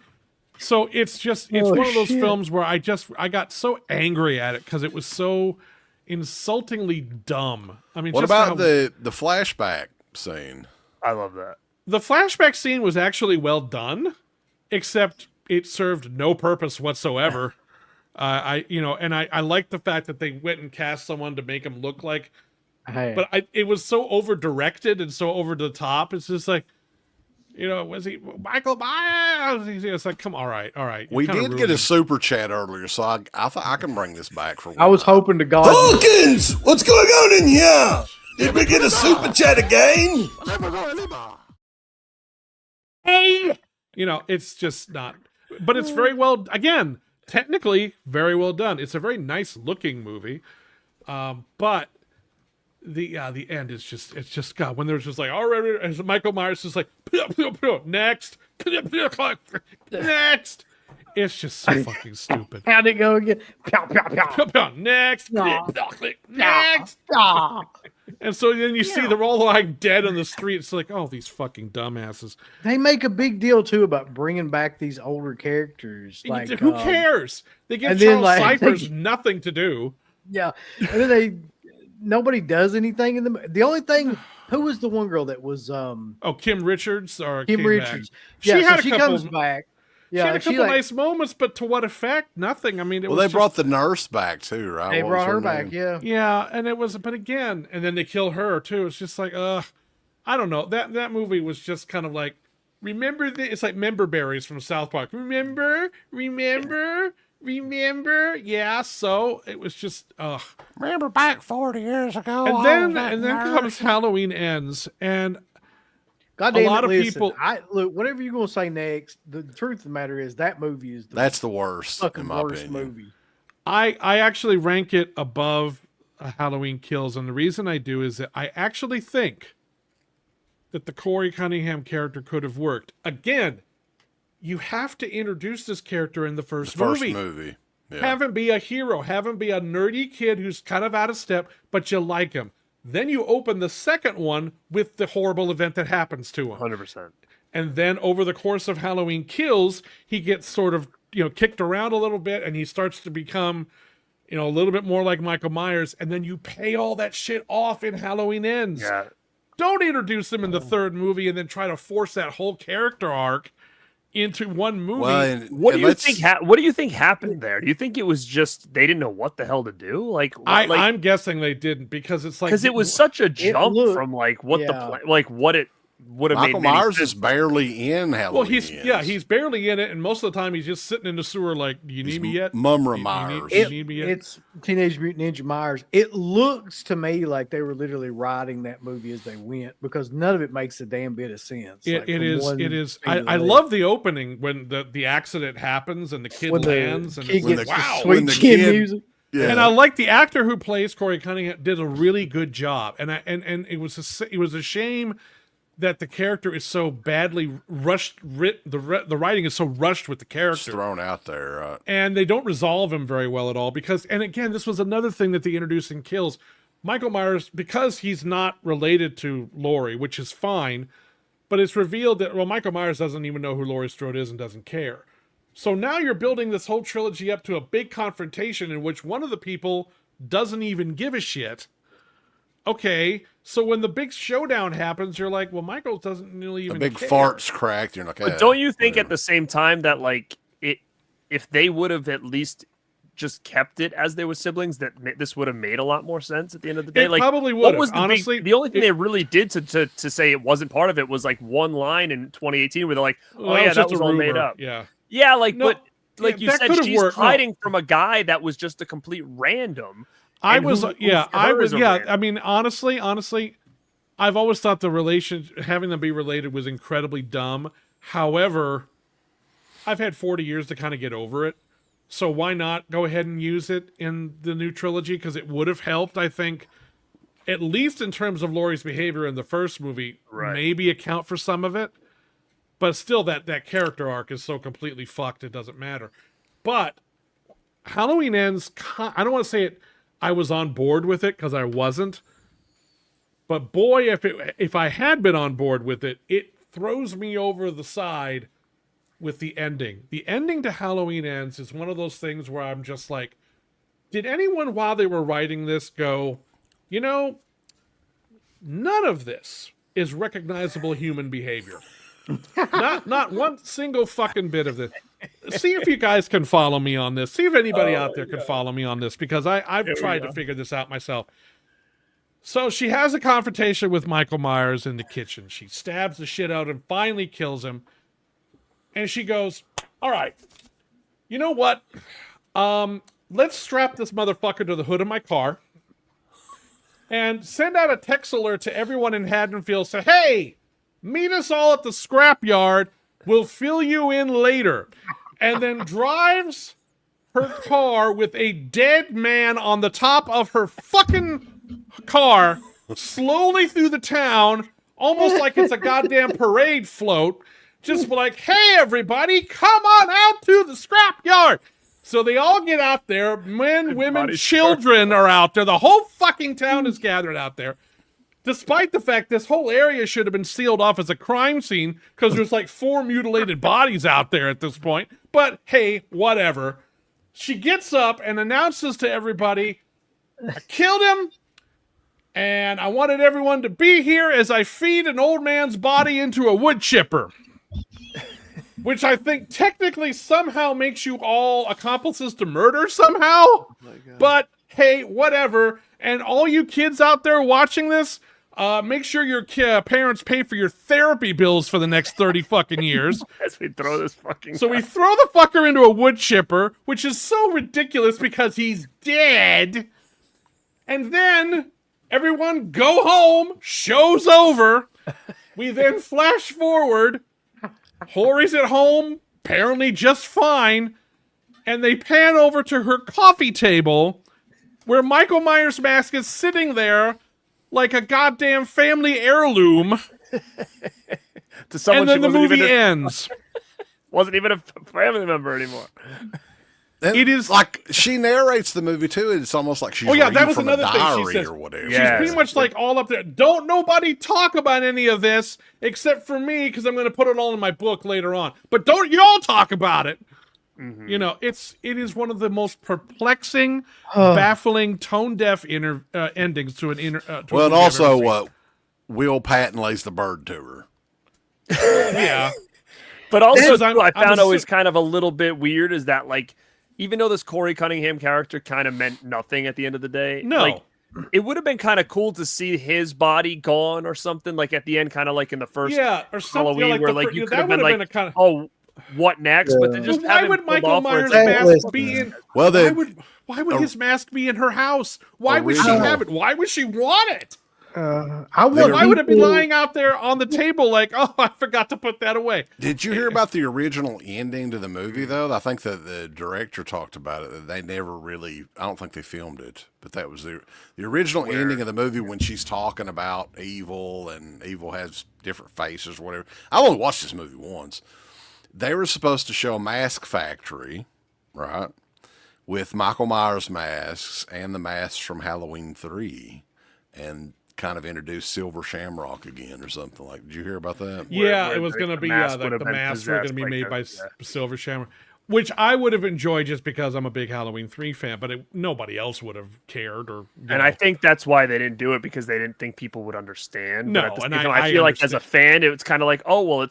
[SPEAKER 4] So it's
[SPEAKER 5] Oh,
[SPEAKER 4] one of those
[SPEAKER 5] shit.
[SPEAKER 4] films where I got so angry at it because it was so insultingly dumb. I mean,
[SPEAKER 3] What
[SPEAKER 4] just
[SPEAKER 3] about
[SPEAKER 4] how-
[SPEAKER 3] the flashback scene?
[SPEAKER 6] I love that.
[SPEAKER 4] the flashback scene was actually well done, except it served no purpose whatsoever. I like the fact that they went and cast someone to make him look like,
[SPEAKER 5] Hey,
[SPEAKER 4] but it was so over directed and so over the top. It's just like, was he Michael Myers? It's like, come, all right.
[SPEAKER 3] We did get a super chat earlier, so I thought I can bring this back for one.
[SPEAKER 5] I was hoping to God.
[SPEAKER 7] Hawkins, what's going on in here? Did we get a super chat again?
[SPEAKER 4] It's just not, but it's very well, again, technically very well done. It's a very nice looking movie. But the end is just God, when there's just like, all right, and Michael Myers is like, next, next. It's just so fucking stupid.
[SPEAKER 5] How'd it go again? Pow, pow, pow.
[SPEAKER 4] Next,
[SPEAKER 5] No.
[SPEAKER 4] next.
[SPEAKER 5] Ah.
[SPEAKER 4] And so then you see they're all like dead on the street. It's like, oh, these fucking dumbasses.
[SPEAKER 5] They make a big deal too about bringing back these older characters. Like,
[SPEAKER 4] Who cares? They give
[SPEAKER 5] and then,
[SPEAKER 4] Charles
[SPEAKER 5] like,
[SPEAKER 4] Cyphers nothing to do.
[SPEAKER 5] Yeah, and then nobody does anything in the. The only thing, who was the one girl that was
[SPEAKER 4] Kim Richards or
[SPEAKER 5] Kim
[SPEAKER 4] came
[SPEAKER 5] Richards?
[SPEAKER 4] back?
[SPEAKER 5] Yeah,
[SPEAKER 4] She had a
[SPEAKER 5] she
[SPEAKER 4] couple-
[SPEAKER 5] comes back.
[SPEAKER 4] She had
[SPEAKER 5] Yeah,
[SPEAKER 4] a couple nice moments, but to what effect? Nothing. I mean,
[SPEAKER 3] Well, they brought the nurse back too, right?
[SPEAKER 5] They
[SPEAKER 3] What
[SPEAKER 5] brought
[SPEAKER 3] was
[SPEAKER 5] her back.
[SPEAKER 3] name?
[SPEAKER 5] Yeah,
[SPEAKER 4] Yeah, and it was, but again, and then they kill her too. It's just like, I don't know. That movie was just kind of like, remember it's like member berries from South Park. Remember. Yeah, so it was just,
[SPEAKER 3] Remember back 40 years ago?
[SPEAKER 4] and then comes Halloween Ends, and
[SPEAKER 5] God damn
[SPEAKER 4] lot
[SPEAKER 5] it,
[SPEAKER 4] of
[SPEAKER 5] listen,
[SPEAKER 4] people-
[SPEAKER 5] look, whatever you're gonna say next. The truth of the matter is that movie is the
[SPEAKER 3] That's the worst, in
[SPEAKER 5] fucking
[SPEAKER 3] my
[SPEAKER 5] worst
[SPEAKER 3] opinion.
[SPEAKER 5] movie.
[SPEAKER 4] I actually rank it above Halloween Kills, and the reason I do is that I actually think that the Corey Cunningham character could have worked. Again, you have to introduce this character in the first movie.
[SPEAKER 3] Yeah.
[SPEAKER 4] Have him be a hero. Have him be a nerdy kid who's kind of out of step, but you like him. Then you open the second one with the horrible event that happens to him.
[SPEAKER 6] 100%.
[SPEAKER 4] And then over the course of Halloween Kills, he gets sort of, kicked around a little bit, and he starts to become, a little bit more like Michael Myers. And then you pay all that shit off in Halloween Ends.
[SPEAKER 6] Yeah.
[SPEAKER 4] Don't introduce him in the third movie and then try to force that whole character arc into one movie.
[SPEAKER 3] Well, and
[SPEAKER 6] What do you
[SPEAKER 3] let's-
[SPEAKER 6] think? What do you think happened there? Do you think it was just they didn't know what the hell to do?
[SPEAKER 4] I'm guessing they didn't, because it's like,
[SPEAKER 6] because it was such a jump
[SPEAKER 5] looked-
[SPEAKER 6] from like what the
[SPEAKER 5] yeah.
[SPEAKER 6] what it would have
[SPEAKER 3] Michael
[SPEAKER 6] made. many
[SPEAKER 3] Myers
[SPEAKER 6] sense.
[SPEAKER 3] is barely in Halloween.
[SPEAKER 4] well, he's
[SPEAKER 3] Ends.
[SPEAKER 4] he's barely in it, and most of the time he's just sitting in the sewer like, do you
[SPEAKER 3] He's
[SPEAKER 4] need me yet?
[SPEAKER 3] Mumra
[SPEAKER 4] You need-
[SPEAKER 3] Myers.
[SPEAKER 4] you need me yet?
[SPEAKER 5] It's Teenage Mutant Ninja Myers. It looks to me like they were literally writing that movie as they went, because none of it makes a damn bit of sense. Like,
[SPEAKER 4] It
[SPEAKER 5] from
[SPEAKER 4] is.
[SPEAKER 5] one
[SPEAKER 4] It is.
[SPEAKER 5] thing to
[SPEAKER 4] I
[SPEAKER 5] the
[SPEAKER 4] love the opening when the accident happens and the kid
[SPEAKER 5] when the
[SPEAKER 4] lands and
[SPEAKER 5] kid
[SPEAKER 4] it's like,
[SPEAKER 5] gets
[SPEAKER 4] wow.
[SPEAKER 5] the
[SPEAKER 3] When
[SPEAKER 5] sweet
[SPEAKER 3] the
[SPEAKER 5] chin
[SPEAKER 3] kid-
[SPEAKER 5] music.
[SPEAKER 3] Yeah.
[SPEAKER 4] And I like the actor who plays Corey Cunningham did a really good job. And it was a shame that the character is so badly rushed. The writing is so rushed with the
[SPEAKER 3] Just
[SPEAKER 4] character,
[SPEAKER 3] thrown out there. Right?
[SPEAKER 4] and they don't resolve him very well at all. Because, and again, this was another thing that they introduced in Kills. Michael Myers, because he's not related to Laurie, which is fine, but it's revealed that, well, Michael Myers doesn't even know who Laurie Strode is and doesn't care. So now you're building this whole trilogy up to a big confrontation in which one of the people doesn't even give a shit. Okay, so when the big showdown happens, you're like, well, Michael doesn't really
[SPEAKER 3] A
[SPEAKER 4] even
[SPEAKER 3] big
[SPEAKER 4] care.
[SPEAKER 3] fart's cracked. You're like,
[SPEAKER 6] But don't you think at the same time that like if they would have at least just kept it as they were siblings, that this would have made a lot more sense at the end of the day?
[SPEAKER 4] It
[SPEAKER 6] Like,
[SPEAKER 4] probably
[SPEAKER 6] what
[SPEAKER 4] would
[SPEAKER 6] was
[SPEAKER 4] have.
[SPEAKER 6] the
[SPEAKER 4] Honestly,
[SPEAKER 6] the only thing they really did to say it wasn't part of it was like one line in 2018 where they're like, oh yeah, that was all made up.
[SPEAKER 4] Yeah.
[SPEAKER 6] Yeah, like
[SPEAKER 4] No,
[SPEAKER 6] but like
[SPEAKER 4] yeah,
[SPEAKER 6] you
[SPEAKER 4] that
[SPEAKER 6] said,
[SPEAKER 4] could have
[SPEAKER 6] she's
[SPEAKER 4] worked. No.
[SPEAKER 6] hiding from a guy that was just a complete random.
[SPEAKER 4] I
[SPEAKER 6] And
[SPEAKER 4] was,
[SPEAKER 6] who-
[SPEAKER 4] yeah,
[SPEAKER 6] who
[SPEAKER 4] I
[SPEAKER 6] her
[SPEAKER 4] was,
[SPEAKER 6] is a
[SPEAKER 4] yeah.
[SPEAKER 6] random.
[SPEAKER 4] I mean, honestly, I've always thought the relation, having them be related, was incredibly dumb. However, I've had 40 years to kind of get over it. So why not go ahead and use it in the new trilogy? Because it would have helped, I think, at least in terms of Laurie's behavior in the first movie,
[SPEAKER 6] Right.
[SPEAKER 4] maybe account for some of it. But still, that character arc is so completely fucked, it doesn't matter. But Halloween Ends, I don't want to say it, I was on board with it, because I wasn't. But boy, if I had been on board with it, it throws me over the side with the ending. The ending to Halloween Ends is one of those things where I'm just like, did anyone while they were writing this go, you know, none of this is recognizable human behavior. Not one single fucking bit of this. See if you guys can follow me on this. See if anybody out there can follow me on this, because I've tried to figure this out myself. So she has a confrontation with Michael Myers in the kitchen. She stabs the shit out and finally kills him. And she goes, all right, you know what? Let's strap this motherfucker to the hood of my car and send out a text alert to everyone in Haddonfield. Say, hey, meet us all at the scrapyard. We'll fill you in later. And then drives her car with a dead man on the top of her fucking car slowly through the town, almost like it's a goddamn parade float. Just like, hey, everybody, come on out to the scrapyard. So they all get out there. Men, women, children are out there. The whole fucking town is gathered out there. Despite the fact this whole area should have been sealed off as a crime scene, because there's like 4 mutilated bodies out there at this point. But hey, whatever. She gets up and announces to everybody, I killed him, and I wanted everyone to be here as I feed an old man's body into a wood chipper. Which I think technically somehow makes you all accomplices to murder somehow. But hey, whatever. And all you kids out there watching this, make sure your parents pay for your therapy bills for the next 30 fucking years.
[SPEAKER 6] As we throw this fucking
[SPEAKER 4] So we throw the fucker into a wood chipper, which is so ridiculous because he's dead. And then everyone go home, show's over. We then flash forward. Horry's at home, apparently just fine, and they pan over to her coffee table where Michael Myers' mask is sitting there like a goddamn family heirloom.
[SPEAKER 6] to someone
[SPEAKER 4] And then
[SPEAKER 6] she
[SPEAKER 4] the
[SPEAKER 6] wasn't
[SPEAKER 4] movie
[SPEAKER 6] even
[SPEAKER 4] ends.
[SPEAKER 6] wasn't even a family member anymore.
[SPEAKER 3] And
[SPEAKER 4] It is-
[SPEAKER 3] like she narrates the movie too. It's almost like she's
[SPEAKER 4] that
[SPEAKER 3] reading
[SPEAKER 4] was
[SPEAKER 3] from a
[SPEAKER 4] another thing she
[SPEAKER 3] diary
[SPEAKER 4] says.
[SPEAKER 3] or whatever.
[SPEAKER 4] She's
[SPEAKER 6] Yeah.
[SPEAKER 4] pretty much like all up there. Don't nobody talk about any of this except for me, because I'm going to put it all in my book later on. But don't you all talk about it.
[SPEAKER 6] Mm-hmm.
[SPEAKER 4] You know, it is one of the most perplexing, baffling, tone-deaf endings to an to
[SPEAKER 3] Well,
[SPEAKER 4] a
[SPEAKER 3] and
[SPEAKER 4] movie I've ever seen.
[SPEAKER 3] also Will Patton lays the bird to her.
[SPEAKER 4] Yeah.
[SPEAKER 6] But also,
[SPEAKER 4] Because I'm-
[SPEAKER 6] too, I
[SPEAKER 4] I'm
[SPEAKER 6] found always
[SPEAKER 4] assu-
[SPEAKER 6] kind of a little bit weird is that, like, even though this Corey Cunningham character kind of meant nothing at the end of the day,
[SPEAKER 4] No.
[SPEAKER 6] like, it would have been kind of cool to see his body gone or something, like at the end, kind of like in the first
[SPEAKER 4] Yeah, or something
[SPEAKER 6] Halloween,
[SPEAKER 4] like
[SPEAKER 6] where
[SPEAKER 4] the
[SPEAKER 6] like
[SPEAKER 4] fir-
[SPEAKER 6] you
[SPEAKER 4] that
[SPEAKER 6] could have
[SPEAKER 4] would
[SPEAKER 6] been like,
[SPEAKER 4] a kind of.
[SPEAKER 6] oh, what next? But then just
[SPEAKER 4] Why
[SPEAKER 6] have him
[SPEAKER 4] would
[SPEAKER 6] pulled
[SPEAKER 4] Michael
[SPEAKER 6] off where
[SPEAKER 4] Myers'
[SPEAKER 6] it's like,
[SPEAKER 5] Hey,
[SPEAKER 4] mask
[SPEAKER 5] listen.
[SPEAKER 4] be in?
[SPEAKER 3] Well,
[SPEAKER 4] Why would his mask be in her house? Why would she
[SPEAKER 3] Original.
[SPEAKER 4] have it? Why would she want it?
[SPEAKER 5] I want
[SPEAKER 4] Why would it be
[SPEAKER 5] people-
[SPEAKER 4] lying out there on the table like, oh, I forgot to put that away?
[SPEAKER 3] Did you hear about the original ending to the movie though? I think that the director talked about it. That they never really. I don't think they filmed it, but that was the original ending of the movie when she's talking about evil and evil has different faces or whatever. I only watched this movie once. They were supposed to show a mask factory, right, with Michael Myers masks and the masks from Halloween 3, and kind of introduce Silver Shamrock again or something like. Did you hear about that?
[SPEAKER 4] Yeah,
[SPEAKER 6] where
[SPEAKER 4] it was
[SPEAKER 6] the
[SPEAKER 4] going to be
[SPEAKER 6] mask would
[SPEAKER 4] the
[SPEAKER 6] have been
[SPEAKER 4] masks were going to be
[SPEAKER 6] possessed
[SPEAKER 4] made
[SPEAKER 6] like
[SPEAKER 4] by
[SPEAKER 6] that, yeah.
[SPEAKER 4] Silver Shamrock, which I would have enjoyed just because I'm a big Halloween 3 fan, but nobody else would have cared. Or
[SPEAKER 6] And I think that's why they didn't do it, because they didn't think people would understand.
[SPEAKER 4] No,
[SPEAKER 6] But at the
[SPEAKER 4] and
[SPEAKER 6] same
[SPEAKER 4] I-
[SPEAKER 6] time,
[SPEAKER 4] I
[SPEAKER 6] I feel like as a
[SPEAKER 4] understand.
[SPEAKER 6] fan, it's kind of like, oh well,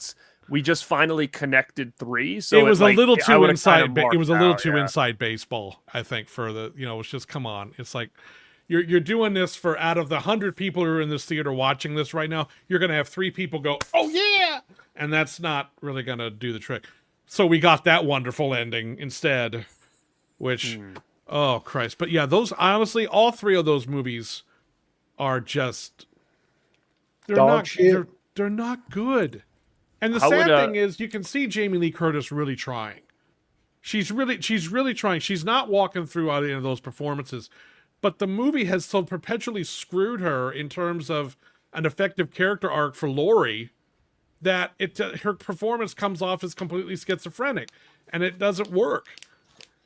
[SPEAKER 6] we just finally connected 3. So
[SPEAKER 4] it was
[SPEAKER 6] like,
[SPEAKER 4] a little
[SPEAKER 6] I
[SPEAKER 4] too
[SPEAKER 6] would've
[SPEAKER 4] inside.
[SPEAKER 6] kinda
[SPEAKER 4] It was a little
[SPEAKER 6] marked
[SPEAKER 4] too
[SPEAKER 6] out, yeah.
[SPEAKER 4] inside baseball, I think. For the it's just come on. It's like you're doing this for out of the 100 people who are in this theater watching this right now, you're gonna have 3 people go, oh yeah, and that's not really gonna do the trick. So we got that wonderful ending instead, which oh Christ. But yeah, those honestly, all 3 of those movies are just they're
[SPEAKER 5] Dog
[SPEAKER 4] not
[SPEAKER 5] shit.
[SPEAKER 4] they're not good. And the
[SPEAKER 6] How
[SPEAKER 4] sad
[SPEAKER 6] would,
[SPEAKER 4] thing is, you can see Jamie Lee Curtis really trying. She's really trying. She's not walking through any of those performances but the movie has so perpetually screwed her in terms of an effective character arc for Laurie that her performance comes off as completely schizophrenic, and it doesn't work.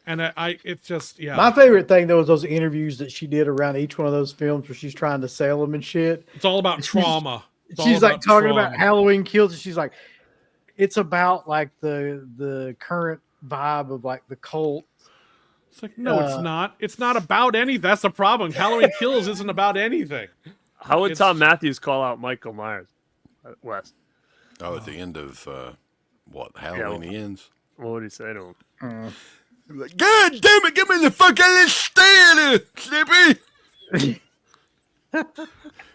[SPEAKER 4] And it's just, yeah.
[SPEAKER 5] My favorite thing though was those interviews that she did around each one of those films where she's trying to sell them and shit.
[SPEAKER 4] It's all about trauma.
[SPEAKER 5] She's like talking about Halloween Kills, and she's like, it's about like the current vibe of like the cult.
[SPEAKER 4] It's like, no, it's not. It's not about anything. That's the problem. Halloween Kills isn't about anything.
[SPEAKER 6] How would Tom Matthews call out Michael Myers, Wes?
[SPEAKER 3] Oh, at the end of Halloween Ends.
[SPEAKER 6] What would he say to him?
[SPEAKER 3] Like, God damn it, get me the fuck out of this stand, Slippy!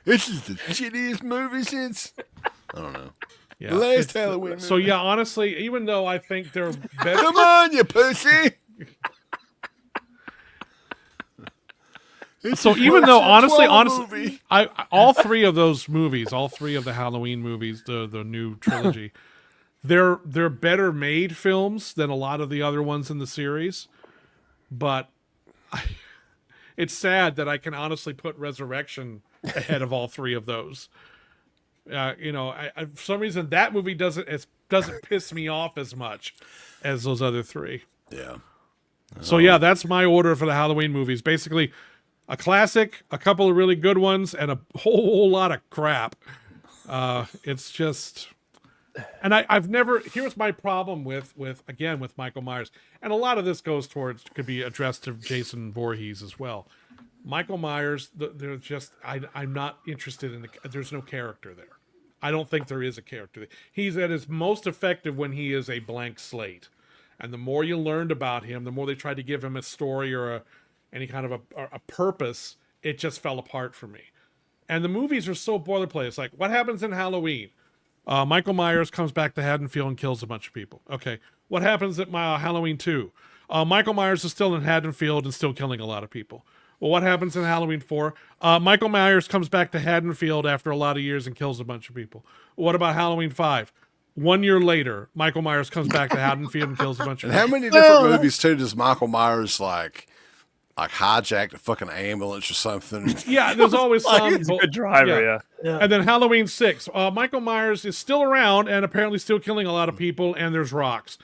[SPEAKER 3] This is the shittiest movie since, I don't know.
[SPEAKER 4] Yeah,
[SPEAKER 3] the last Halloween movie.
[SPEAKER 4] So yeah, honestly, even though I think they're better,
[SPEAKER 3] Come on, you pussy!
[SPEAKER 4] so even though honestly, all three of those movies, all three of the Halloween movies, the new trilogy, they're better made films than a lot of the other ones in the series. But it's sad that I can honestly put Resurrection ahead of all three of those. For some reason that movie doesn't piss me off as much as those other three.
[SPEAKER 3] Yeah.
[SPEAKER 4] So yeah, that's my order for the Halloween movies. Basically, a classic, a couple of really good ones, and a whole lot of crap. It's just, and I've never. Here's my problem with Michael Myers, and a lot of this could be addressed to Jason Voorhees as well. Michael Myers, they're just, I'm not interested in there's no character there. I don't think there is a character there. He's at his most effective when he is a blank slate. And the more you learned about him, the more they tried to give him a story or any kind of a purpose, it just fell apart for me. And the movies are so boilerplate. It's like, what happens in Halloween? Michael Myers comes back to Haddonfield and kills a bunch of people. Okay. What happens at Halloween 2? Michael Myers is still in Haddonfield and still killing a lot of people. Well, what happens in Halloween 4? Michael Myers comes back to Haddonfield after a lot of years and kills a bunch of people. What about Halloween 5? 1 year later, Michael Myers comes back to Haddonfield and kills a bunch of people.
[SPEAKER 3] How many different movies, too, does Michael Myers, like hijack a fucking ambulance or something?
[SPEAKER 4] Yeah, there's always some.
[SPEAKER 6] He's a good driver, yeah.
[SPEAKER 4] And then Halloween 6. Michael Myers is still around and apparently still killing a lot of people, and there's rocks.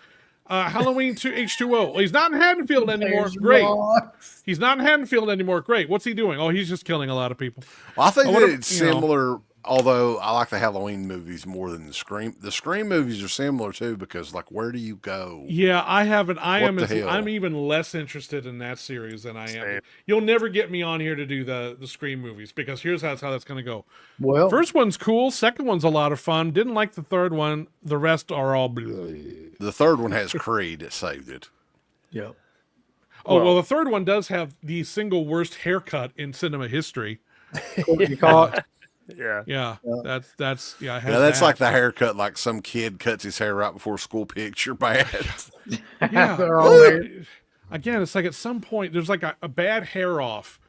[SPEAKER 4] Halloween 2 H2O. Well, he's not in Haddonfield anymore. Great. He's not in Haddonfield anymore. Great. What's he doing? Oh, he's just killing a lot of people.
[SPEAKER 3] Well, I think that it's similar, although I like the Halloween movies more than the Scream. The Scream movies are similar, too, because, like, where do you go?
[SPEAKER 4] Yeah, I'm even less interested in that series than I am.
[SPEAKER 6] Same.
[SPEAKER 4] You'll never get me on here to do the Scream movies, because here's how that's going to go.
[SPEAKER 5] Well,
[SPEAKER 4] First one's cool. Second one's a lot of fun. Didn't like the third one. The rest are all bleh.
[SPEAKER 3] The third one has Creed that saved it.
[SPEAKER 5] yep.
[SPEAKER 4] Oh, well, the third one does have the single worst haircut in cinema history.
[SPEAKER 5] You caught.
[SPEAKER 6] Yeah.
[SPEAKER 4] Yeah, that's
[SPEAKER 3] Yeah, that's like the haircut, like some kid cuts his hair right before school picture bad.
[SPEAKER 4] Yeah.
[SPEAKER 5] They're all there.
[SPEAKER 4] Again, it's like at some point there's like a bad hair off.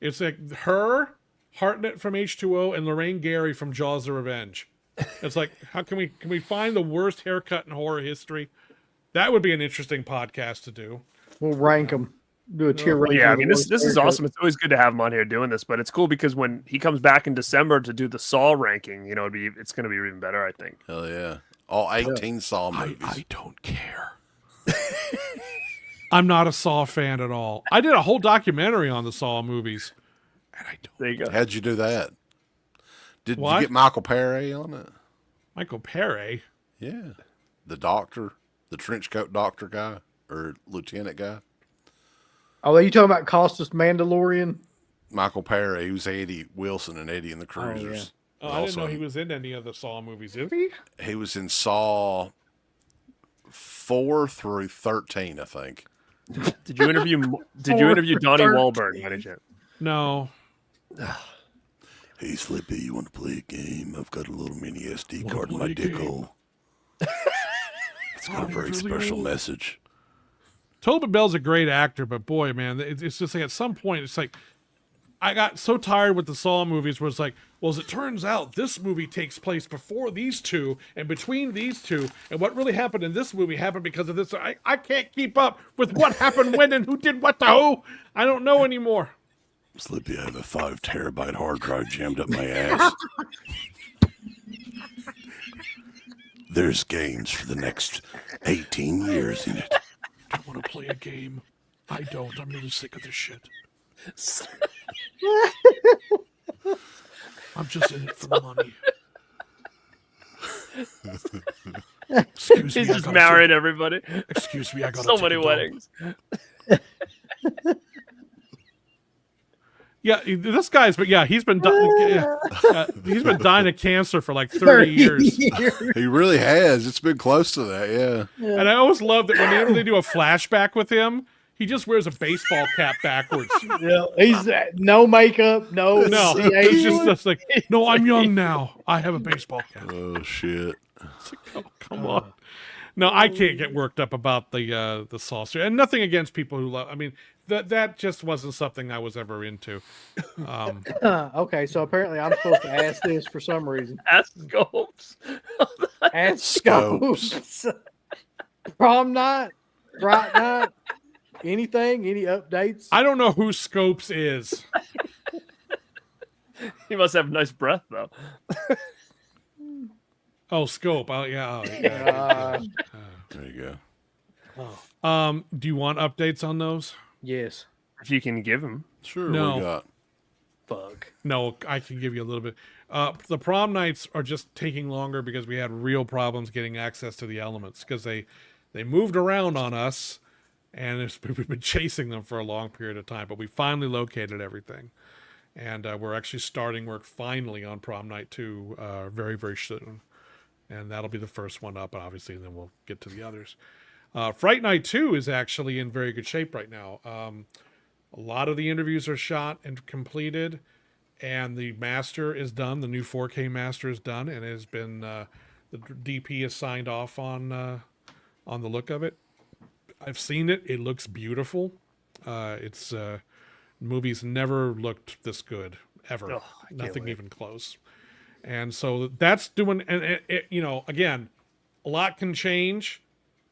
[SPEAKER 4] It's like her, Hartnett from H2O, and Lorraine Gary from Jaws: The Revenge. It's like, how can we find the worst haircut in horror history? That would be an interesting podcast to do.
[SPEAKER 5] We'll rank them. Do a tier ranking.
[SPEAKER 6] Yeah, I
[SPEAKER 5] of
[SPEAKER 6] mean,
[SPEAKER 5] the
[SPEAKER 6] this
[SPEAKER 5] worst
[SPEAKER 6] is
[SPEAKER 5] haircut.
[SPEAKER 6] awesome. It's always good to have him on here doing this, but it's cool because when he comes back in December to do the Saw ranking, it's going to be even better, I think.
[SPEAKER 3] Hell yeah. All 18 Saw movies.
[SPEAKER 4] I don't care. I'm not a Saw fan at all. I did a whole documentary on the Saw movies, and I don't.
[SPEAKER 6] There you go.
[SPEAKER 3] How'd you do that? Did
[SPEAKER 4] What?
[SPEAKER 3] you get Michael Paré on it?
[SPEAKER 4] Michael Paré.
[SPEAKER 3] Yeah. The doctor, the trench coat doctor guy, or lieutenant guy.
[SPEAKER 5] Oh, are you talking about Costas Mandalorian?
[SPEAKER 3] Michael Paré, who's Eddie Wilson and Eddie and the Cruisers.
[SPEAKER 4] Oh, I didn't know he was in any of the Saw movies. Is he?
[SPEAKER 3] He was in Saw 4 through 13, I think.
[SPEAKER 6] Did you interview Donnie Wahlberg by any chance?
[SPEAKER 4] No.
[SPEAKER 7] Hey, Slippy, you want to play a game? I've got a little mini SD
[SPEAKER 4] Wanna
[SPEAKER 7] card in
[SPEAKER 4] play
[SPEAKER 7] my
[SPEAKER 4] a
[SPEAKER 7] dick
[SPEAKER 4] game?
[SPEAKER 7] hole. It's got a very
[SPEAKER 4] really
[SPEAKER 7] special
[SPEAKER 4] old.
[SPEAKER 7] message.
[SPEAKER 4] Tobin Bell's a great actor, but boy, man, it's just like at some point, it's like I got so tired with the Saw movies where it's like, well, as it turns out, this movie takes place before these two and between these two, and what really happened in this movie happened because of this. I can't keep up with what happened when and who did what to who. I don't know anymore.
[SPEAKER 3] Slippy, I have a 5 terabyte hard drive jammed up my ass. There's games for the next 18 years in it.
[SPEAKER 4] I want to play a game. I don't. I'm really sick of this shit. I'm just in it for the money. Excuse me.
[SPEAKER 6] He's just married everybody.
[SPEAKER 4] Excuse me. I got
[SPEAKER 6] So many weddings.
[SPEAKER 4] Yeah, this guy's, but yeah, he's been he's been dying of cancer for like 30 years.
[SPEAKER 3] He really has. It's been close to that, yeah.
[SPEAKER 4] And I always love that whenever they do a flashback with him, he just wears a baseball cap backwards.
[SPEAKER 5] Yeah, he's no makeup, no.
[SPEAKER 4] No, he's just like, no, I'm young now. I have a baseball cap.
[SPEAKER 3] Oh, shit.
[SPEAKER 4] Oh, come on. No, I can't get worked up about the saucer, and nothing against people who love. I mean, that just wasn't something I was ever into.
[SPEAKER 5] Okay, so apparently I'm supposed to ask this for some reason.
[SPEAKER 6] Ask Scopes.
[SPEAKER 5] Ask
[SPEAKER 3] Scopes.
[SPEAKER 5] Scopes. Prom night, bright night, anything, any updates?
[SPEAKER 4] I don't know who Scopes is.
[SPEAKER 6] He must have nice breath, though.
[SPEAKER 4] Oh, Scope. Oh, yeah. Oh, yeah.
[SPEAKER 3] There you
[SPEAKER 4] Oh. Do you want updates on those?
[SPEAKER 5] Yes.
[SPEAKER 6] If you can give him.
[SPEAKER 3] Sure,
[SPEAKER 4] No.
[SPEAKER 3] we got.
[SPEAKER 5] Fuck.
[SPEAKER 4] No, I can give you a little bit. The prom nights are just taking longer because we had real problems getting access to the elements because they moved around on us, and we've been chasing them for a long period of time. But we finally located everything, and we're actually starting work finally on prom night 2 very, very soon. And that'll be the first one up, obviously, and then we'll get to the others. Fright Night 2 is actually in very good shape right now. A lot of the interviews are shot and completed, and the master is done. The new 4K master is done, and has been the DP is signed off on the look of it. I've seen it; it looks beautiful. It's movie's never looked this good ever.
[SPEAKER 6] Oh,
[SPEAKER 4] Nothing even close. And so that's doing, and it, again, a lot can change,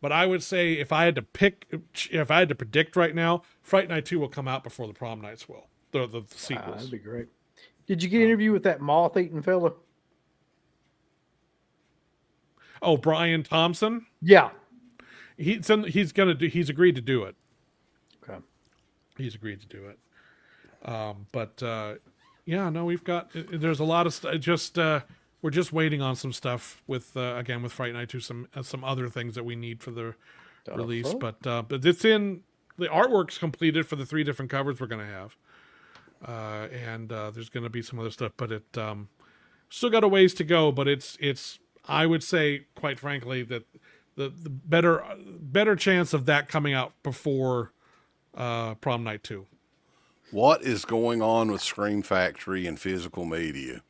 [SPEAKER 4] but I would say if I had to predict right now, Fright Night 2 will come out before the Prom Nights will, the sequels.
[SPEAKER 5] That'd be great. Did you get an interview with that moth-eating fella?
[SPEAKER 4] Oh, Brian Thompson?
[SPEAKER 5] Yeah.
[SPEAKER 4] He's agreed to do it.
[SPEAKER 5] Okay.
[SPEAKER 4] He's agreed to do it. Yeah, no, there's a lot of we're just waiting on some stuff with Fright Night 2, some other things that we need for the release, but it's in, the artwork's completed for the 3 different covers we're going to have. And there's going to be some other stuff, but it still got a ways to go, but it's I would say, quite frankly, that the better chance of that coming out before Prom Night 2.
[SPEAKER 3] What is going on with Scream Factory and physical media?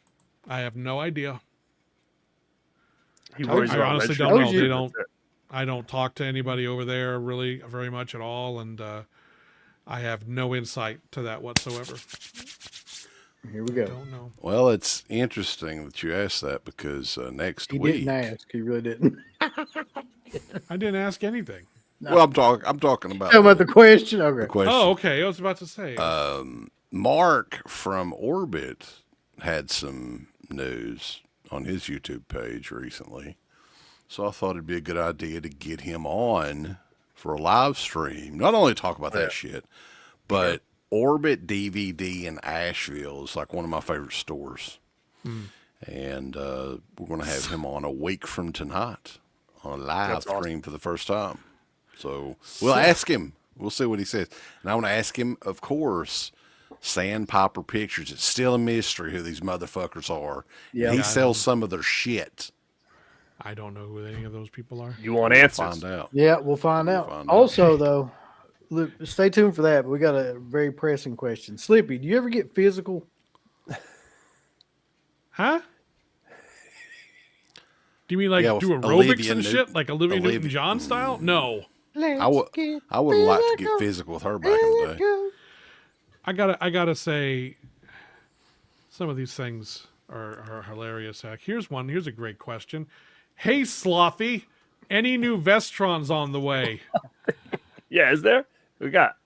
[SPEAKER 4] I have no idea.
[SPEAKER 6] He
[SPEAKER 4] I honestly don't know. I don't talk to anybody over there really very much at all, and I have no insight to that whatsoever.
[SPEAKER 5] Here we go.
[SPEAKER 4] Don't know.
[SPEAKER 3] Well, it's interesting that you asked that because next week.
[SPEAKER 5] He didn't ask. He really didn't.
[SPEAKER 4] I didn't ask anything.
[SPEAKER 3] No. Well, I'm talking about.
[SPEAKER 5] Talking about the question. Okay.
[SPEAKER 3] The question.
[SPEAKER 4] Oh, okay. I was about to say.
[SPEAKER 3] Mark from Orbit had some news on his YouTube page recently, so I thought it'd be a good idea to get him on for a live stream. Not only talk about that shit, but Orbit DVD in Asheville is like one of my favorite stores, and we're going to have him on a week from tonight on a live stream for the first time. So we'll ask him. We'll see what he says. And I want to ask him, of course, Sandpiper Pictures. It's still a mystery who these motherfuckers are.
[SPEAKER 5] Yeah,
[SPEAKER 3] he sells some of their shit.
[SPEAKER 4] I don't know who any of those people are.
[SPEAKER 6] You want answers?
[SPEAKER 3] Find out.
[SPEAKER 5] Yeah, we'll find out. Also, though, look, stay tuned for that. But we got a very pressing question. Slippy, do you ever get physical?
[SPEAKER 4] Huh? Do you mean like
[SPEAKER 3] Yeah,
[SPEAKER 4] do
[SPEAKER 3] with
[SPEAKER 4] aerobics
[SPEAKER 3] Olivia
[SPEAKER 4] and shit,
[SPEAKER 3] Newton-
[SPEAKER 4] like Olivia
[SPEAKER 3] Olivia-
[SPEAKER 4] Newton-John style? No.
[SPEAKER 3] I would like to get physical with her back in the day.
[SPEAKER 4] I gotta say, some of these things are hilarious. Here's one. Here's a great question. Hey, Slothy, any new Vestrons on the way?
[SPEAKER 6] Yeah, is there? We got.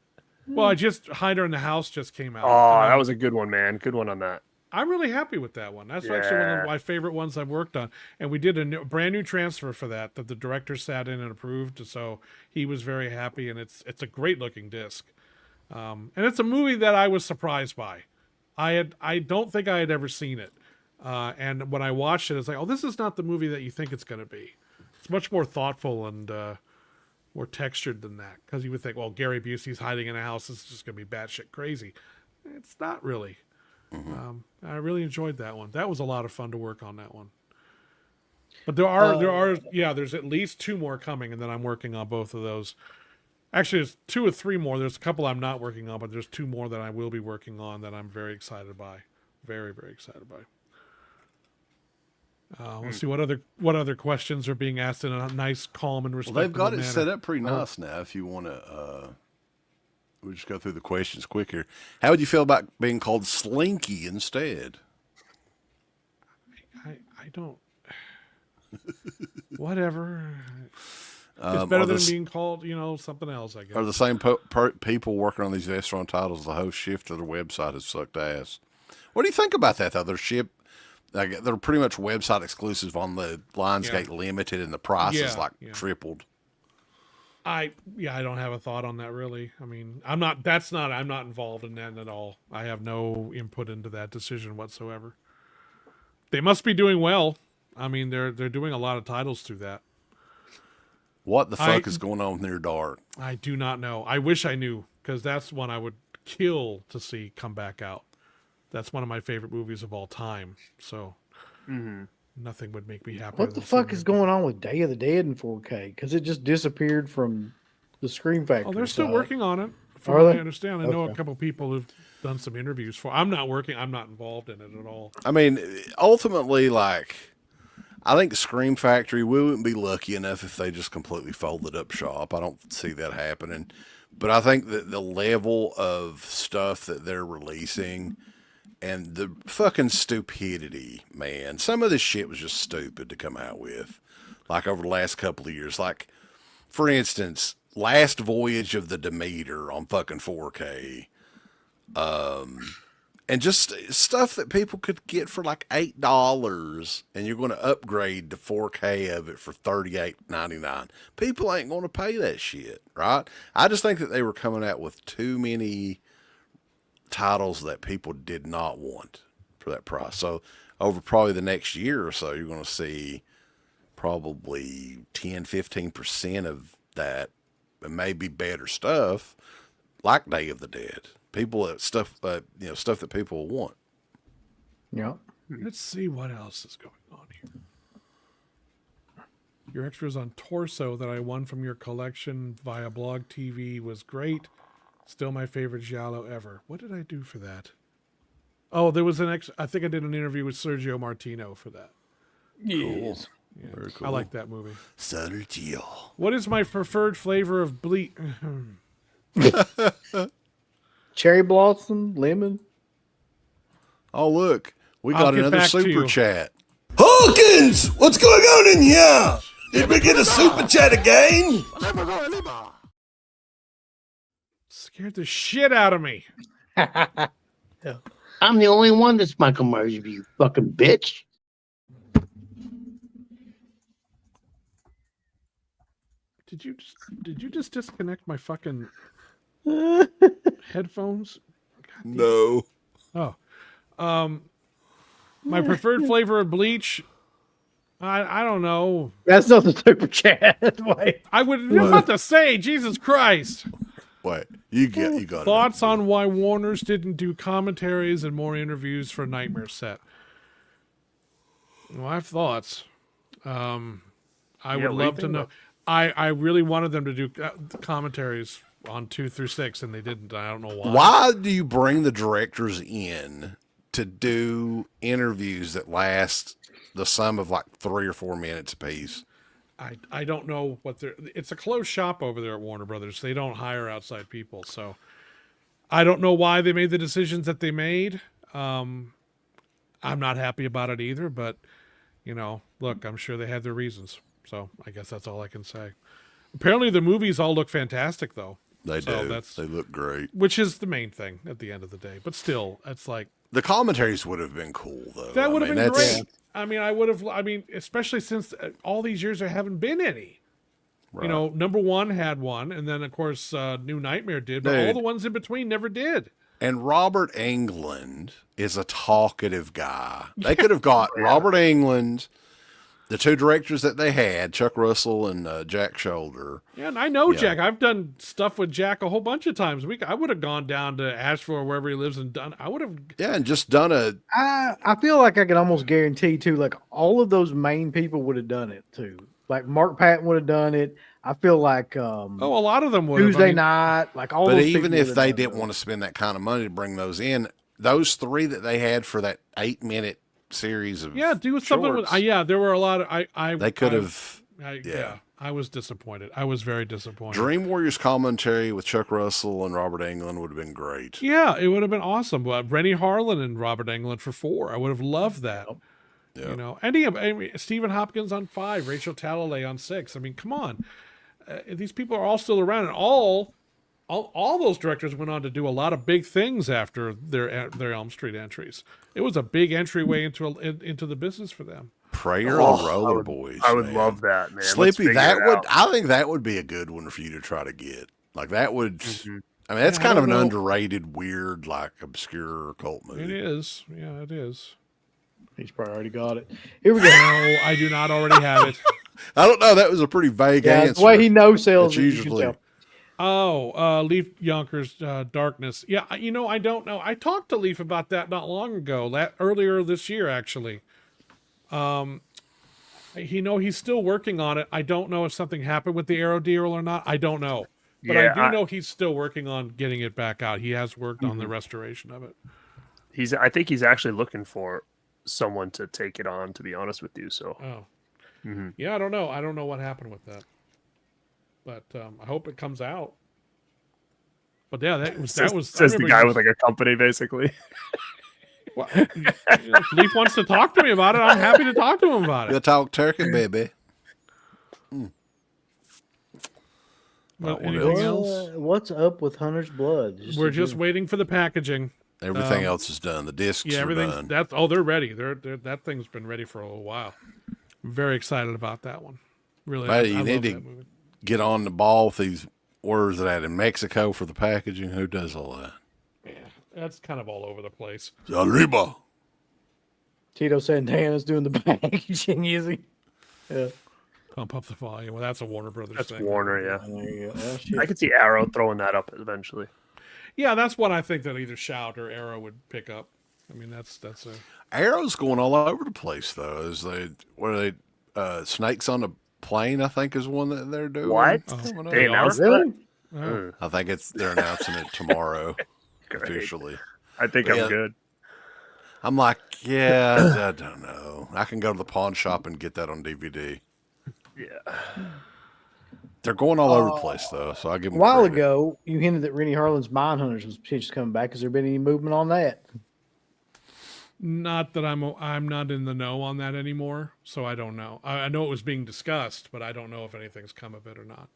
[SPEAKER 4] Well, I just Hider in the House just came out.
[SPEAKER 6] Oh, that was a good one, man. Good one on that.
[SPEAKER 4] I'm really happy with that one. That's actually one
[SPEAKER 6] Yeah.
[SPEAKER 4] of my favorite ones I've worked on. And we did a brand new transfer for that the director sat in and approved. So he was very happy, and it's a great looking disc. And it's a movie that I was surprised by. I don't think I had ever seen it. And when I watched it, it's like, oh, this is not the movie that you think it's going to be. It's much more thoughtful and more textured than that. Because you would think, well, Gary Busey's hiding in a house. This is just going to be batshit crazy. It's not really. I really enjoyed that one. That was a lot of fun to work on that one. But there's at least 2 more coming, and then I'm working on both of those. Actually, there's 2 or 3 more. There's a couple I'm not working on, but there's 2 more that I will be working on that I'm very excited by. Very, very excited by. Let's see what other questions are being asked in a nice, calm, and
[SPEAKER 3] Well,
[SPEAKER 4] respectful
[SPEAKER 3] they've got it
[SPEAKER 4] manner.
[SPEAKER 3] set up pretty nice now. If you want to, we'll just go through the questions quick here. How would you feel about being called Slinky instead?
[SPEAKER 4] I don't. Whatever. It's
[SPEAKER 3] Are
[SPEAKER 4] better than
[SPEAKER 3] the-
[SPEAKER 4] being called, something else, I guess.
[SPEAKER 3] Are the same people working on these restaurant titles? The whole shift to their website has sucked ass. What do you think about that, though? They're pretty much website exclusive on the Lionsgate Limited, and the price is tripled.
[SPEAKER 4] I don't have a thought on that really. I mean, I'm not involved in that at all. I have no input into that decision whatsoever. They must be doing well. I mean, they're doing a lot of titles through that.
[SPEAKER 3] What the fuck is going on with Near Dark?
[SPEAKER 4] I do not know. I wish I knew, because that's one I would kill to see come back out. That's one of my favorite movies of all time. So nothing would make me happier.
[SPEAKER 5] What the fuck is going on with Day of the Dead in 4K? Because it just disappeared from the Screen Factory.
[SPEAKER 4] Oh, they're still
[SPEAKER 5] side.
[SPEAKER 4] working on it. From
[SPEAKER 5] Are
[SPEAKER 4] what
[SPEAKER 5] they?
[SPEAKER 4] I understand. I know a
[SPEAKER 5] Okay.
[SPEAKER 4] couple people who've done some interviews for. I'm not involved in it at all.
[SPEAKER 3] I mean, ultimately, I think Scream Factory, we wouldn't be lucky enough if they just completely folded up shop. I don't see that happening. But I think that the level of stuff that they're releasing and the fucking stupidity, man. Some of this shit was just stupid to come out with. Over the last couple of years. For instance, Last Voyage of the Demeter on fucking 4K. And just stuff that people could get for $8, and you're going to upgrade to 4K of it for $38.99. People ain't going to pay that shit, right? I just think that they were coming out with too many titles that people did not want for that price. So over probably the next year or so, you're going to see probably 10-15% of that, and maybe better stuff like Day of the Dead. Stuff that people want.
[SPEAKER 5] Yeah.
[SPEAKER 4] Let's see what else is going on here. Your extras on Torso that I won from your collection via Blog TV was great. Still my favorite Giallo ever. What did I do for that? Oh, there was I think I did an interview with Sergio Martino for that.
[SPEAKER 3] Yes.
[SPEAKER 4] Yeah,
[SPEAKER 3] Very cool.
[SPEAKER 4] I like that movie.
[SPEAKER 3] Sergio.
[SPEAKER 4] What is my preferred flavor of bleach?
[SPEAKER 5] Cherry blossom, lemon.
[SPEAKER 3] Oh, look. We
[SPEAKER 4] I'll
[SPEAKER 3] got
[SPEAKER 4] get
[SPEAKER 3] another
[SPEAKER 4] back to
[SPEAKER 3] super
[SPEAKER 4] you.
[SPEAKER 3] chat.
[SPEAKER 7] Hawkins, what's going on in here? Did we get a super chat again?
[SPEAKER 4] Scared the shit out of me.
[SPEAKER 2] I'm the only one that's Michael Myers, you fucking bitch.
[SPEAKER 4] Did you just disconnect my fucking headphones?
[SPEAKER 3] No.
[SPEAKER 4] Oh. My preferred flavor of bleach. I don't know.
[SPEAKER 5] That's not the super chat. Wait.
[SPEAKER 4] I'm about to say, Jesus Christ.
[SPEAKER 3] Wait. You got it.
[SPEAKER 4] Thoughts on why Warner's didn't do commentaries and more interviews for Nightmare Set? Well, I have thoughts. I would love to know. I really wanted them to do commentaries on 2 through 6, and they didn't. I don't know why.
[SPEAKER 3] Why do you bring the directors in to do interviews that last the sum of 3 or 4 minutes apiece?
[SPEAKER 4] I don't know what it's a closed shop over there at Warner Brothers. They don't hire outside people. So I don't know why they made the decisions that they made. I'm not happy about it either, but look, I'm sure they had their reasons. So I guess that's all I can say. Apparently the movies all look fantastic though.
[SPEAKER 3] They
[SPEAKER 4] So
[SPEAKER 3] do.
[SPEAKER 4] that's-
[SPEAKER 3] They look great.
[SPEAKER 4] which is the main thing at the end of the day. But still, it's like
[SPEAKER 3] The commentaries would have been cool, though.
[SPEAKER 4] that would have been
[SPEAKER 3] that's-
[SPEAKER 4] great. I mean, I would have. I mean, especially since all these years there haven't been any.
[SPEAKER 3] Right.
[SPEAKER 4] You know, number one had one, and then of course New Nightmare did, but all
[SPEAKER 3] Dude.
[SPEAKER 4] the ones in between never did.
[SPEAKER 3] And Robert Englund is a talkative guy. They could have got Robert Englund, the two directors that they had, Chuck Russell and Jack Shoulder.
[SPEAKER 4] Yeah, and I know
[SPEAKER 3] Yeah.
[SPEAKER 4] Jack. I've done stuff with Jack a whole bunch of times. I would have gone down to Asheville or wherever he lives and done. I would have.
[SPEAKER 3] Yeah, and just done a
[SPEAKER 5] I feel like I can almost guarantee too, like all of those main people would have done it too. Like Mark Patton would have done it. I feel like
[SPEAKER 4] Oh, a lot of them would.
[SPEAKER 5] Tuesday night, like all.
[SPEAKER 3] But
[SPEAKER 5] those
[SPEAKER 3] even
[SPEAKER 5] people
[SPEAKER 3] if
[SPEAKER 5] would
[SPEAKER 3] they
[SPEAKER 5] have done
[SPEAKER 3] didn't want to spend that kind of money to bring those in, those three that they had for that 8-minute series of
[SPEAKER 4] do something with.
[SPEAKER 3] shorts,
[SPEAKER 4] Yeah, there were a lot of.
[SPEAKER 3] they could have.
[SPEAKER 4] Yeah, I was disappointed. I was very disappointed.
[SPEAKER 3] Dream Warriors commentary with Chuck Russell and Robert Englund would have been great.
[SPEAKER 4] Yeah, it would have been awesome. But Rennie Harlan and Robert Englund for 4. I would have loved that.
[SPEAKER 3] Yeah.
[SPEAKER 4] You know, I mean, Stephen Hopkins on 5, Rachel Talalay on 6. I mean, come on, these people are all still around, and all those directors went on to do a lot of big things after their Elm Street entries. It was a big entryway into the business for them.
[SPEAKER 3] Prayer
[SPEAKER 6] Oh,
[SPEAKER 3] on Roller Boys.
[SPEAKER 6] I would
[SPEAKER 3] man.
[SPEAKER 6] love that, man. Let's
[SPEAKER 3] Slippy,
[SPEAKER 6] figure
[SPEAKER 3] that
[SPEAKER 6] it
[SPEAKER 3] would.
[SPEAKER 6] out.
[SPEAKER 3] I think that would be a good one for you to try to get. Like that would. I mean, that's
[SPEAKER 4] Yeah, I
[SPEAKER 3] kind of an
[SPEAKER 4] don't know.
[SPEAKER 3] underrated, weird, like obscure cult movie.
[SPEAKER 4] It is, yeah, it is.
[SPEAKER 5] He's probably already got it. Here we go.
[SPEAKER 4] No, I do not already have it.
[SPEAKER 3] I don't know. That was a pretty vague
[SPEAKER 5] Yeah,
[SPEAKER 3] answer.
[SPEAKER 5] the way he no sells
[SPEAKER 3] It's
[SPEAKER 5] it, you can
[SPEAKER 3] usually-
[SPEAKER 5] tell.
[SPEAKER 4] Oh, Leaf Yonkers Darkness. Yeah, you know, I don't know. I talked to Leaf about that not long ago, earlier this year, actually. He's still working on it. I don't know if something happened with the Arrow deal or not. I don't know. But
[SPEAKER 6] Yeah,
[SPEAKER 4] I do know he's still working on getting it back out. He has worked on the restoration of it.
[SPEAKER 6] I think he's actually looking for someone to take it on, to be honest with you. So
[SPEAKER 4] Oh.
[SPEAKER 6] Mm-hmm.
[SPEAKER 4] Yeah, I don't know. I don't know what happened with that. But I hope it comes out. But yeah, that was I
[SPEAKER 6] says the
[SPEAKER 4] remember
[SPEAKER 6] guy
[SPEAKER 4] you-
[SPEAKER 6] with like a company, basically.
[SPEAKER 4] Well, if Leaf wants to talk to me about it, I'm happy to talk to him about
[SPEAKER 3] You
[SPEAKER 4] it.
[SPEAKER 3] talk turkey, baby.
[SPEAKER 4] Well,
[SPEAKER 3] what
[SPEAKER 4] anything
[SPEAKER 3] else?
[SPEAKER 4] else?
[SPEAKER 5] What's up with Hunter's Blood?
[SPEAKER 4] We're just waiting for the packaging.
[SPEAKER 3] Everything else is done. The discs
[SPEAKER 4] Yeah,
[SPEAKER 3] are
[SPEAKER 4] everything's
[SPEAKER 3] done.
[SPEAKER 4] they're ready. That thing's been ready for a little while. I'm very excited about that one. Really,
[SPEAKER 3] Hey, you
[SPEAKER 4] love
[SPEAKER 3] need
[SPEAKER 4] that
[SPEAKER 3] to
[SPEAKER 4] movie.
[SPEAKER 3] get on the ball with these. Where's that in Mexico for the packaging? Who does all that?
[SPEAKER 4] Yeah, that's kind of all over the place.
[SPEAKER 3] Arriba.
[SPEAKER 5] Tito Santana's doing the packaging, is he? Yeah.
[SPEAKER 4] Pump up the volume. Well, that's a Warner Brothers
[SPEAKER 6] That's
[SPEAKER 4] thing.
[SPEAKER 6] Warner, yeah.
[SPEAKER 5] There you go. Oh, shit.
[SPEAKER 6] I could see Arrow throwing that up eventually.
[SPEAKER 4] Yeah, that's what I think that either Shout or Arrow would pick up. I mean, that's a
[SPEAKER 3] Arrow's going all over the place though. Snakes on a Plane? I think is one that they're doing.
[SPEAKER 6] What?
[SPEAKER 3] coming up.
[SPEAKER 6] They announced
[SPEAKER 5] Really?
[SPEAKER 6] that?
[SPEAKER 3] I think they're announcing it tomorrow
[SPEAKER 6] Great.
[SPEAKER 3] officially.
[SPEAKER 6] I think
[SPEAKER 3] Yeah.
[SPEAKER 6] I'm good.
[SPEAKER 3] I'm like, yeah, I don't know. I can go to the pawn shop and get that on DVD.
[SPEAKER 6] Yeah.
[SPEAKER 3] They're going all over the place though, so I give
[SPEAKER 5] A
[SPEAKER 3] them
[SPEAKER 5] while
[SPEAKER 3] credit.
[SPEAKER 5] ago, you hinted that Rennie Harlan's Mindhunters was potentially coming back. Has there been any movement on that?
[SPEAKER 4] not that I'm not in the know on that anymore, so I don't know. I know it was being discussed, but I don't know if anything's come of it or not.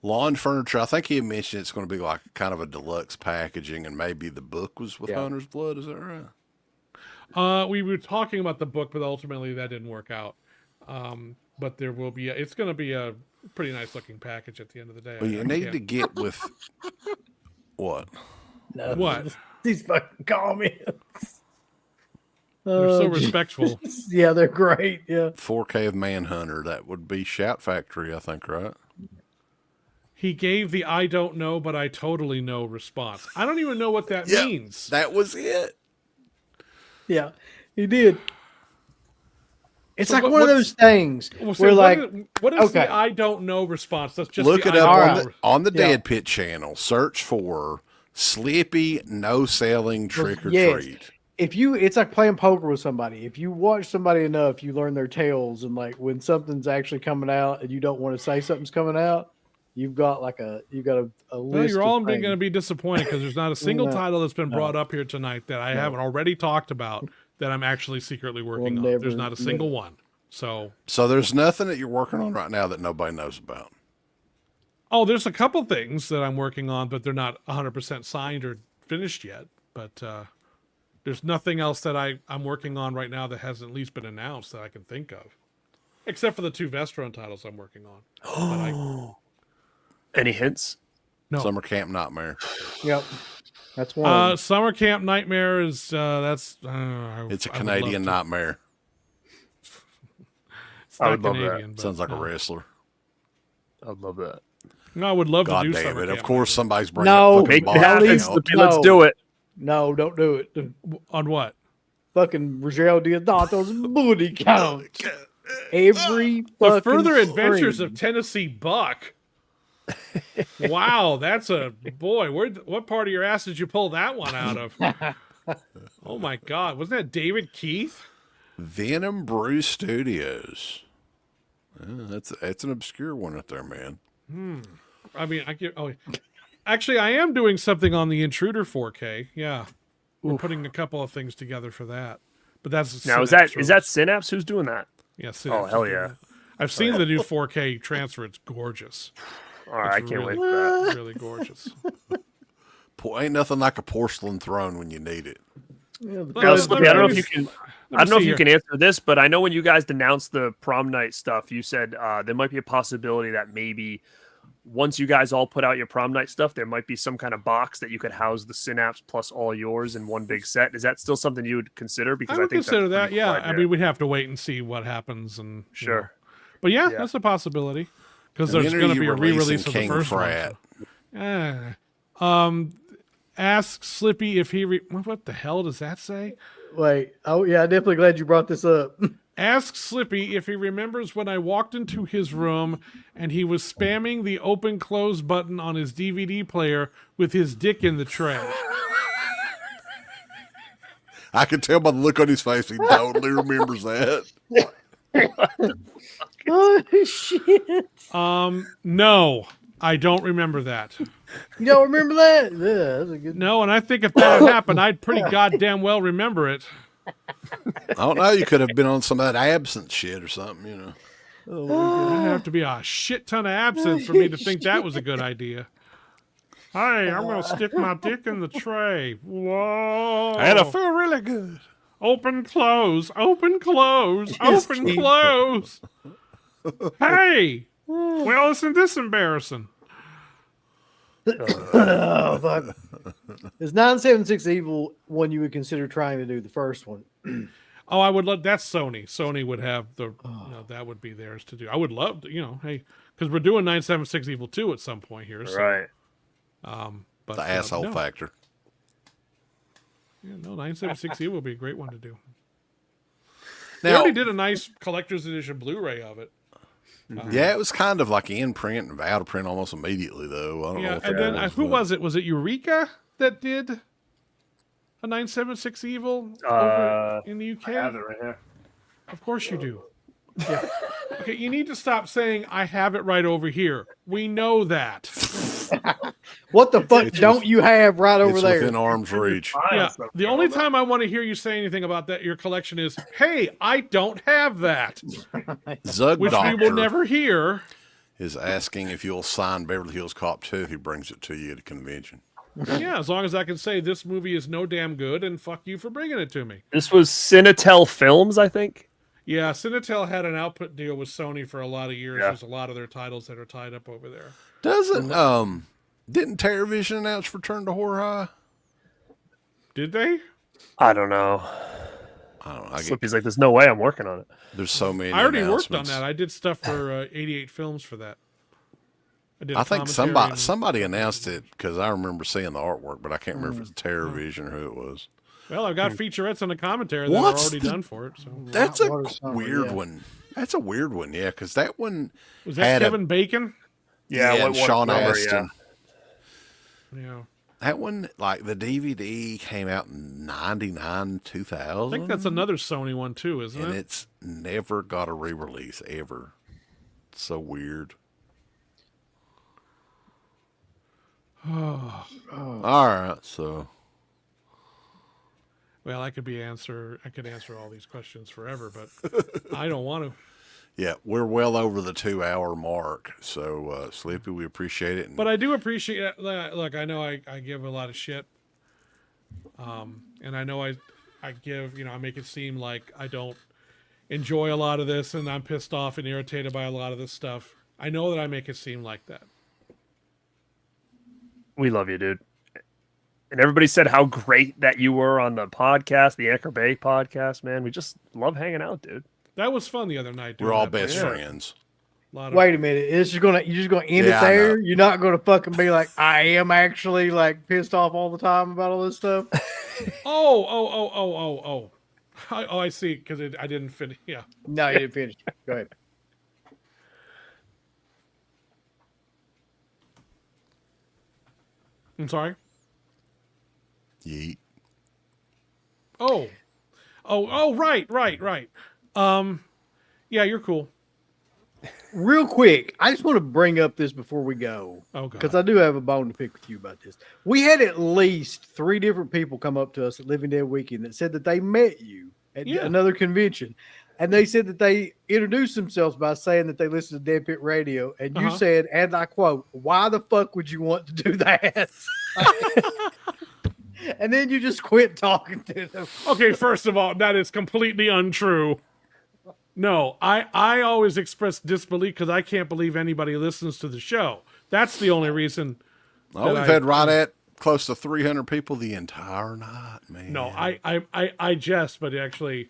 [SPEAKER 3] Lawn furniture. I think he had mentioned it's going to be like kind of a deluxe packaging, and maybe the book was with
[SPEAKER 5] Yeah.
[SPEAKER 3] Hunter's Blood. Is that right?
[SPEAKER 4] We were talking about the book, but ultimately that didn't work out. But there will be. It's going to be a pretty nice looking package at the end of the day.
[SPEAKER 3] Well,
[SPEAKER 4] I
[SPEAKER 3] you need
[SPEAKER 4] can't-
[SPEAKER 3] to get with what?
[SPEAKER 5] No.
[SPEAKER 4] What?
[SPEAKER 5] These fucking comments.
[SPEAKER 4] They're so
[SPEAKER 5] geez.
[SPEAKER 4] respectful.
[SPEAKER 5] Yeah, they're great. Yeah.
[SPEAKER 3] 4K of Manhunter. That would be Shout Factory, I think, right?
[SPEAKER 4] He gave the "I don't know, but I totally know" response. I don't even know what that
[SPEAKER 3] Yeah,
[SPEAKER 4] means.
[SPEAKER 3] That was it.
[SPEAKER 5] Yeah, he did. It's
[SPEAKER 4] So
[SPEAKER 5] like
[SPEAKER 4] what-
[SPEAKER 5] one of
[SPEAKER 4] what's-
[SPEAKER 5] those things
[SPEAKER 4] Well, so
[SPEAKER 5] where, like,
[SPEAKER 4] what is
[SPEAKER 5] okay.
[SPEAKER 4] the "I don't know" response? That's just
[SPEAKER 3] Look
[SPEAKER 4] the
[SPEAKER 3] it
[SPEAKER 4] "I
[SPEAKER 3] up
[SPEAKER 4] don't
[SPEAKER 3] on
[SPEAKER 4] know."
[SPEAKER 3] the, on the
[SPEAKER 5] Yeah.
[SPEAKER 3] Dead Pit channel. Search for Slippy No Selling Trick or
[SPEAKER 5] yes.
[SPEAKER 3] Treat.
[SPEAKER 5] if you, it's like playing poker with somebody. If you watch somebody enough, you learn their tales, and like when something's actually coming out and you don't want to say something's coming out, you've got like a list.
[SPEAKER 4] Well, you're all
[SPEAKER 5] of
[SPEAKER 4] going to
[SPEAKER 5] things.
[SPEAKER 4] be disappointed because there's not a single
[SPEAKER 5] No.
[SPEAKER 4] title that's been brought up here tonight that I haven't already talked about that I'm actually secretly working on. There's
[SPEAKER 5] never-
[SPEAKER 4] not a single one. So
[SPEAKER 3] So there's nothing that you're working on right now that nobody knows about.
[SPEAKER 4] Oh, there's a couple things that I'm working on, but they're not 100% signed or finished yet. But there's nothing else that I'm working on right now that hasn't at least been announced that I can think of. Except for the 2 Vestron titles I'm working on.
[SPEAKER 6] Any hints?
[SPEAKER 4] No.
[SPEAKER 3] Summer Camp Nightmare.
[SPEAKER 5] Yep. That's one. Of them.
[SPEAKER 4] Summer Camp Nightmare is that's.
[SPEAKER 3] It's a Canadian nightmare.
[SPEAKER 4] It's
[SPEAKER 6] I
[SPEAKER 4] not
[SPEAKER 6] would love that.
[SPEAKER 4] Canadian, but
[SPEAKER 3] Sounds like a
[SPEAKER 4] no.
[SPEAKER 3] wrestler.
[SPEAKER 6] I'd love that.
[SPEAKER 4] No, I would love
[SPEAKER 3] God
[SPEAKER 4] to do
[SPEAKER 3] damn
[SPEAKER 4] Summer
[SPEAKER 3] it!
[SPEAKER 4] Camp
[SPEAKER 3] Of course,
[SPEAKER 4] Nightmare.
[SPEAKER 3] somebody's bringing
[SPEAKER 5] No.
[SPEAKER 3] up fucking
[SPEAKER 6] Make it
[SPEAKER 3] Bob
[SPEAKER 6] happen,
[SPEAKER 5] please,
[SPEAKER 3] Hound.
[SPEAKER 6] Slippy. Let's do it.
[SPEAKER 5] No, don't do it.
[SPEAKER 4] On what?
[SPEAKER 5] Fucking Rogelio Diodato's booty count. Every
[SPEAKER 4] The
[SPEAKER 5] fucking
[SPEAKER 4] Further Adventures
[SPEAKER 5] screen.
[SPEAKER 4] of Tennessee Buck. Wow, that's a boy. What part of your ass did you pull that one out of? Oh my God, wasn't that David Keith?
[SPEAKER 3] Venom Brew Studios. Yeah, that's an obscure one up there, man.
[SPEAKER 4] I mean, actually, I am doing something on the Intruder 4K. Yeah, we're putting a couple of things together for that. But that's
[SPEAKER 6] Now, is
[SPEAKER 4] Synapse
[SPEAKER 6] that Synapse? Who's doing that?
[SPEAKER 4] Yeah, Synapse
[SPEAKER 6] Oh, hell
[SPEAKER 4] is doing
[SPEAKER 6] yeah.
[SPEAKER 4] it. I've seen the new 4K transfer. It's gorgeous.
[SPEAKER 6] All right, I
[SPEAKER 4] It's
[SPEAKER 6] can't
[SPEAKER 4] really,
[SPEAKER 6] wait for that.
[SPEAKER 4] really gorgeous.
[SPEAKER 3] Ain't nothing like a porcelain throne when you need it.
[SPEAKER 5] Yeah, the
[SPEAKER 6] Now,
[SPEAKER 4] let
[SPEAKER 6] Slippy,
[SPEAKER 4] me-
[SPEAKER 6] I don't know
[SPEAKER 4] let
[SPEAKER 6] if
[SPEAKER 4] me-
[SPEAKER 6] you can.
[SPEAKER 4] let
[SPEAKER 6] I don't know
[SPEAKER 4] me
[SPEAKER 6] if
[SPEAKER 4] see
[SPEAKER 6] you can answer this, but I know when you guys announced the prom night stuff, you said there might be a possibility that maybe once you guys all put out your prom night stuff, there might be some kind of box that you could house the Synapse plus all yours in one big set. Is that still something you would consider? Because
[SPEAKER 4] I would
[SPEAKER 6] think
[SPEAKER 4] consider
[SPEAKER 6] that's a
[SPEAKER 4] that.
[SPEAKER 6] pretty
[SPEAKER 4] Yeah,
[SPEAKER 6] cool
[SPEAKER 4] I
[SPEAKER 6] idea.
[SPEAKER 4] mean, we'd have to wait and see what happens, and you
[SPEAKER 6] Sure.
[SPEAKER 4] know. But yeah,
[SPEAKER 6] Yeah.
[SPEAKER 4] that's a possibility because
[SPEAKER 3] And
[SPEAKER 4] there's
[SPEAKER 3] when are
[SPEAKER 4] going to
[SPEAKER 3] you
[SPEAKER 4] be a re-release
[SPEAKER 3] releasing
[SPEAKER 4] of the
[SPEAKER 3] King
[SPEAKER 4] first
[SPEAKER 3] Frat?
[SPEAKER 4] one. Ask Slippy if he. What the hell does that say?
[SPEAKER 5] Wait. Oh yeah, definitely glad you brought this up.
[SPEAKER 4] Ask Slippy if he remembers when I walked into his room and he was spamming the open close button on his DVD player with his dick in the tray.
[SPEAKER 3] I can tell by the look on his face he totally remembers that.
[SPEAKER 5] Oh shit!
[SPEAKER 4] No, I don't remember that.
[SPEAKER 5] You don't remember that? Yeah, that's a good.
[SPEAKER 4] No, and I think if that had happened, I'd pretty goddamn well remember it.
[SPEAKER 3] I don't know. You could have been on some of that absent shit or something, you know.
[SPEAKER 4] It'd have to be a shit ton of absence for me to think that was a good idea. Hey, I'm gonna stick my dick in the tray. Whoa!
[SPEAKER 3] And I feel really good.
[SPEAKER 4] Open, close, open, close, open, close. Hey, well, isn't this embarrassing?
[SPEAKER 5] Oh fuck! Is 976 Evil one you would consider trying to do the first one?
[SPEAKER 4] Oh, I would love that's Sony. Sony would have that would be theirs to do. I would love to, hey, because we're doing 976 Evil 2 at some point here. So,
[SPEAKER 6] Right.
[SPEAKER 4] but
[SPEAKER 3] The asshole
[SPEAKER 4] no.
[SPEAKER 3] factor.
[SPEAKER 4] Yeah, no, 976 Evil would be a great one to do. They
[SPEAKER 3] Now,
[SPEAKER 4] already did a nice collector's edition Blu-ray of it.
[SPEAKER 3] yeah, it was kind of like in print and out of print almost immediately, though. I don't know
[SPEAKER 4] Yeah,
[SPEAKER 3] if
[SPEAKER 4] and
[SPEAKER 3] it
[SPEAKER 4] then
[SPEAKER 3] was,
[SPEAKER 4] who
[SPEAKER 3] but-
[SPEAKER 4] was it? Was it Eureka that did a 976 Evil over in the UK?
[SPEAKER 6] I have it right here.
[SPEAKER 4] Of course you do. Yeah. Okay, you need to stop saying I have it right over here. We know that.
[SPEAKER 5] What the fuck don't you have right over
[SPEAKER 3] It's
[SPEAKER 5] there?
[SPEAKER 3] within arm's reach.
[SPEAKER 4] Yeah. The only time I want to hear you say anything about that your collection is, "Hey, I don't have that,"
[SPEAKER 3] Zug
[SPEAKER 4] which
[SPEAKER 3] Doctor
[SPEAKER 4] we will never hear.
[SPEAKER 3] is asking if you'll sign Beverly Hills Cop 2 if he brings it to you at a convention.
[SPEAKER 4] Yeah, as long as I can say this movie is no damn good and fuck you for bringing it to me.
[SPEAKER 6] This was Cinetel Films, I think.
[SPEAKER 4] Yeah, Cinetel had an output deal with Sony for a lot of years.
[SPEAKER 6] Yeah.
[SPEAKER 4] There's a lot of their titles that are tied up over there.
[SPEAKER 3] Didn't TerrorVision announce Return to Horror High?
[SPEAKER 4] Did they?
[SPEAKER 6] I don't know.
[SPEAKER 3] I don't know.
[SPEAKER 6] Slippy's like, there's no way I'm working on it.
[SPEAKER 3] There's so many.
[SPEAKER 4] I already worked on
[SPEAKER 3] announcements.
[SPEAKER 4] that. I did stuff for 88 Films for that. did a
[SPEAKER 3] I think
[SPEAKER 4] commentary and-
[SPEAKER 3] somebody announced it because I remember seeing the artwork, but I can't remember if it's TerrorVision or who it was.
[SPEAKER 4] Well, I've got featurettes and a commentary that
[SPEAKER 3] What's
[SPEAKER 4] are already
[SPEAKER 3] the-
[SPEAKER 4] done for it. So
[SPEAKER 3] That's a
[SPEAKER 5] Water Summer,
[SPEAKER 3] weird
[SPEAKER 5] yeah.
[SPEAKER 3] one. That's a weird one, yeah, because that one
[SPEAKER 4] was that
[SPEAKER 3] had
[SPEAKER 4] Kevin Bacon?
[SPEAKER 6] Yeah,
[SPEAKER 3] and
[SPEAKER 6] what
[SPEAKER 3] Sean
[SPEAKER 6] number,
[SPEAKER 3] Astin.
[SPEAKER 4] Yeah,
[SPEAKER 3] That one, like the DVD came out in 99,
[SPEAKER 4] I
[SPEAKER 3] 2000.
[SPEAKER 4] think that's another Sony one too, isn't
[SPEAKER 3] and
[SPEAKER 4] it?
[SPEAKER 3] it's never got a re-release ever. It's so weird. All right, so
[SPEAKER 4] Well, I could answer all these questions forever, but I don't want to.
[SPEAKER 3] Yeah, we're well over the 2 hour mark. So, Slippy, we appreciate it. And
[SPEAKER 4] But I do appreciate. Look, I know I give a lot of shit, and I know I give, I make it seem like I don't enjoy a lot of this, and I'm pissed off and irritated by a lot of this stuff. I know that I make it seem like that.
[SPEAKER 6] We love you, dude. And everybody said how great that you were on the podcast, the Anchor Bay podcast, man. We just love hanging out, dude.
[SPEAKER 4] That was fun the other night.
[SPEAKER 3] we're all best friends.
[SPEAKER 5] Wait a minute. You're just gonna end
[SPEAKER 3] Yeah,
[SPEAKER 5] it
[SPEAKER 3] I
[SPEAKER 5] there?
[SPEAKER 3] know.
[SPEAKER 5] You're not gonna fucking be like, I am actually like pissed off all the time about all this stuff.
[SPEAKER 4] Oh. I see. Because I didn't finish. Yeah.
[SPEAKER 5] No, you didn't finish. Go ahead.
[SPEAKER 4] I'm sorry.
[SPEAKER 3] Yeet.
[SPEAKER 4] Oh, right. Yeah, you're cool.
[SPEAKER 5] Real quick, I just want to bring up this before we go.
[SPEAKER 4] Oh, God.
[SPEAKER 5] Because I do have a bone to pick with you about this. We had at least 3 different people come up to us at Living Dead Weekend that said that they met you at another convention. And they said that they introduced themselves by saying that they listened to Dead Pit Radio. And you said, and I quote, why the fuck would you want to do that? And then you just quit talking to them.
[SPEAKER 4] Okay, first of all, that is completely untrue. No, I always express disbelief because I can't believe anybody listens to the show. That's the only reason.
[SPEAKER 3] Oh, we've had right at close to 300 people the entire night, man.
[SPEAKER 4] No, I jest, but actually,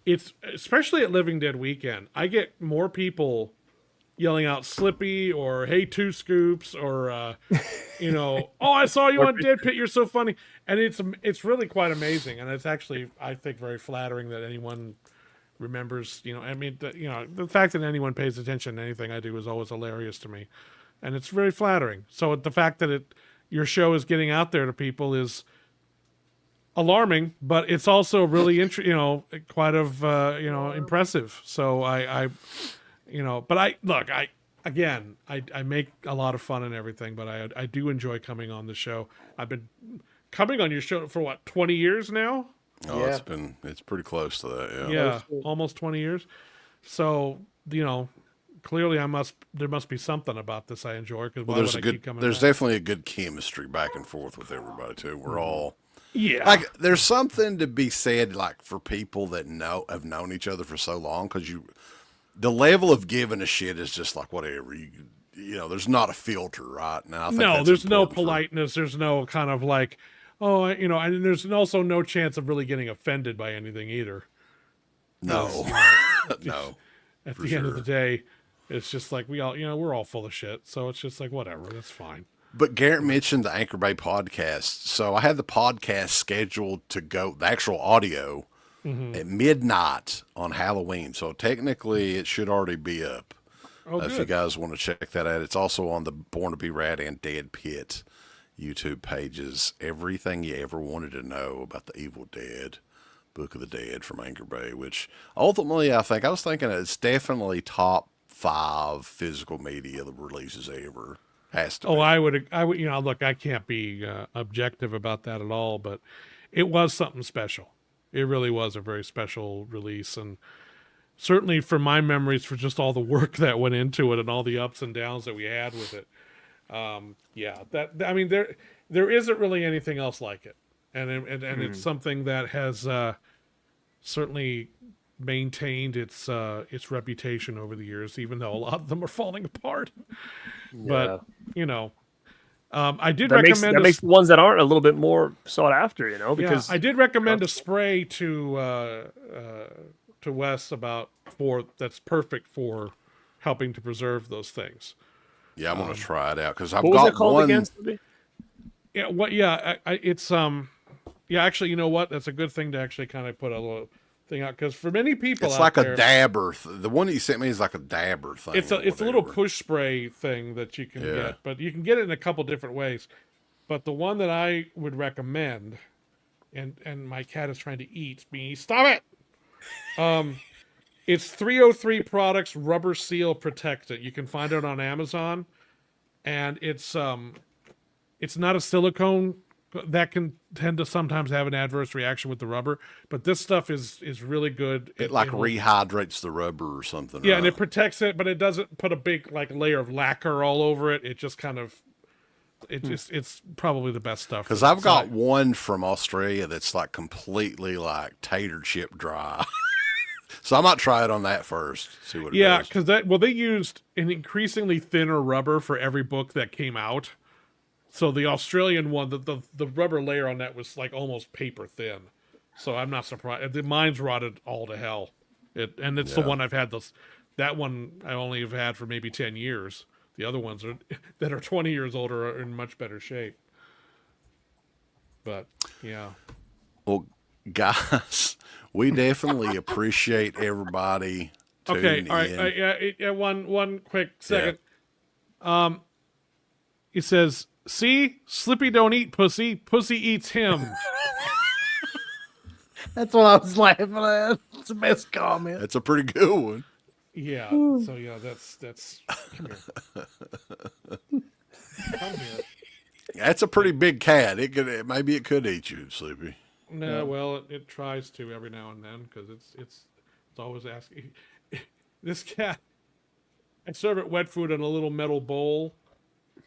[SPEAKER 4] it's especially at Living Dead Weekend. I get more people yelling out Slippy or Hey Two Scoops or oh, I saw you on Dead Pit, you're so funny. And it's really quite amazing, and it's actually, I think, very flattering that anyone remembers, the fact that anyone pays attention to anything I do is always hilarious to me, and it's very flattering. So the fact that your show is getting out there to people is alarming, but it's also really quite impressive. So I make a lot of fun and everything, but I do enjoy coming on the show. I've been coming on your show for what, 20 years now?
[SPEAKER 3] Oh,
[SPEAKER 5] Yeah.
[SPEAKER 3] it's pretty close to that.
[SPEAKER 4] Yeah, almost 20 years. So, clearly there must be something about this I enjoy, because
[SPEAKER 3] Well, there's definitely a good chemistry back and forth with everybody too. We're all like, there's something to be said, like, for people that have known each other for so long, because the level of giving a shit is just like whatever there's not a filter, right? Now,
[SPEAKER 4] there's no politeness. There's no kind of like, and there's also no chance of really getting offended by anything either.
[SPEAKER 3] No, no.
[SPEAKER 4] At the end of the day, it's just like we're all full of shit. So it's just like, whatever, that's fine.
[SPEAKER 3] But Garrett mentioned the Anchor Bay podcast. So I had the podcast scheduled to go, the actual audio, at midnight on Halloween. So technically it should already be up. If you guys want to check that out. It's also on the Born to Be Rad and Dead Pit YouTube pages. Everything you ever wanted to know about the Evil Dead, Book of the Dead from Anchor Bay, which ultimately I was thinking it's definitely top 5 physical media releases ever. Has to be.
[SPEAKER 4] I would, look, I can't be objective about that at all, but it was something special. It really was a very special release, and certainly from my memories, for just all the work that went into it and all the ups and downs that we had with it. There isn't really anything else like it, and it's something that has certainly maintained its reputation over the years, even though a lot of them are falling apart. But I did recommend
[SPEAKER 6] that makes the ones that aren't a little bit more sought after, because
[SPEAKER 4] I did recommend a spray to Wes that's perfect for helping to preserve those things.
[SPEAKER 3] Yeah, I'm gonna try it out because I've
[SPEAKER 6] what was
[SPEAKER 3] got
[SPEAKER 6] it called
[SPEAKER 3] one.
[SPEAKER 6] again?
[SPEAKER 4] Yeah, it's actually, you know what? That's a good thing to actually kind of put a little thing out, because for many people,
[SPEAKER 3] It's like a dabber. The one that you sent me is like a dabber thing.
[SPEAKER 4] It's a little push spray thing that you can get, but you can get it in a couple different ways. But the one that I would recommend, and my cat is trying to eat me. Stop it. It's 303 Products Rubber Seal Protectant. You can find it on Amazon, and it's not a silicone that can tend to sometimes have an adverse reaction with the rubber. But this stuff is really good.
[SPEAKER 3] It like rehydrates the rubber or something.
[SPEAKER 4] Yeah,
[SPEAKER 3] right?
[SPEAKER 4] and it protects it, but it doesn't put a big like layer of lacquer all over it. It just kind of, it's probably the best stuff.
[SPEAKER 3] Because I've got one from Australia that's like completely like tater chip dry. So I might try it on that first. See what it does.
[SPEAKER 4] because they used an increasingly thinner rubber for every book that came out. So the Australian one, the rubber layer on that was like almost paper thin. So I'm not surprised. Mine's rotted all to hell. It's the one I've had that one I only have had for maybe 10 years. The other ones that are 20 years older are in much better shape. But yeah.
[SPEAKER 3] Well, guys, we definitely appreciate everybody tuning
[SPEAKER 4] Okay, all right.
[SPEAKER 3] in.
[SPEAKER 4] One quick second. It says, "See, Slippy don't eat pussy. Pussy eats him."
[SPEAKER 5] That's what I was laughing at. It's the best comment.
[SPEAKER 3] That's a pretty good one.
[SPEAKER 4] Yeah. So yeah, that's. Come here. Come here.
[SPEAKER 3] That's a pretty big cat. Maybe it could eat you, Sleepy.
[SPEAKER 4] No, well, it tries to every now and then because it's always asking. This cat, I serve it wet food in a little metal bowl,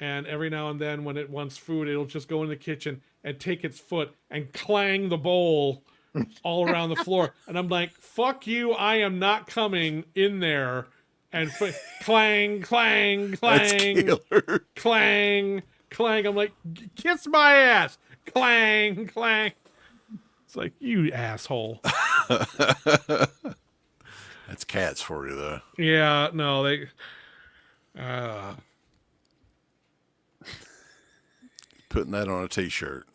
[SPEAKER 4] and every now and then when it wants food, it'll just go in the kitchen and take its foot and clang the bowl all around the floor. And I'm like, fuck you, I am not coming in there. And clang, clang,
[SPEAKER 3] That's
[SPEAKER 4] clang,
[SPEAKER 3] killer.
[SPEAKER 4] clang, clang. I'm like, kiss my ass. Clang, clang. It's like, you asshole.
[SPEAKER 3] That's cats for you, though.
[SPEAKER 4] Yeah, no, they...
[SPEAKER 3] Putting that on a T-shirt.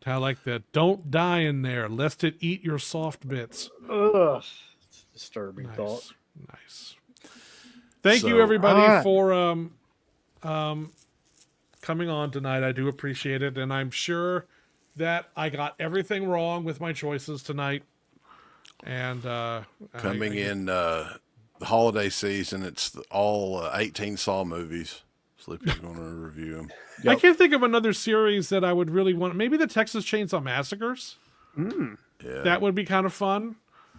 [SPEAKER 4] I like that. Don't die in there, lest it eat your soft bits.
[SPEAKER 5] Ugh. It's a disturbing thought.
[SPEAKER 4] Nice. Thank you,
[SPEAKER 3] So-
[SPEAKER 4] everybody,
[SPEAKER 5] All right.
[SPEAKER 4] for coming on tonight. I do appreciate it, and I'm sure that I got everything wrong with my choices tonight. And
[SPEAKER 3] Coming in the holiday season, it's all 18 Saw movies. Sleepy's going to review them.
[SPEAKER 4] I can't think of another series that I would really want. Maybe the Texas Chainsaw Massacres.
[SPEAKER 3] Yeah.
[SPEAKER 4] That would be kind of fun.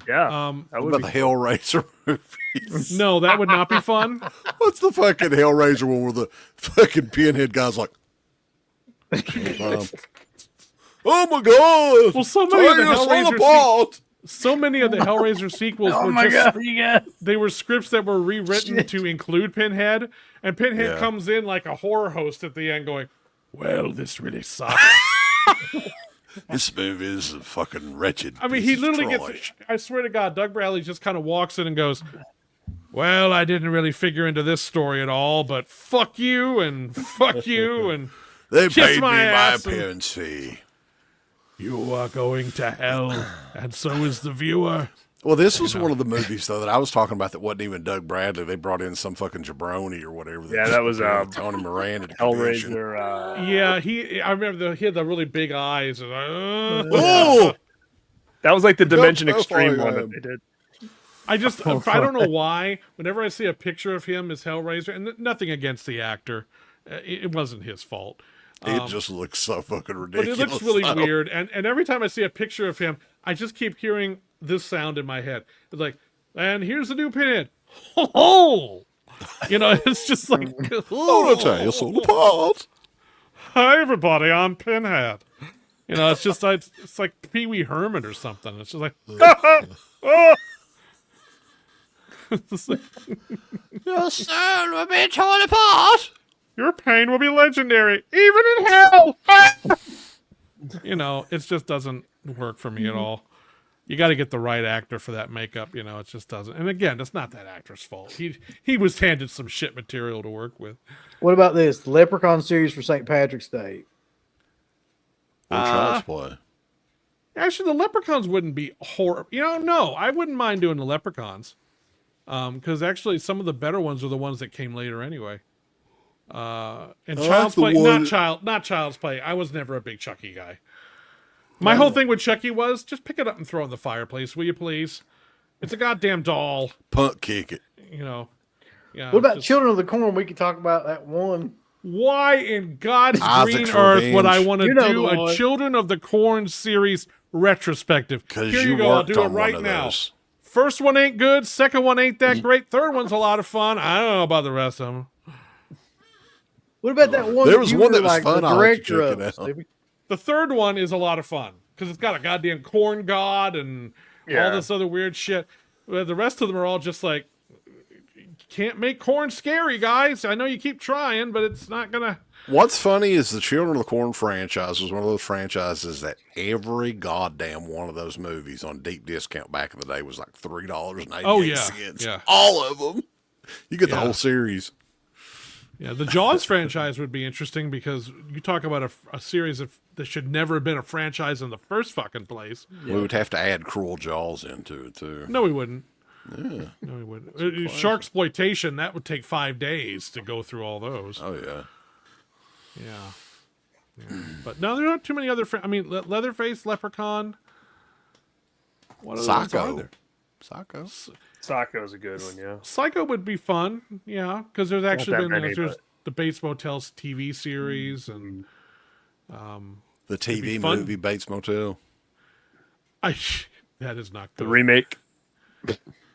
[SPEAKER 6] Yeah. That
[SPEAKER 3] What
[SPEAKER 6] would
[SPEAKER 3] about
[SPEAKER 6] be
[SPEAKER 3] the Hellraiser movies?
[SPEAKER 4] No, that would not be fun.
[SPEAKER 3] What's the fucking Hellraiser one where the fucking pinhead guy's like, oh my god!
[SPEAKER 4] Well, so many of the
[SPEAKER 3] Tear us all
[SPEAKER 4] Hellraiser
[SPEAKER 3] apart!
[SPEAKER 4] So many of the Hellraiser sequels
[SPEAKER 5] Oh
[SPEAKER 4] were
[SPEAKER 5] my
[SPEAKER 4] just
[SPEAKER 5] god, you guys.
[SPEAKER 4] they were scripts that were rewritten to include Pinhead, and Pinhead
[SPEAKER 3] Yeah.
[SPEAKER 4] comes in like a horror host at the end going, "Well, this really sucks."
[SPEAKER 3] This movie is a fucking wretched.
[SPEAKER 4] I mean,
[SPEAKER 3] piece
[SPEAKER 4] he
[SPEAKER 3] of
[SPEAKER 4] literally
[SPEAKER 3] trash.
[SPEAKER 4] I swear to God, Doug Bradley just kind of walks in and goes, "Well, I didn't really figure into this story at all, but fuck you and fuck you and
[SPEAKER 3] They
[SPEAKER 4] kiss
[SPEAKER 3] paid me
[SPEAKER 4] my
[SPEAKER 3] my
[SPEAKER 4] ass and-
[SPEAKER 3] appearance fee.
[SPEAKER 4] you are going to hell, and so is the viewer."
[SPEAKER 3] Well, this was one of the movies though that I was talking about that wasn't even Doug Bradley. They brought in some fucking jabroni or whatever.
[SPEAKER 6] Yeah, that was,
[SPEAKER 3] Tony Moran at the convention.
[SPEAKER 6] Hellraiser.
[SPEAKER 4] Yeah, I remember he had the really big eyes. And,
[SPEAKER 3] Oh,
[SPEAKER 6] That was like the Dimension
[SPEAKER 3] how
[SPEAKER 6] Extreme
[SPEAKER 3] far I
[SPEAKER 6] one that
[SPEAKER 3] am.
[SPEAKER 6] they did.
[SPEAKER 4] I don't know why. Whenever I see a picture of him as Hellraiser, and nothing against the actor, it wasn't his fault.
[SPEAKER 3] it just looks so fucking
[SPEAKER 4] But
[SPEAKER 3] ridiculous.
[SPEAKER 4] it looks really
[SPEAKER 3] though.
[SPEAKER 4] weird. And every time I see a picture of him, I just keep hearing this sound in my head. It's like, and here's the new Pinhead. Oh! You know, it's just like,
[SPEAKER 3] Oh, to tear us all apart.
[SPEAKER 4] hi, everybody, I'm Pinhead. You know, it's just like, it's like Pee Wee Herman or something. It's just like, oh! It's just like,
[SPEAKER 3] Your soul will be torn apart.
[SPEAKER 4] your pain will be legendary, even in hell. You know, it just doesn't work for me at all. You got to get the right actor for that makeup. You know, it just doesn't. And again, it's not that actor's fault. He was handed some shit material to work with.
[SPEAKER 5] What about this? The Leprechaun series for St. Patrick's Day.
[SPEAKER 3] Or Child's Play.
[SPEAKER 4] Actually, the Leprechauns wouldn't be horrible. You know, no, I wouldn't mind doing the Leprechauns. Because actually, some of the better ones are the ones that came later anyway. And Child's
[SPEAKER 3] the
[SPEAKER 4] Play,
[SPEAKER 3] one-
[SPEAKER 4] not Child's Play. I was never a big Chucky guy. My whole thing with Chucky was just pick it up and throw it in the fireplace, will you please? It's a goddamn doll,
[SPEAKER 3] Punt kick it.
[SPEAKER 4] you know. Yeah.
[SPEAKER 5] What about
[SPEAKER 4] just-
[SPEAKER 5] Children of the Corn? We could talk about that one.
[SPEAKER 4] Why in God's
[SPEAKER 3] Isaac's
[SPEAKER 4] green earth would I
[SPEAKER 3] Revenge.
[SPEAKER 4] want to
[SPEAKER 5] You know
[SPEAKER 4] do
[SPEAKER 5] the
[SPEAKER 4] a
[SPEAKER 5] one.
[SPEAKER 4] Children of the Corn series retrospective?
[SPEAKER 3] Because
[SPEAKER 4] Here
[SPEAKER 3] you
[SPEAKER 4] you go. I'll
[SPEAKER 3] worked
[SPEAKER 4] do it
[SPEAKER 3] on
[SPEAKER 4] right
[SPEAKER 3] one of
[SPEAKER 4] now.
[SPEAKER 3] those.
[SPEAKER 4] First one ain't good. Second one ain't that great. Third one's a lot of fun. I don't know about the rest of them.
[SPEAKER 5] What about that one?
[SPEAKER 3] There
[SPEAKER 5] that
[SPEAKER 3] was
[SPEAKER 5] you
[SPEAKER 3] one
[SPEAKER 5] were
[SPEAKER 3] that was
[SPEAKER 5] like
[SPEAKER 3] fun.
[SPEAKER 5] the
[SPEAKER 3] I'll let you
[SPEAKER 5] director
[SPEAKER 3] check
[SPEAKER 5] of?
[SPEAKER 3] it out.
[SPEAKER 5] Sleepy?
[SPEAKER 4] The third one is a lot of fun because it's got a goddamn corn god and all this other weird shit. Well, the rest of them are all just like, can't make corn scary, guys. I know you keep trying, but it's not gonna.
[SPEAKER 3] What's funny is the Children of the Corn franchise was one of those franchises that every goddamn one of those movies on deep discount back in the day was like $3.88.
[SPEAKER 4] Oh, yeah. Yeah.
[SPEAKER 3] All of them. You get the
[SPEAKER 4] Yeah.
[SPEAKER 3] whole series.
[SPEAKER 4] Yeah, the Jaws franchise would be interesting because you talk about a series that should never have been a franchise in the first fucking place.
[SPEAKER 3] We would have to add Cruel Jaws into it too.
[SPEAKER 4] No, we wouldn't. Yeah. No, we wouldn't. Sharksploitation, that would take 5 days to go through all those.
[SPEAKER 3] Oh yeah.
[SPEAKER 4] Yeah. But no, there aren't too many other. I mean, Leatherface, Leprechaun. What other ones are
[SPEAKER 3] Psycho.
[SPEAKER 4] there?
[SPEAKER 3] Psycho.
[SPEAKER 6] Psycho's a good one, yeah.
[SPEAKER 4] Psycho would be fun, yeah, because there's actually
[SPEAKER 6] that
[SPEAKER 4] been
[SPEAKER 6] many,
[SPEAKER 4] there's
[SPEAKER 6] but-
[SPEAKER 4] the Bates Motel's TV series, and
[SPEAKER 3] The TV
[SPEAKER 4] fun.
[SPEAKER 3] movie Bates Motel.
[SPEAKER 4] that is not
[SPEAKER 6] The
[SPEAKER 4] good.
[SPEAKER 6] remake.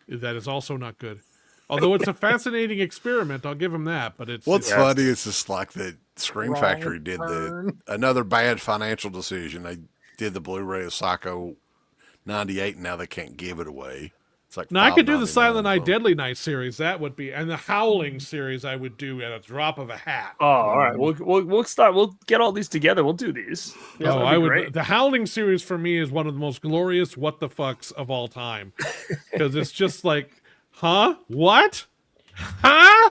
[SPEAKER 4] That is also not good. Although it's a fascinating experiment, I'll give him that. But
[SPEAKER 3] What's
[SPEAKER 6] Yeah.
[SPEAKER 3] funny is just like the Scream
[SPEAKER 5] Wrong
[SPEAKER 3] Factory did
[SPEAKER 5] turn.
[SPEAKER 3] another bad financial decision. They did the Blu-ray of Psycho 98, and now they can't give it away. It's like
[SPEAKER 4] now I could do the
[SPEAKER 3] $5.99
[SPEAKER 4] Silent Night,
[SPEAKER 3] a month.
[SPEAKER 4] Deadly Night series. That would be, and the Howling series I would do at a drop of a hat.
[SPEAKER 6] Oh, all right. We'll start. We'll get all these together. We'll do these. Yeah,
[SPEAKER 4] Oh,
[SPEAKER 6] that'd be
[SPEAKER 4] I would.
[SPEAKER 6] great.
[SPEAKER 4] The Howling series for me is one of the most glorious what the fucks of all time, because it's just like, huh, what, huh,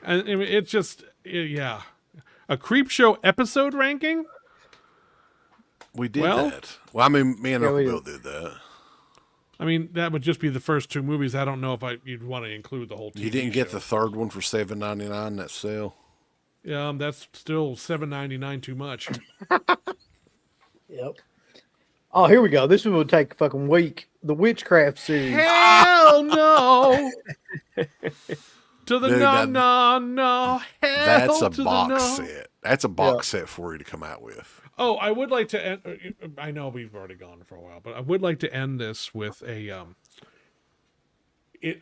[SPEAKER 4] and I mean, it's just, yeah, a creep show episode ranking.
[SPEAKER 3] We did
[SPEAKER 4] Well-
[SPEAKER 3] that. Well, I mean, me and
[SPEAKER 5] Yeah,
[SPEAKER 3] Uncle
[SPEAKER 5] we
[SPEAKER 3] Bill
[SPEAKER 5] did.
[SPEAKER 3] did that.
[SPEAKER 4] I mean, that would just be the first two movies. I don't know if you'd want to include the whole. TV
[SPEAKER 3] You didn't get
[SPEAKER 4] show.
[SPEAKER 3] the third one for $7.99 that sale.
[SPEAKER 4] That's still $7.99 too much.
[SPEAKER 5] Yep. Oh, here we go. This one will take a fucking week. The Witchcraft series.
[SPEAKER 4] Hell no. To the
[SPEAKER 3] Dude,
[SPEAKER 4] no,
[SPEAKER 3] that-
[SPEAKER 4] no, no. Hell
[SPEAKER 3] That's a
[SPEAKER 4] to the
[SPEAKER 3] box
[SPEAKER 4] no.
[SPEAKER 3] set. That's a box set for you to come out with.
[SPEAKER 4] Oh, I would like to end. I know we've already gone for a while, but I would like to end this with a.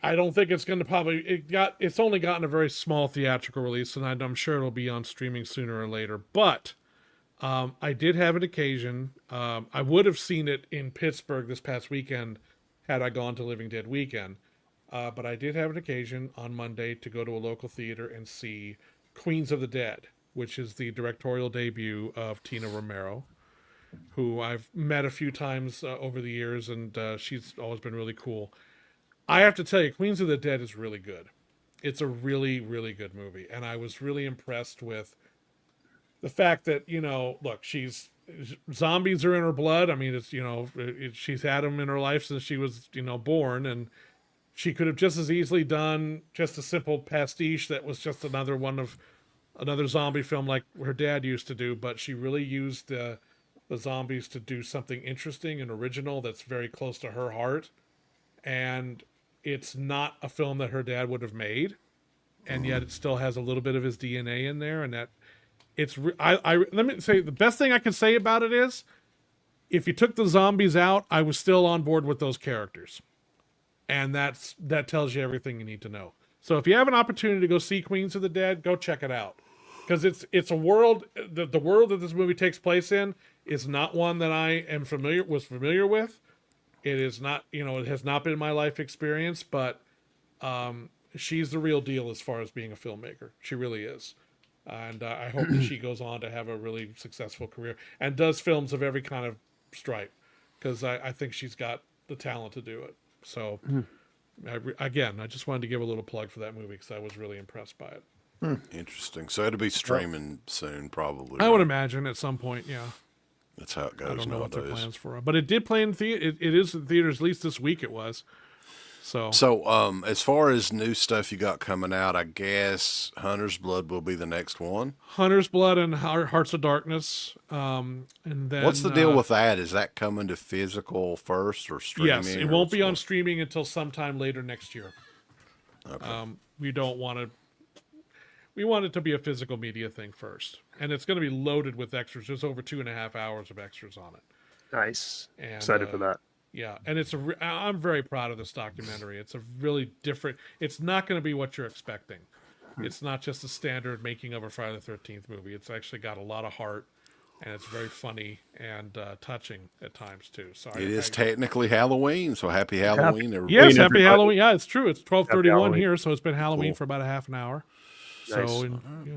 [SPEAKER 4] I don't think it's going to probably. It's only gotten a very small theatrical release, and I'm sure it'll be on streaming sooner or later. But I did have an occasion. I would have seen it in Pittsburgh this past weekend had I gone to Living Dead Weekend. But I did have an occasion on Monday to go to a local theater and see Queens of the Dead, which is the directorial debut of Tina Romero, who I've met a few times over the years, and she's always been really cool. I have to tell you, Queens of the Dead is really good. It's a really, really good movie, and I was really impressed with the fact that, look, zombies are in her blood. I mean, she's had them in her life since she was, born, and she could have just as easily done just a simple pastiche that was just another zombie film like her dad used to do, but she really used the zombies to do something interesting and original that's very close to her heart. And it's not a film that her dad would have made, and yet it still has a little bit of his DNA in there. And that let me say, the best thing I can say about it is, if you took the zombies out, I was still on board with those characters. And that tells you everything you need to know. So if you have an opportunity to go see Queens of the Dead, go check it out. Because it's a world, the world that this movie takes place in is not one that I was familiar with. It is not, it has not been my life experience, but she's the real deal as far as being a filmmaker. She really is. And I hope that she goes on to have a really successful career and does films of every kind of stripe, because I think she's got the talent to do it. So, I just wanted to give a little plug for that movie because I was really impressed by it.
[SPEAKER 3] Interesting. So it'll be streaming soon, probably.
[SPEAKER 4] I would
[SPEAKER 3] right?
[SPEAKER 4] imagine at some point, yeah.
[SPEAKER 3] That's how it goes
[SPEAKER 4] I don't know what their
[SPEAKER 3] nowadays.
[SPEAKER 4] plans for it, but it did play in theater. It is in theaters, at least this week it was.
[SPEAKER 3] So, as far as new stuff you got coming out, I guess Hunter's Blood will be the next one.
[SPEAKER 4] Hunter's Blood and Hearts of Darkness. And then
[SPEAKER 3] What's the deal with that? Is that coming to physical first or streaming?
[SPEAKER 4] Yes, it
[SPEAKER 3] or
[SPEAKER 4] won't
[SPEAKER 3] what's
[SPEAKER 4] be on
[SPEAKER 3] going-
[SPEAKER 4] streaming until sometime later next year.
[SPEAKER 3] Okay.
[SPEAKER 4] We don't want to. we want it to be a physical media thing first, and it's going to be loaded with extras. There's over 2.5 hours of extras on it.
[SPEAKER 6] Nice.
[SPEAKER 4] And,
[SPEAKER 6] Excited for that.
[SPEAKER 4] Yeah, and I'm very proud of this documentary. It's a really different. It's not going to be what you're expecting. It's not just a standard making of a Friday the 13th movie. It's actually got a lot of heart, and it's very funny and touching at times too. So
[SPEAKER 3] It is technically Halloween, so happy Halloween, everybody.
[SPEAKER 4] Yes, happy
[SPEAKER 6] everybody.
[SPEAKER 4] Halloween. Yeah, it's true. It's 12:31
[SPEAKER 6] Halloween.
[SPEAKER 4] here, so it's been Halloween
[SPEAKER 3] Cool.
[SPEAKER 4] for about a half an hour.
[SPEAKER 6] Nice.
[SPEAKER 4] So, yeah.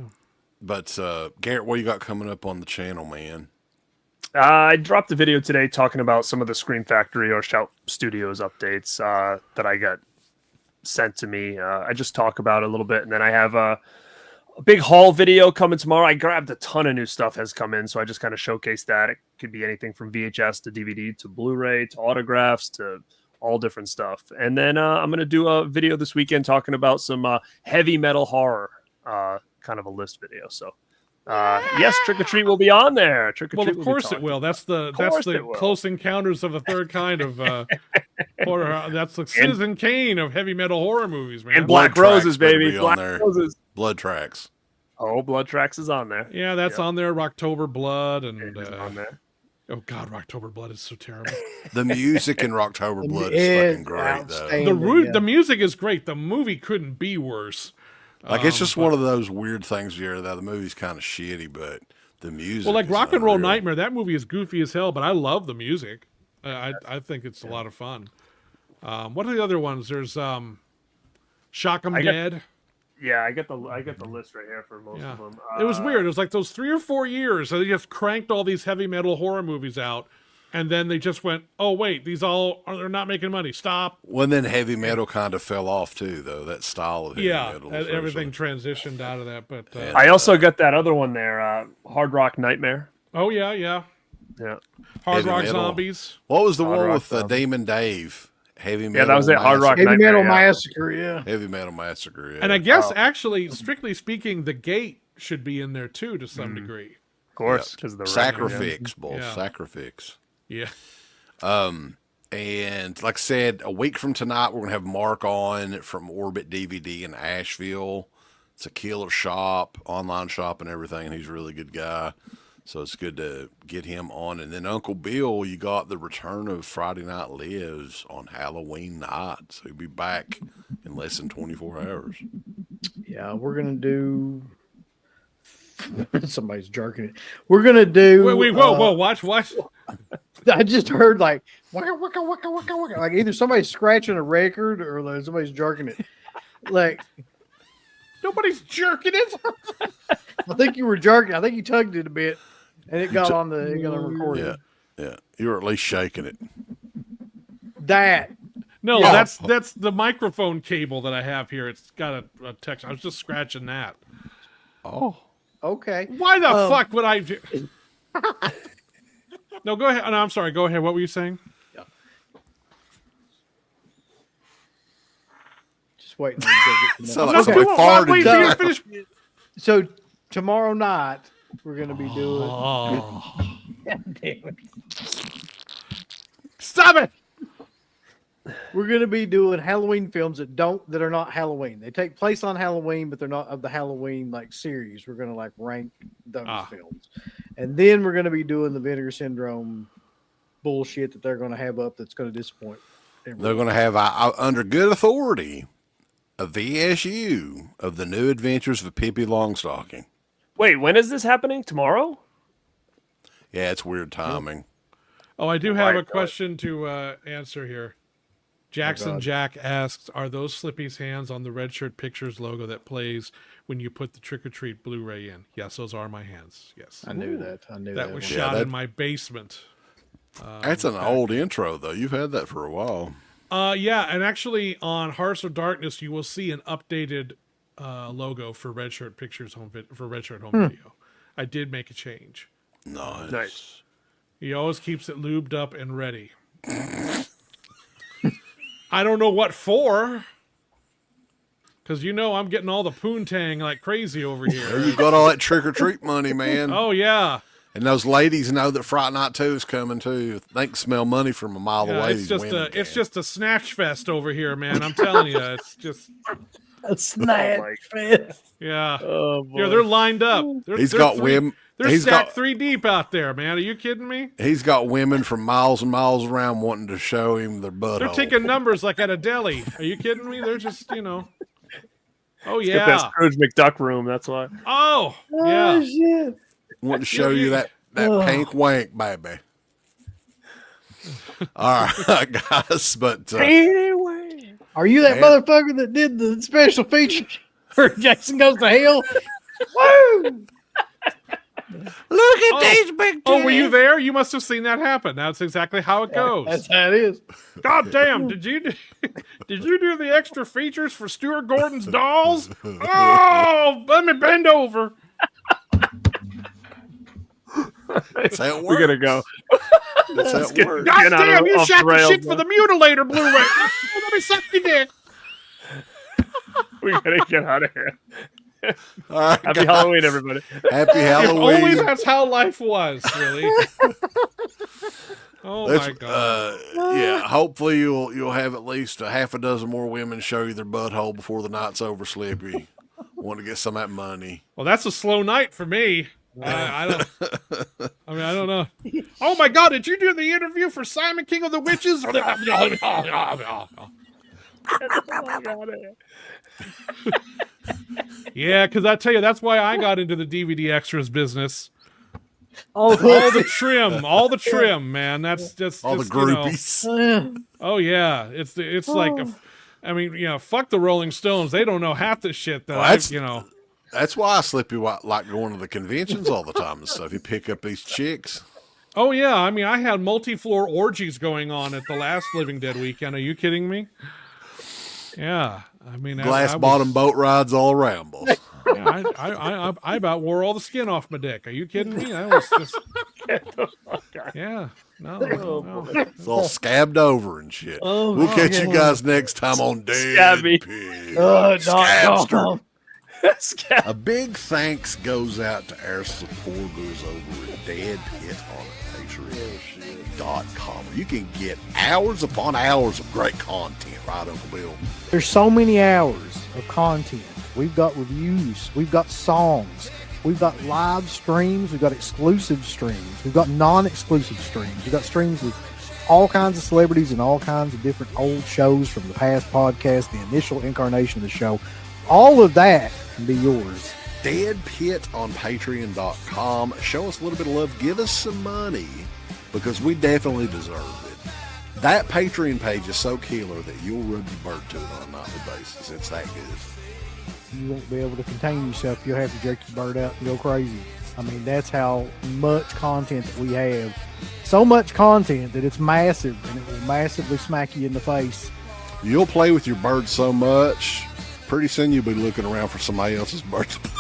[SPEAKER 3] But Garrett, what you got coming up on the channel, man?
[SPEAKER 6] I dropped a video today talking about some of the Scream Factory or Shout Studios updates that I got sent to me. I just talk about it a little bit, and then I have a big haul video coming tomorrow. I grabbed a ton of new stuff has come in, so I just kind of showcased that. It could be anything from VHS to DVD to Blu-ray to autographs to all different stuff. And then I'm going to do a video this weekend talking about some heavy metal horror, kind of a list video. So yes, Trick or Treat will be on there. Trick or
[SPEAKER 4] Well,
[SPEAKER 6] Treat.
[SPEAKER 4] of course it will. That's the
[SPEAKER 6] will.
[SPEAKER 4] Close Encounters of the Third Kind of horror. That's the Citizen Kane of heavy metal horror movies, man.
[SPEAKER 6] And Black
[SPEAKER 3] Blood Tracks
[SPEAKER 6] Roses,
[SPEAKER 3] better
[SPEAKER 6] baby.
[SPEAKER 3] be on
[SPEAKER 6] Black
[SPEAKER 3] there.
[SPEAKER 6] Roses.
[SPEAKER 3] Blood Tracks.
[SPEAKER 6] Oh, Blood Tracks is on there.
[SPEAKER 4] Yeah, that's on there. Rocktober Blood and
[SPEAKER 6] It is on there.
[SPEAKER 4] oh god, Rocktober Blood is so terrible.
[SPEAKER 3] The music in Rocktober Blood
[SPEAKER 5] It
[SPEAKER 3] is fucking
[SPEAKER 5] is
[SPEAKER 3] great,
[SPEAKER 5] outstanding.
[SPEAKER 3] though.
[SPEAKER 5] Yeah.
[SPEAKER 4] The music is great. The movie couldn't be worse.
[SPEAKER 3] Like, it's just one of those weird things where the movie's kind of shitty, but the music.
[SPEAKER 4] Well, like
[SPEAKER 3] is
[SPEAKER 4] Rock and Roll
[SPEAKER 3] unreal.
[SPEAKER 4] Nightmare, that movie is goofy as hell, but I love the music. I think it's a lot of fun. What are the other ones? There's Shock 'em Dead.
[SPEAKER 6] Yeah, I get the list right here for most
[SPEAKER 4] Yeah.
[SPEAKER 6] of them.
[SPEAKER 4] It was weird. It was like those 3 or 4 years, so they just cranked all these heavy metal horror movies out, and then they just went, "Oh wait, they're not making money. Stop."
[SPEAKER 3] Well, and then heavy metal kind of fell off too, though. That style of heavy metal.
[SPEAKER 4] Everything
[SPEAKER 3] especially.
[SPEAKER 4] transitioned out of that. But
[SPEAKER 6] I also got that other one there, Hard Rock Nightmare.
[SPEAKER 4] oh yeah,
[SPEAKER 6] Yeah.
[SPEAKER 4] Hard
[SPEAKER 3] Heavy
[SPEAKER 4] Rock
[SPEAKER 3] metal.
[SPEAKER 4] Zombies.
[SPEAKER 3] What was the
[SPEAKER 6] Hard
[SPEAKER 3] one
[SPEAKER 6] Rock
[SPEAKER 3] with
[SPEAKER 6] Zombie.
[SPEAKER 3] Demon Dave? Heavy metal.
[SPEAKER 6] Yeah, that was it. Hard Rock
[SPEAKER 5] Heavy
[SPEAKER 6] Nightmare.
[SPEAKER 5] Metal
[SPEAKER 6] yeah.
[SPEAKER 5] Massacre, yeah.
[SPEAKER 3] Heavy Metal Massacre. Yeah.
[SPEAKER 4] And I guess actually, strictly speaking, the Gate should be in there too to some degree.
[SPEAKER 6] Of course, because of the
[SPEAKER 3] Sacrifix, boss.
[SPEAKER 4] Yeah.
[SPEAKER 3] Sacrifix.
[SPEAKER 4] Yeah.
[SPEAKER 3] And like I said, a week from tonight, we're going to have Mark on from Orbit DVD in Asheville. It's a killer shop, online shop and everything. And he's a really good guy. So it's good to get him on. And then Uncle Bill, you got the return of Friday Night Lives on Halloween night. So he'll be back in less than 24 hours.
[SPEAKER 5] Yeah, we're gonna do. Somebody's jerking it. We're gonna do.
[SPEAKER 4] Wait, whoa, watch.
[SPEAKER 5] I just heard like waka waka waka waka waka. Like either somebody's scratching a record or like somebody's jerking it. Like
[SPEAKER 4] Nobody's jerking it.
[SPEAKER 5] I think you were jerking. I think you tugged it a bit, and it got on the recording.
[SPEAKER 3] Yeah. Yeah. You were at least shaking it.
[SPEAKER 5] That
[SPEAKER 4] No,
[SPEAKER 5] Yeah.
[SPEAKER 4] that's the microphone cable that I have here. It's got a text. I was just scratching that.
[SPEAKER 3] Oh.
[SPEAKER 5] okay.
[SPEAKER 4] Why the fuck would I do? No, go ahead. No, I'm sorry. Go ahead. What were you saying?
[SPEAKER 5] Just waiting. to get it.
[SPEAKER 3] Sound
[SPEAKER 4] No,
[SPEAKER 3] like somebody
[SPEAKER 4] wait,
[SPEAKER 3] farted.
[SPEAKER 4] till you finish.
[SPEAKER 5] So tomorrow night we're gonna be doing.
[SPEAKER 4] Oh,
[SPEAKER 5] Damn it.
[SPEAKER 4] stop it!
[SPEAKER 5] We're gonna be doing Halloween films that are not Halloween. They take place on Halloween, but they're not of the Halloween like series. We're gonna like rank those films, and then we're gonna be doing the Vinegar Syndrome bullshit that they're gonna have up. That's gonna disappoint.
[SPEAKER 3] They're going to have, under good authority, a VSU of the New Adventures of Pippi Longstocking.
[SPEAKER 6] Wait, when is this happening? Tomorrow?
[SPEAKER 3] Yeah, it's weird timing.
[SPEAKER 4] Oh, I do have a
[SPEAKER 6] God.
[SPEAKER 4] question to answer here. Jackson Jack asks, "Are those Slippy's hands on the Red Shirt Pictures logo that plays when you put the Trick or Treat Blu-ray in?" Yes, those are my hands. Yes,
[SPEAKER 5] I knew that. I knew
[SPEAKER 4] that
[SPEAKER 5] that.
[SPEAKER 4] was
[SPEAKER 5] one.
[SPEAKER 4] shot
[SPEAKER 3] that-
[SPEAKER 4] in my basement.
[SPEAKER 3] That's an old intro, though. You've had that for a while.
[SPEAKER 4] Yeah, and actually on Hearts of Darkness, you will see an updated logo for Red Shirt Pictures Home Video. I did make a change.
[SPEAKER 3] Nice.
[SPEAKER 6] Nice.
[SPEAKER 4] He always keeps it lubed up and ready. I don't know what for. Because I'm getting all the poontang like crazy over here.
[SPEAKER 3] You got all that trick or treat money, man.
[SPEAKER 4] Oh, yeah.
[SPEAKER 3] And those ladies know that Friday Night 2 is coming, too. They can smell money from a mile
[SPEAKER 4] Yeah,
[SPEAKER 3] away.
[SPEAKER 4] it's just a snatch fest over here, man. I'm telling you, it's just
[SPEAKER 5] A snatch
[SPEAKER 6] my-
[SPEAKER 5] fest.
[SPEAKER 4] Yeah.
[SPEAKER 6] Oh boy.
[SPEAKER 4] Yeah, they're lined up.
[SPEAKER 3] He's got women.
[SPEAKER 4] They're
[SPEAKER 3] He's
[SPEAKER 4] stacked
[SPEAKER 3] got
[SPEAKER 4] 3 deep out there, man. Are you kidding me?
[SPEAKER 3] he's got women from miles and miles around wanting to show him their butthole.
[SPEAKER 4] They're taking numbers like at a deli. Are you kidding me? They're just, Oh
[SPEAKER 6] Get that
[SPEAKER 4] yeah.
[SPEAKER 6] Scrooge McDuck room. That's why.
[SPEAKER 4] Oh
[SPEAKER 5] Oh
[SPEAKER 4] yeah.
[SPEAKER 5] shit!
[SPEAKER 3] Want to show you that pink wank, baby. All right, guys, but
[SPEAKER 5] Are you that motherfucker that did the special feature where Jason Goes to Hell? Woo!
[SPEAKER 3] look at these big.
[SPEAKER 4] Oh, were you there? You must have seen that happen. That's exactly how it goes.
[SPEAKER 5] That's how it is.
[SPEAKER 4] God damn! Did you do the extra features for Stuart Gordon's dolls? Oh, let me bend over.
[SPEAKER 3] That's how it
[SPEAKER 6] We're gonna
[SPEAKER 3] works.
[SPEAKER 6] go.
[SPEAKER 3] That's how it works.
[SPEAKER 4] God
[SPEAKER 6] Get on
[SPEAKER 4] damn! You
[SPEAKER 6] off
[SPEAKER 4] shot
[SPEAKER 6] the
[SPEAKER 4] the
[SPEAKER 6] rails,
[SPEAKER 4] shit for
[SPEAKER 6] man.
[SPEAKER 4] the mutilator Blu-ray. Let me suck your dick.
[SPEAKER 6] We gotta get out of here.
[SPEAKER 3] All right,
[SPEAKER 6] Happy
[SPEAKER 3] guys.
[SPEAKER 6] Halloween, everybody.
[SPEAKER 3] Happy
[SPEAKER 4] If
[SPEAKER 3] Halloween.
[SPEAKER 4] only that's how life was, really. Oh
[SPEAKER 3] That's-
[SPEAKER 4] my god!
[SPEAKER 3] yeah, hopefully you'll have at least a half a dozen more women show you their butthole before the night's over, Slippy. Want to get some of that money.
[SPEAKER 4] Well, that's a slow night for me. I don't. I mean, I don't know. Oh my god! Did you do the interview for Simon King of the Witches? Yeah, because I tell you, that's why I got into the DVD extras business.
[SPEAKER 5] Oh,
[SPEAKER 4] All the trim, man. That's just
[SPEAKER 3] All the
[SPEAKER 4] just, you know.
[SPEAKER 3] groupies.
[SPEAKER 4] Oh yeah, it's like, I mean, fuck the Rolling Stones. They don't know half the shit that
[SPEAKER 3] Well,
[SPEAKER 4] I.
[SPEAKER 3] That's why Slippy like going to the conventions all the time and stuff. You pick up these chicks.
[SPEAKER 4] Oh yeah, I mean, I had multi-floor orgies going on at the last Living Dead weekend. Are you kidding me? Yeah, I mean,
[SPEAKER 3] Glass bottom boat rides all around, boss.
[SPEAKER 4] Yeah, I about wore all the skin off my dick. Are you kidding me? That was just. Yeah, no.
[SPEAKER 3] It's all scabbed over and shit.
[SPEAKER 5] Oh,
[SPEAKER 3] we'll catch you
[SPEAKER 5] God.
[SPEAKER 3] guys next time on Dead
[SPEAKER 6] Scabby.
[SPEAKER 3] Pig.
[SPEAKER 5] Scabster.
[SPEAKER 3] A big thanks goes out to our supporters over at Dead Pit on Patreon.com. You can get hours upon hours of great content, right, Uncle Bill?
[SPEAKER 5] There's so many hours of content. We've got reviews. We've got songs. We've got live streams. We've got exclusive streams. We've got non-exclusive streams. We've got streams with all kinds of celebrities and all kinds of different old shows from the past podcast, the initial incarnation of the show. All of that can be yours.
[SPEAKER 3] Dead Pit on Patreon.com. Show us a little bit of love. Give us some money because we definitely deserve it. That Patreon page is so killer that you'll rub your bird to it on a nightly basis. It's that good.
[SPEAKER 5] You won't be able to contain yourself. You'll have to jerk your bird out and go crazy. I mean, that's how much content that we have. So much content that it's massive, and it will massively smack you in the face.
[SPEAKER 3] You'll play with your bird so much, pretty soon you'll be looking around for somebody else's bird to play.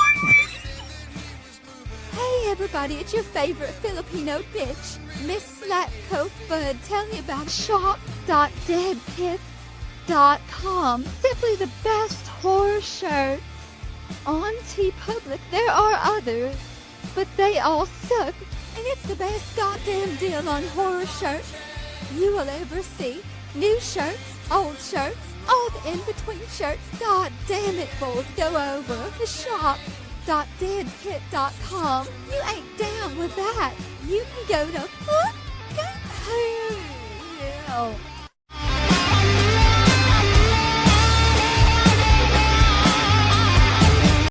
[SPEAKER 8] Hey everybody, it's your favorite Filipino bitch, Miss Slatko Fudd, telling you about shop.deadpit.com. Simply the best horror shirt. On TeePublic, there are others, but they all suck. And it's the best goddamn deal on horror shirts you will ever see. New shirts, old shirts, all the in-between shirts. God damn it, fools, go over to shop.deadpit.com. You ain't down with that. You can go to fucking hell.